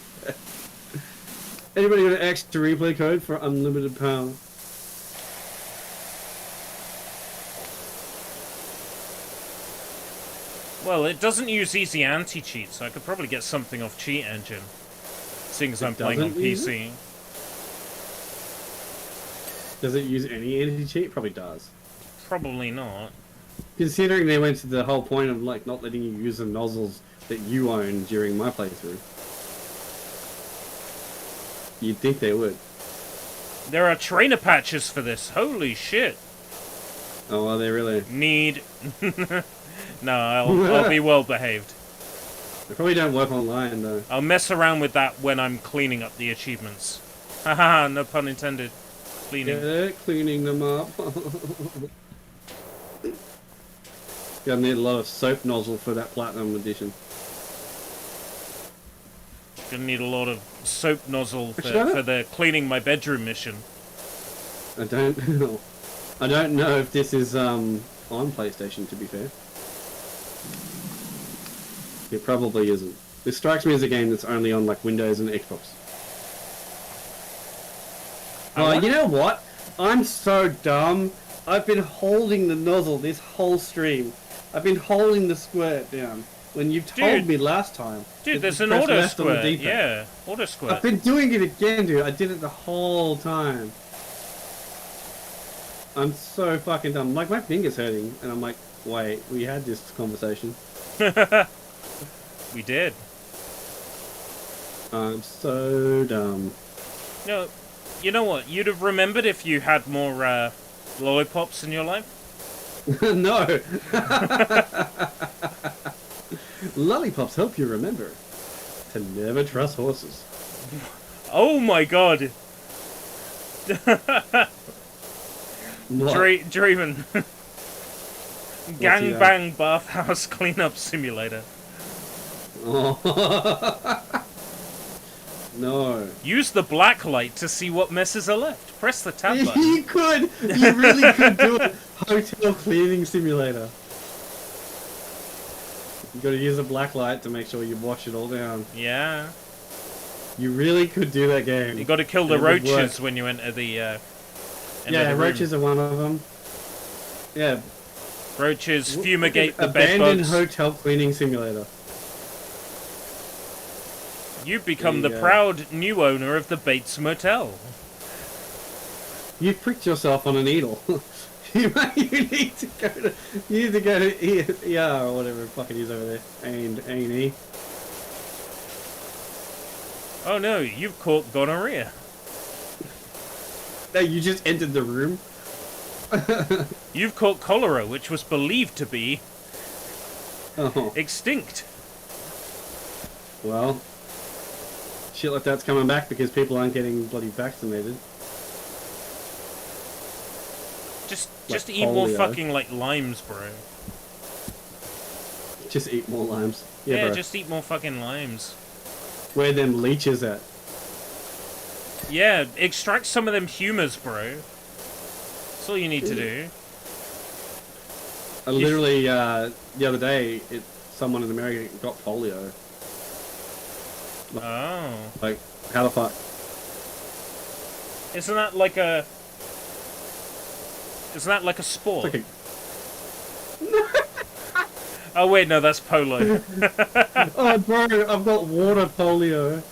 Anybody got an extra replay code for unlimited power? Well, it doesn't use easy anti-cheat, so I could probably get something off Cheat Engine. Seeing as I'm playing on doesn't use PC. Does it use any anti-cheat? Probably does. Probably not. Considering they went to the whole point of like not letting you use the nozzles that you own during my playthrough. You'd think they would. There are trainer patches for this. Holy shit. Oh, are they really? Need... No, I'll be well behaved. They probably don't work online though. I'll mess around with that when I'm cleaning up the achievements. Haha, no pun intended. Cleaning. Yeah, cleaning them up. Gonna need a lot of soap nozzle for that platinum edition. Gonna need a lot of soap nozzle Shut for up. the cleaning my bedroom mission. I don't know. I don't know if this is on PlayStation, to be fair. It probably isn't. This strikes me as a game that's only on like Windows and Xbox. Oh, you know what? I'm so dumb. I've been holding the nozzle this whole stream. I've been holding the squirt down. When you told me last time. Dude, there's an auto squirt. Yeah, auto squirt. I've been doing it again, dude. I did it the whole time. I'm so fucking dumb. Like, my finger's hurting. And I'm like, wait, we had this conversation. We did. I'm so dumb. No, you know what? You'd have remembered if you had more lollipops in your life. No. Lollipops help you remember to never trust horses. Oh my god. Dreaming. Gangbang bathhouse cleanup simulator. Oh. No. Use the black light to see what messes are left. Press the tab button. You could. You really could do it. Hotel cleaning simulator. You gotta use a black light to make sure you wash it all down. Yeah. You really could do that game. You gotta kill the roaches when you enter the yeah, roaches are one of them. Yeah. Roaches fumigate the abandoned bedbugs. hotel cleaning simulator. You've become the proud new owner of the Bates Motel. You've pricked yourself on a needle. You need to go to ER or whatever the fuck it is over there. A&E. Oh no, you've caught gonorrhea. No, you just entered the room. You've caught cholera, which was believed to be extinct. Well, shit like that's coming back because people aren't getting bloody vaccinated. Just eat more fucking like limes, bro. Just eat more limes. Yeah, bro. just eat more fucking limes. Where them leeches at? Yeah, extract some of them humors, bro. That's all you need to do. I literally, the other day, someone in America got polio. Oh. Like, how the fuck? Isn't that like a sport? It's like Oh wait, no, that's polo. oh, bro, I've got water polio.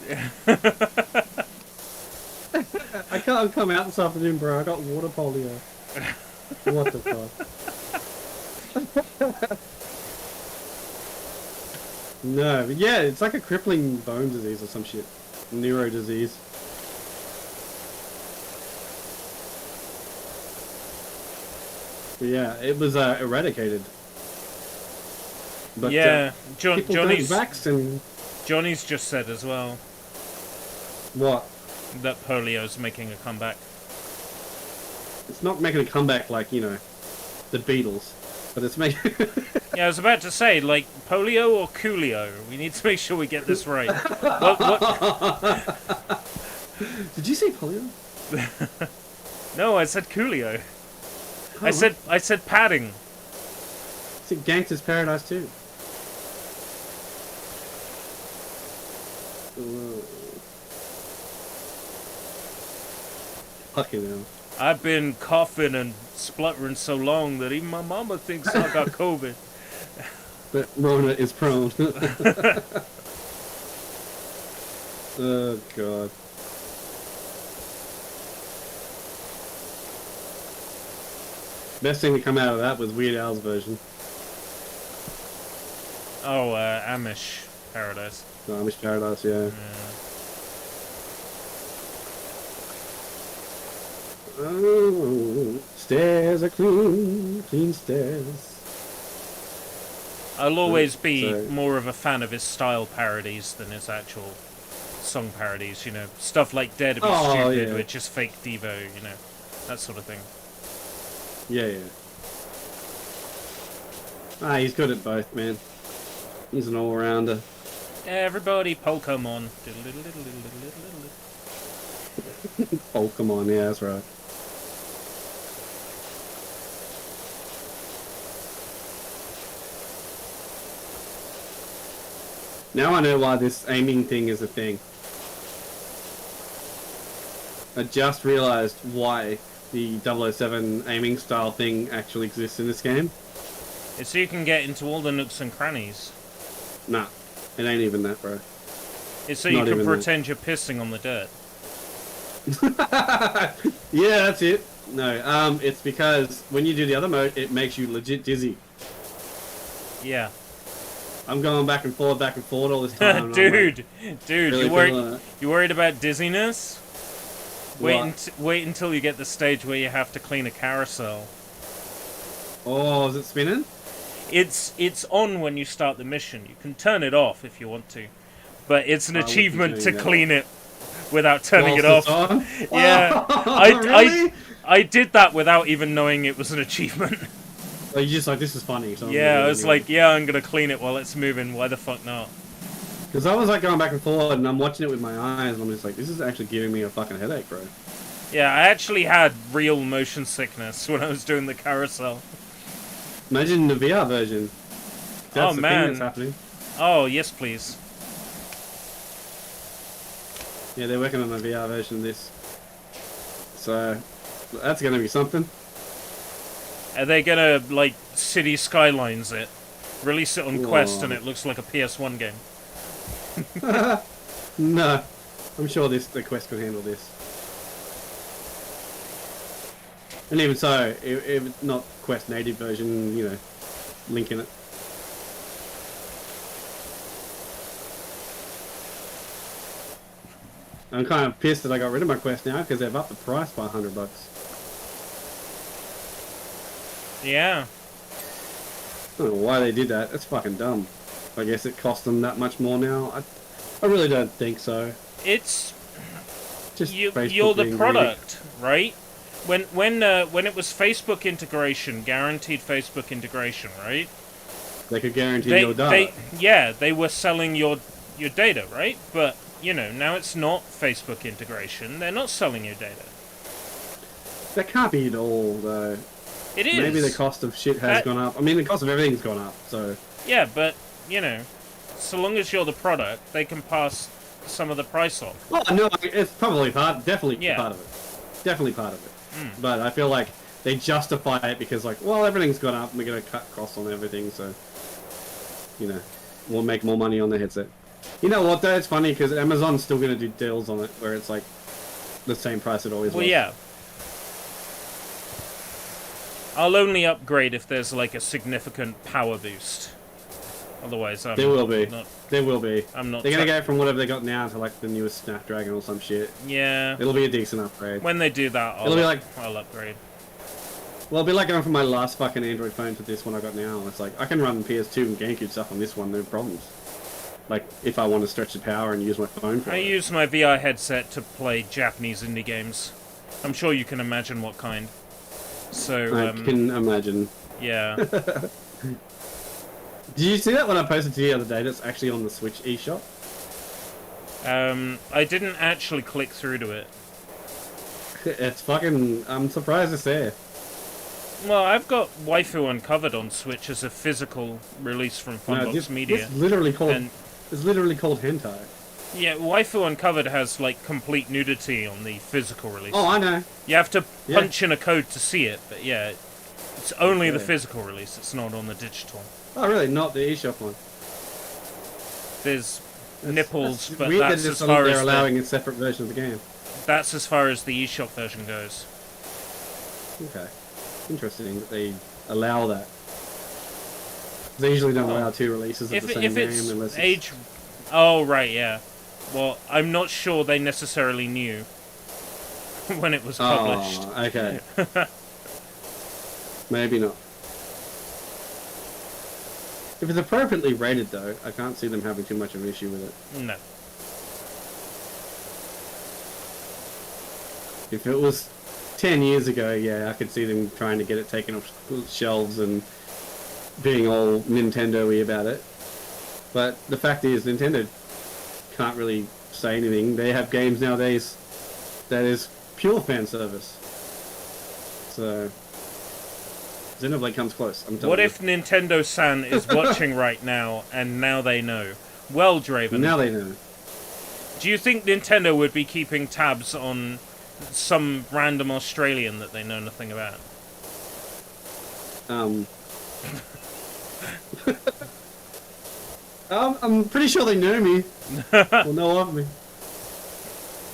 I can't come out this afternoon, bro. I got water polio. What the fuck? No, but yeah, it's like a crippling bone disease or some shit. Neuro disease. But yeah, it was eradicated. But, yeah, Johnny's just said as well. What? That polio's making a comeback. It's not making a comeback like, you know, the Beatles, but it's making... Yeah, I was about to say, like, polio or coolio? We need to make sure we get this right. What? Did you say polio? No, I said coolio. Oh. I said padding. It's in Gangster's Paradise too. Fucking hell. I've been coughing and spluttering so long that even my mama thinks I got COVID. But Rona is prone. Oh, God. Best thing to come out of that was Weird Al's version. Oh, Amish Paradise. No, Amish Paradise, yeah. Oh, stairs are clean, clean stairs. I'll always be more of a fan of his style parodies than his actual song parodies, you know. Stuff like Dare to Be Stupid, which is fake Devo, you know. That sort of thing. Yeah. Ah, he's good at both, man. He's an all-rounder. Everybody, Pokemon. Pokemon, yeah, that's right. Now I know why this aiming thing is a thing. I just realised why the 007 aiming style thing actually exists in this game. It's so you can get into all the nooks and crannies. Nah, it ain't even that, bro. It's so you Not can even pretend you're pissing on the dirt. Yeah, that's it. No, it's because when you do the other mode, it makes you legit dizzy. Yeah. I'm going back and forward all this time. Dude, really you worried about dizziness? What? Wait until you get the stage where you have to clean a carousel. Oh, is it spinning? It's on when you start the mission. You can turn it off if you want to, but it's an achievement to clean it without turning it off. Yeah, Really? I did that without even knowing it was an achievement. Like, you're just like, this is funny. So Yeah, I was like, yeah, I'm gonna clean it while it's moving. Why the fuck not? Because I was like going back and forward, and I'm watching it with my eyes, and I'm just like, this is actually giving me a fucking headache, bro. Yeah, I actually had real motion sickness when I was doing the carousel. Imagine the VR version. That's the man. thing that's happening. Oh, yes, please. Yeah, they're working on a VR version of this. So, that's going to be something. Are they gonna, like, City Skylines it? Release it on Quest and it looks like a PS1 game. No. I'm sure the Quest can handle this. And even so, if it's not Quest native version, you know, link in it. I'm kind of pissed that I got rid of my Quest now because they've upped the price by $100. Yeah. I don't know why they did that. That's fucking dumb. I guess it cost them that much more now. I really don't think so. It's Just you're Facebook the being product, right? When it was Facebook integration, guaranteed Facebook integration, right? greedy. They could guarantee your data. They were selling your data, right? But you know, now it's not Facebook integration. They're not selling your data. That can't be at all, though. It is. Maybe the cost of shit has gone up. I mean, the cost of everything's gone up, so... Yeah, but, you know, so long as you're the product, they can pass some of the price off. Oh, no, it's probably definitely Yeah. part of it. Definitely part of it. Mm. But I feel like they justify it because, like, well, everything's gone up and we're going to cut costs on everything, so... You know, we'll make more money on the headset. You know what, though? It's funny because Amazon's still going to do deals on it where it's, like, the same price it always was. Well, yeah. I'll only upgrade if there's like a significant power boost. Otherwise, I'm There will be. Not, There will be. I'm not. They're gonna go from whatever they got now to like the newest Snapdragon or some shit. Yeah. It'll be a decent upgrade. When they do that, It'll be like, I'll upgrade. well, it'll be like going from my last fucking Android phone to this one I got now. It's like I can run PS2 and GameCube stuff on this one, no problems. Like if I want to stretch the power and use my phone for I it. use my VR headset to play Japanese indie games. I'm sure you can imagine what kind. So I can imagine. Yeah. Did you see that when I posted to you the other day? That's actually on the Switch eShop. I didn't actually click through to it. It's fucking. I'm surprised it's there. Well, I've got Waifu Uncovered on Switch as a physical release from Funbox Media. It's literally called. And It's literally called hentai. yeah, Waifu Uncovered has like complete nudity on the physical release. Oh, I know. You have to punch in a code to see it, but yeah, it's only the physical release. It's not on the digital. Oh, really? Not the eShop one. There's nipples, but weird that's that as far they're as allowing a separate version of the game. that's as far as the eShop version goes. Okay. Interesting that they allow that. They usually don't allow two releases of the same game unless it's... age. Oh right, yeah. Well, I'm not sure they necessarily knew when it was published. Oh, okay. Maybe not. If it's appropriately rated, though, I can't see them having too much of an issue with it. No. If it was 10 years ago, yeah, I could see them trying to get it taken off shelves and being all Nintendo-y about it. But the fact is, Nintendo can't really say anything. They have games nowadays that is pure fan service. So, Xenoblade comes close. I'm telling you. What if Nintendo-san is watching right now, and now they know? Well, Draven. Now they know. Do you think Nintendo would be keeping tabs on some random Australian that they know nothing about? I'm pretty sure they know me. Or know of me.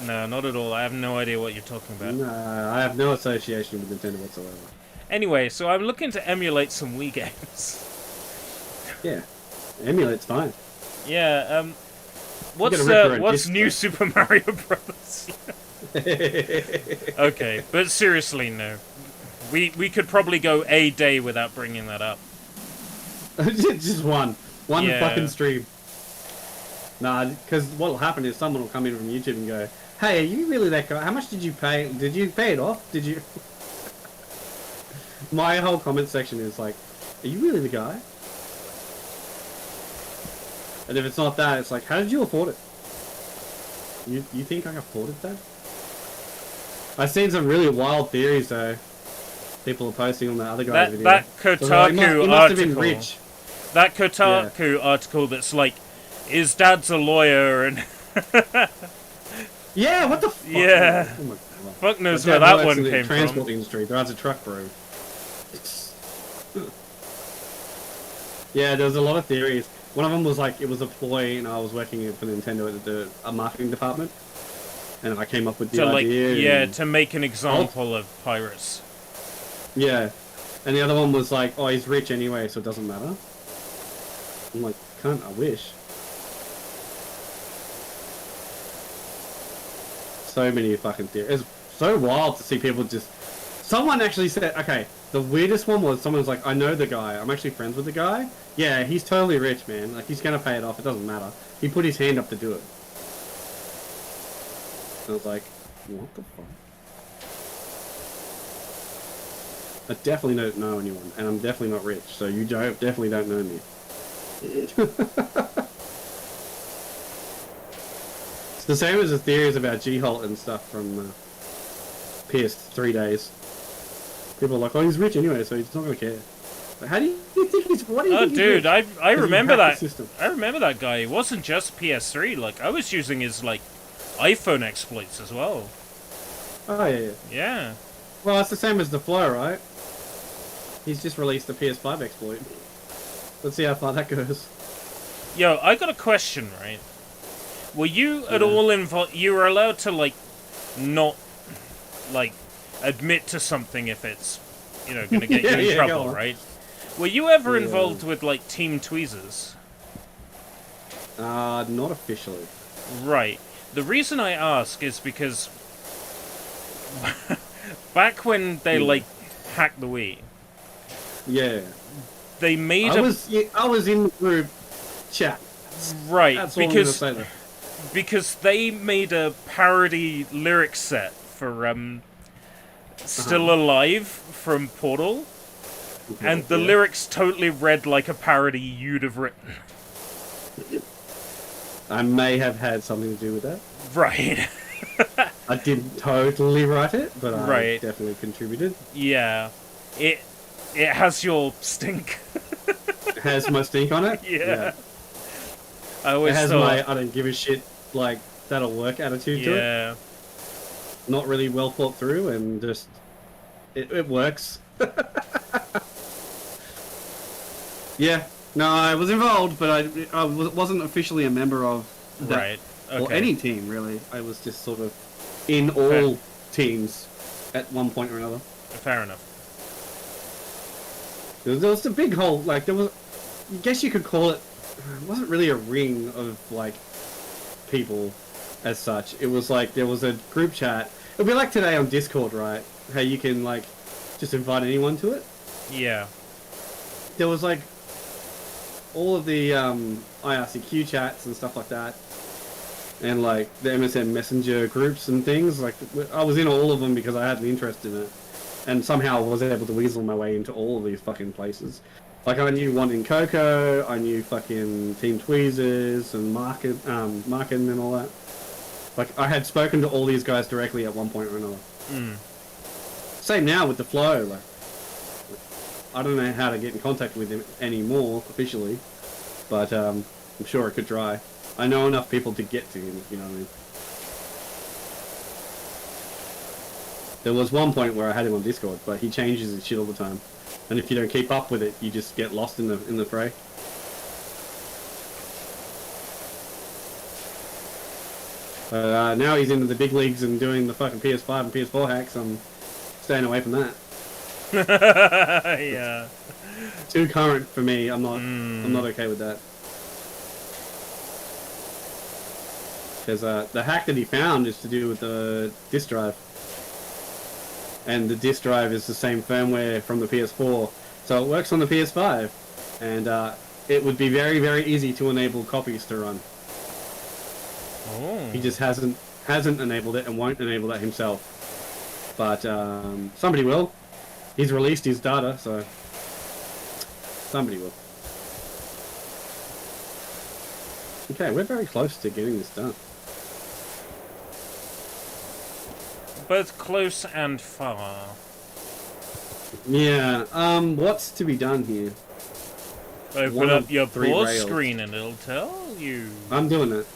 No, not at all. I have no idea what you're talking about. No, I have no association with Nintendo whatsoever. Anyway, so I'm looking to emulate some Wii games. Yeah, emulate's fine. Yeah, what's new Super Mario Bros? Okay, but seriously, no. We could probably go a day without bringing that up. Just one fucking stream. Nah, because what'll happen is someone will come in from YouTube and go, "Hey, are you really that guy? How much did you pay? Did you pay it off? Did you?" My whole comment section is like, "Are you really the guy?" And if it's not that, it's like, "How did you afford it? You think I afforded that?" I've seen some really wild theories though. People are posting on the other guy's video. That Kotaku he must have been rich. That Kotaku article that's like, his dad's a lawyer and... Yeah, what the fuck? Yeah. Oh my God. Fuck knows where that one came transport from. industry. Drives a truck, bro. Yeah, there was a lot of theories. One of them was like, it was a ploy, and I was working for Nintendo at a marketing department. And I came up with the idea. Yeah, to make an example of pirates. Yeah. And the other one was like, oh, he's rich anyway, so it doesn't matter. I'm like, cunt, I wish. So many fucking theories. It's so wild to see people just... Someone actually said, okay, the weirdest one was someone was like, I know the guy. I'm actually friends with the guy. Yeah, he's totally rich, man. Like, he's going to pay it off. It doesn't matter. He put his hand up to do it. And I was like, what the fuck? I definitely don't know anyone, and I'm definitely not rich, so you definitely don't know me. It's the same as the theories about G-Holt and stuff from PS3 days. People are like, oh, he's rich anyway, so he's not going to care. But how do you think he's... What do you think he's dude, rich? I remember that. I remember that guy. It wasn't just PS3. Like, I was using his, like, iPhone exploits as well. Oh, yeah. Yeah. Well, it's the same as the Flow, right? He's just released the PS5 exploit. Let's see how far that goes. Yo, I got a question, right? Were you at all involved... You were allowed to, like, not, like, admit to something if it's, you know, gonna get you in trouble, right? Were you ever involved with, like, Team Tweezers? Not officially. Right. The reason I ask is because... back when they, like, hacked the Wii... Yeah. They made I was in the group chat. Right, That's all I'm gonna say there. because they made a parody lyric set for Still Alive from Portal, and the lyrics totally read like a parody you'd have written. I may have had something to do with that. Right. I didn't totally write it, but I definitely contributed. Yeah. It has your stink. It has my stink on it? Yeah. I always it has thought... my I don't give a shit, like, that'll work attitude to it. Yeah. Not really well thought through, and just... It works. Yeah. No, I was involved, but I wasn't officially a member of that. Right. Okay. Or any team, really. I was just sort of in all teams at one point or another. Fair enough. There was a big hole, like, there was... I guess you could call it... It wasn't really a ring of, like, people as such. It was like, there was a group chat. It'd be like today on Discord, right? How you can, like, just invite anyone to it. Yeah. There was, like, all of the IRCQ chats and stuff like that. And, like, the MSN Messenger groups and things. Like, I was in all of them because I had an interest in it. And somehow I was able to weasel my way into all of these fucking places. Like, I knew one in Coco, I knew fucking Team Tweezers and Market and all that. Like, I had spoken to all these guys directly at one point or another. Mm. Same now with the Flow, like, I don't know how to get in contact with him anymore, officially, but I'm sure I could try. I know enough people to get to him, if you know what I mean. There was one point where I had him on Discord, but he changes his shit all the time. And if you don't keep up with it, you just get lost in the fray. Now he's into the big leagues and doing the fucking PS5 and PS4 hacks. I'm staying away from that. Yeah. Too current for me. I'm not okay with that. Because the hack that he found is to do with the disk drive. And the disk drive is the same firmware from the PS4. So it works on the PS5. And it would be very, very easy to enable copies to run. Oh. He just hasn't enabled it and won't enable that himself. But somebody will. He's released his data, so somebody will. Okay, we're very close to getting this done. Both close and far. Yeah, what's to be done here? Open up your pause screen and it'll tell you. I'm doing it.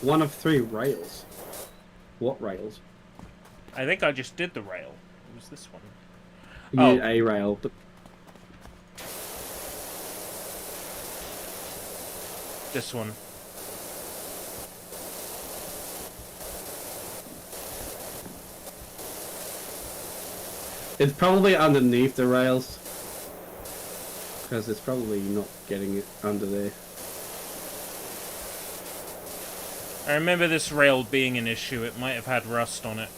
One of 3 rails. What rails? I think I just did the rail. It was this one. Yeah, a rail, but This one. it's probably underneath the rails. Because it's probably not getting it under there. I remember this rail being an issue. It might have had rust on it.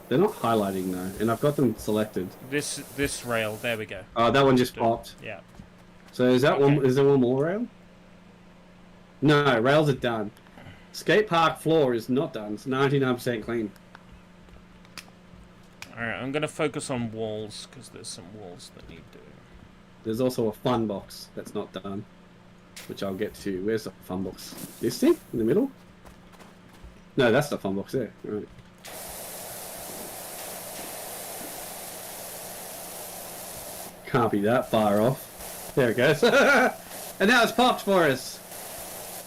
They're not highlighting though, and I've got them selected. This rail, there we go. Oh, that one just popped. Yeah. So is that Okay. one? Is there one more rail? No, rails are done. Skate park floor is not done. It's 99% clean. Alright, I'm gonna focus on walls, because there's some walls that need doing. There's also a fun box that's not done, which I'll get to. Where's the fun box? This thing in the middle? No, that's the fun box there. Right. Can't be that far off. There it goes. And now it's popped for us.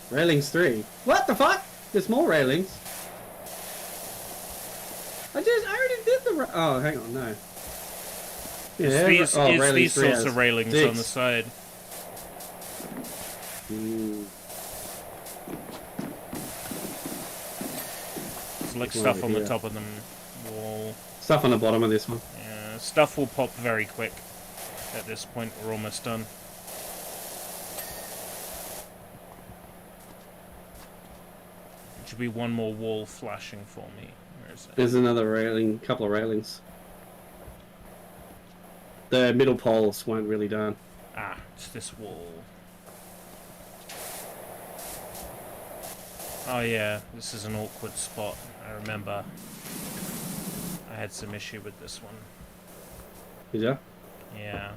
Railings 3. What the fuck? There's more railings. I already did the. Oh, hang on, no. Yeah, It's these sorts of railings 6. on the side. It's like stuff on the top of the wall. Stuff on the bottom of this one. Yeah, stuff will pop very quick. At this point, we're almost done. There should be one more wall flashing for me. Where is it? There's another railing, couple of railings. The middle poles weren't really done. Ah, it's this wall. Oh yeah, this is an awkward spot. I remember I had some issue with this one. Did ya? Yeah.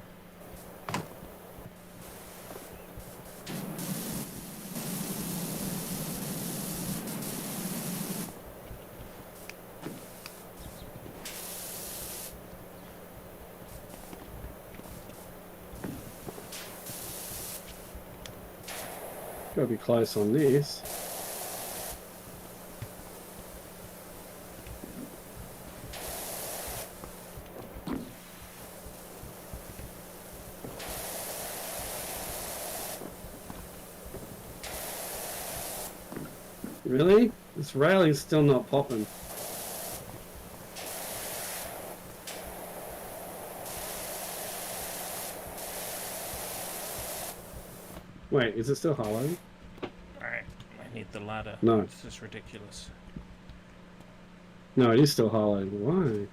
Gotta be close on this. Really? This railing's still not popping. Wait, is it still highlighting? Alright, I need the ladder. No. This is ridiculous. No, it is still highlighting. Why?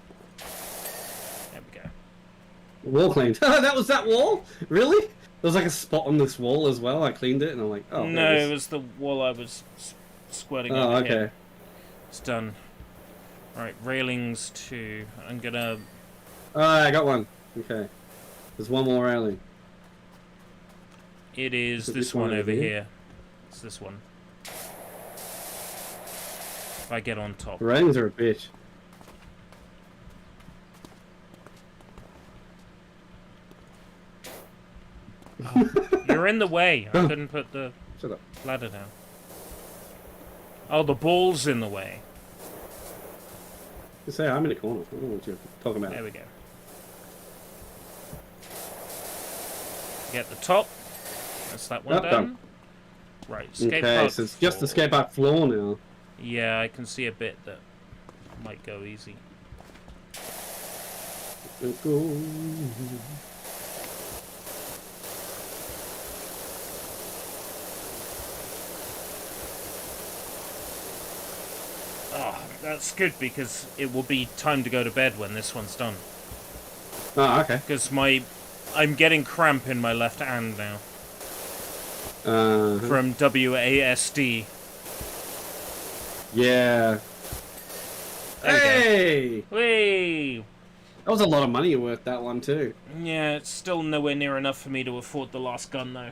There we go. Wall cleaned. That was that wall? Really? There was like a spot on this wall as well. I cleaned it and I'm like, oh. No, it was the wall I was squirting Oh, over okay. here. It's done. Alright, railings 2. I'm gonna... I got one. Okay. There's one more railing. It is it this one over here. It's this one. If I get on top. The railings are a bitch. Oh, you're in the way. I Oh. couldn't put the Shut up. ladder down. Oh, the ball's in the way. You say I'm in a corner. I don't know what you're talking about. There we go. Get the top. That's that one done. Right, skate okay, park so it's just the floor. skate park floor now. Yeah, I can see a bit that might go easy. Oh, that's good because it will be time to go to bed when this one's done. Oh, okay. Because I'm getting cramp in my left hand now. From WASD. Yeah. Hey! Whee! That was a lot of money worth, that one, too. Yeah, it's still nowhere near enough for me to afford the last gun, though.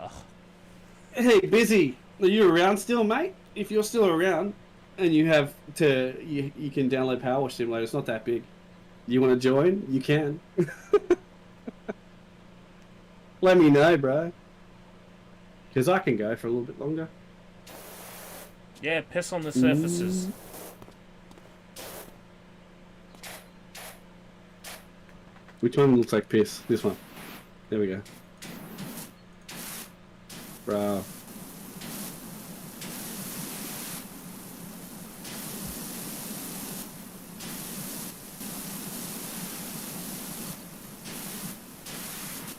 Ugh. Hey, Busy, are you around still, mate? If you're still around and you have to, you can download Powerwash Simulator. It's not that big. You want to join? You can. Let me know, bro. Because I can go for a little bit longer. Yeah, piss on the surfaces. Which one looks like piss? This one. There we go. Bro.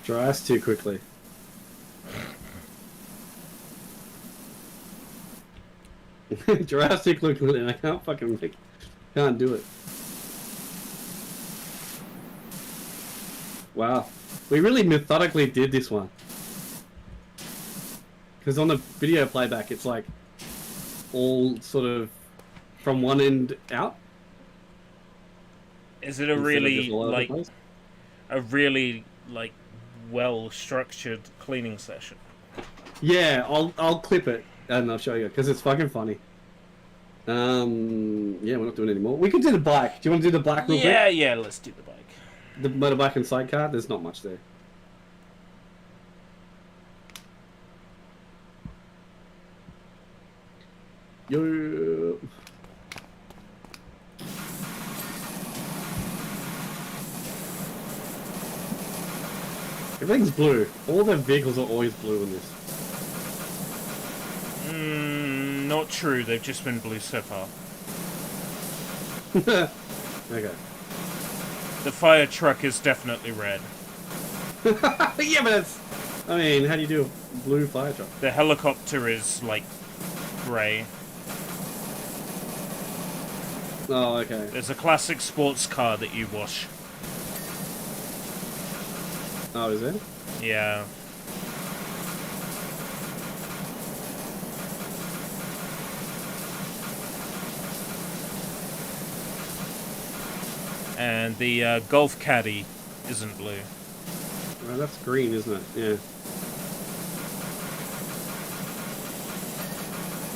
Dries too quickly. Dries too quickly and I can't fucking can't do it. Wow. We really methodically did this one. Because on the video playback it's like all sort of from one end out. Is it a really like well structured cleaning session? Yeah, I'll clip it and I'll show you because it's fucking funny. Yeah, we're not doing it anymore. We could do the bike. Do you want to do the bike real quick? Yeah, let's do the bike. The motorbike and sidecar. There's not much there. Yo. Everything's blue. All the vehicles are always blue in this. Not true. They've just been blue so far. Okay. The fire truck is definitely red. Yeah, but it's... I mean, how do you do a blue fire truck? The helicopter is, like, grey. Oh, okay. There's a classic sports car that you wash. Oh, is it? Yeah. And the golf caddy isn't blue. Well, that's green, isn't it? Yeah.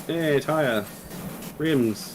Hey, tire. Rims.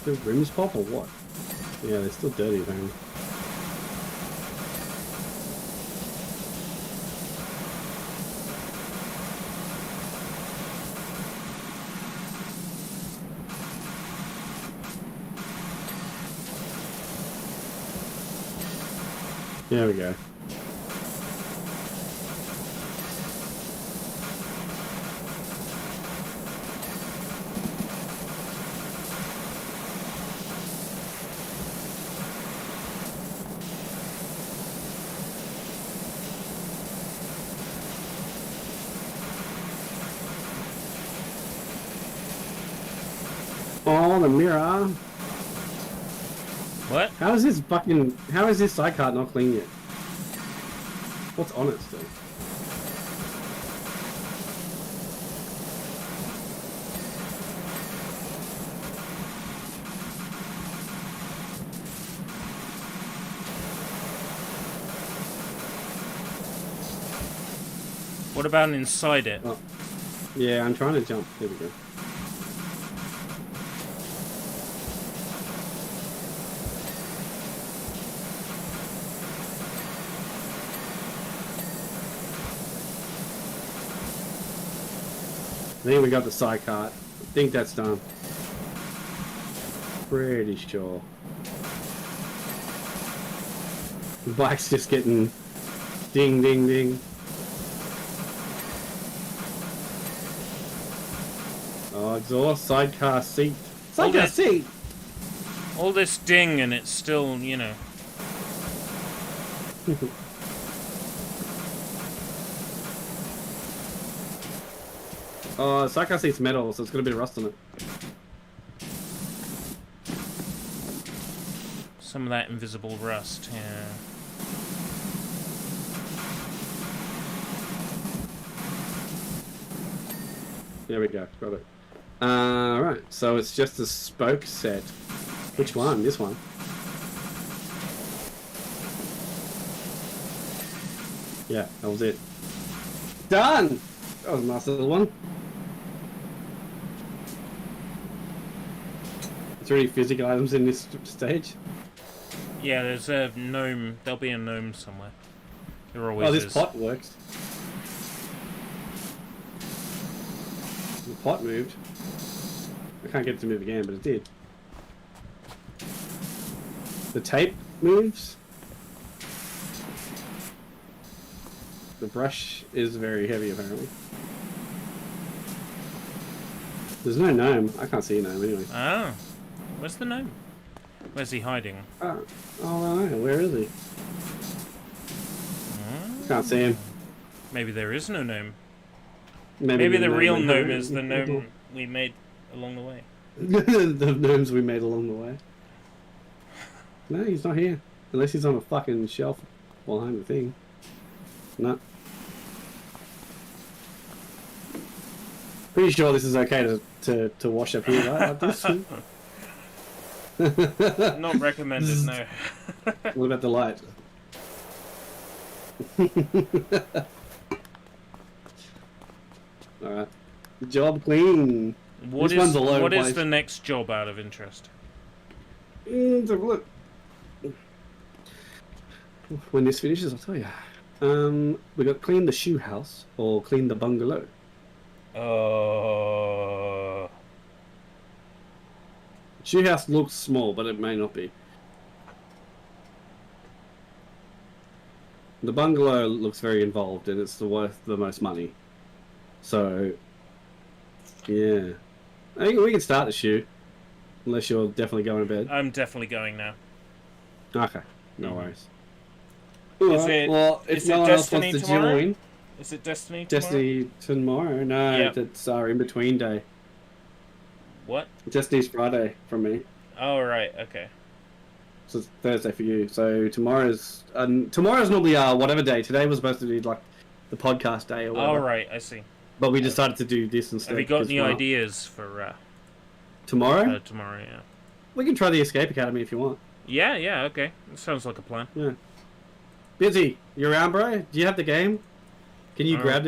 The rims pop or what? Yeah, they're still dirty, man. There we go. Oh, the mirror. What? How is this sidecart not clean yet? What's on it still? What about inside it? Oh. Yeah, I'm trying to jump. There we go. I think we got the sidecart. I think that's done. Pretty sure. The bike's just getting ding, ding, ding. Oh, exhaust, sidecar seat. Sidecar seat! All this ding and it's still, you know. Oh, sidecar seat's metal, so it's got a bit of rust on it. Some of that invisible rust, yeah. There we go, got it. Right, so it's just a spoke set. Which one? This one? Yeah, that was it. Done! That was a nice little one. Is there any physical items in this stage? Yeah, there's a gnome. There'll be a gnome somewhere. There always is. Oh, this pot works. The pot moved. I can't get it to move again, but it did. The tape moves. The brush is very heavy, apparently. There's no gnome. I can't see a gnome anyway. Oh. Where's the gnome? Where's he hiding? Oh, no. Where is he? Can't see him. Maybe there is no gnome. Maybe the real gnome is the gnome we made along the way. The gnomes we made along the way. No, he's not here. Unless he's on a fucking shelf behind the thing. No. Pretty sure this is okay to wash up here, right? Like this. Not recommended, no. What about the light? Alright. Job clean. What This one's a low what is place. the next job out of interest? Let's have a look. When this finishes, I'll tell you. We got clean the shoe house or clean the bungalow. Shoe house looks small, but it may not be. The bungalow looks very involved, and it's worth the most money. So, yeah, I think we can start the shoe, unless you're definitely going to bed. I'm definitely going now. Okay, no worries. Is Alright, it? well, if Is no it one else Destiny wants to tomorrow? join, Is it Destiny tomorrow? Destiny tomorrow? No, Yep. it's our in between day. What? Destiny's Friday from me. Oh right, okay. So it's Thursday for you. So tomorrow's normally whatever day. Today was supposed to be like the podcast day or whatever. All right, I see. But we decided to do this instead. Have you got 'cause, any well, ideas for tomorrow? tomorrow? Yeah. We can try the Escape Academy if you want. Yeah. Okay. That sounds like a plan. Yeah. Busy, you around, bro? Do you have the game? Can you grab the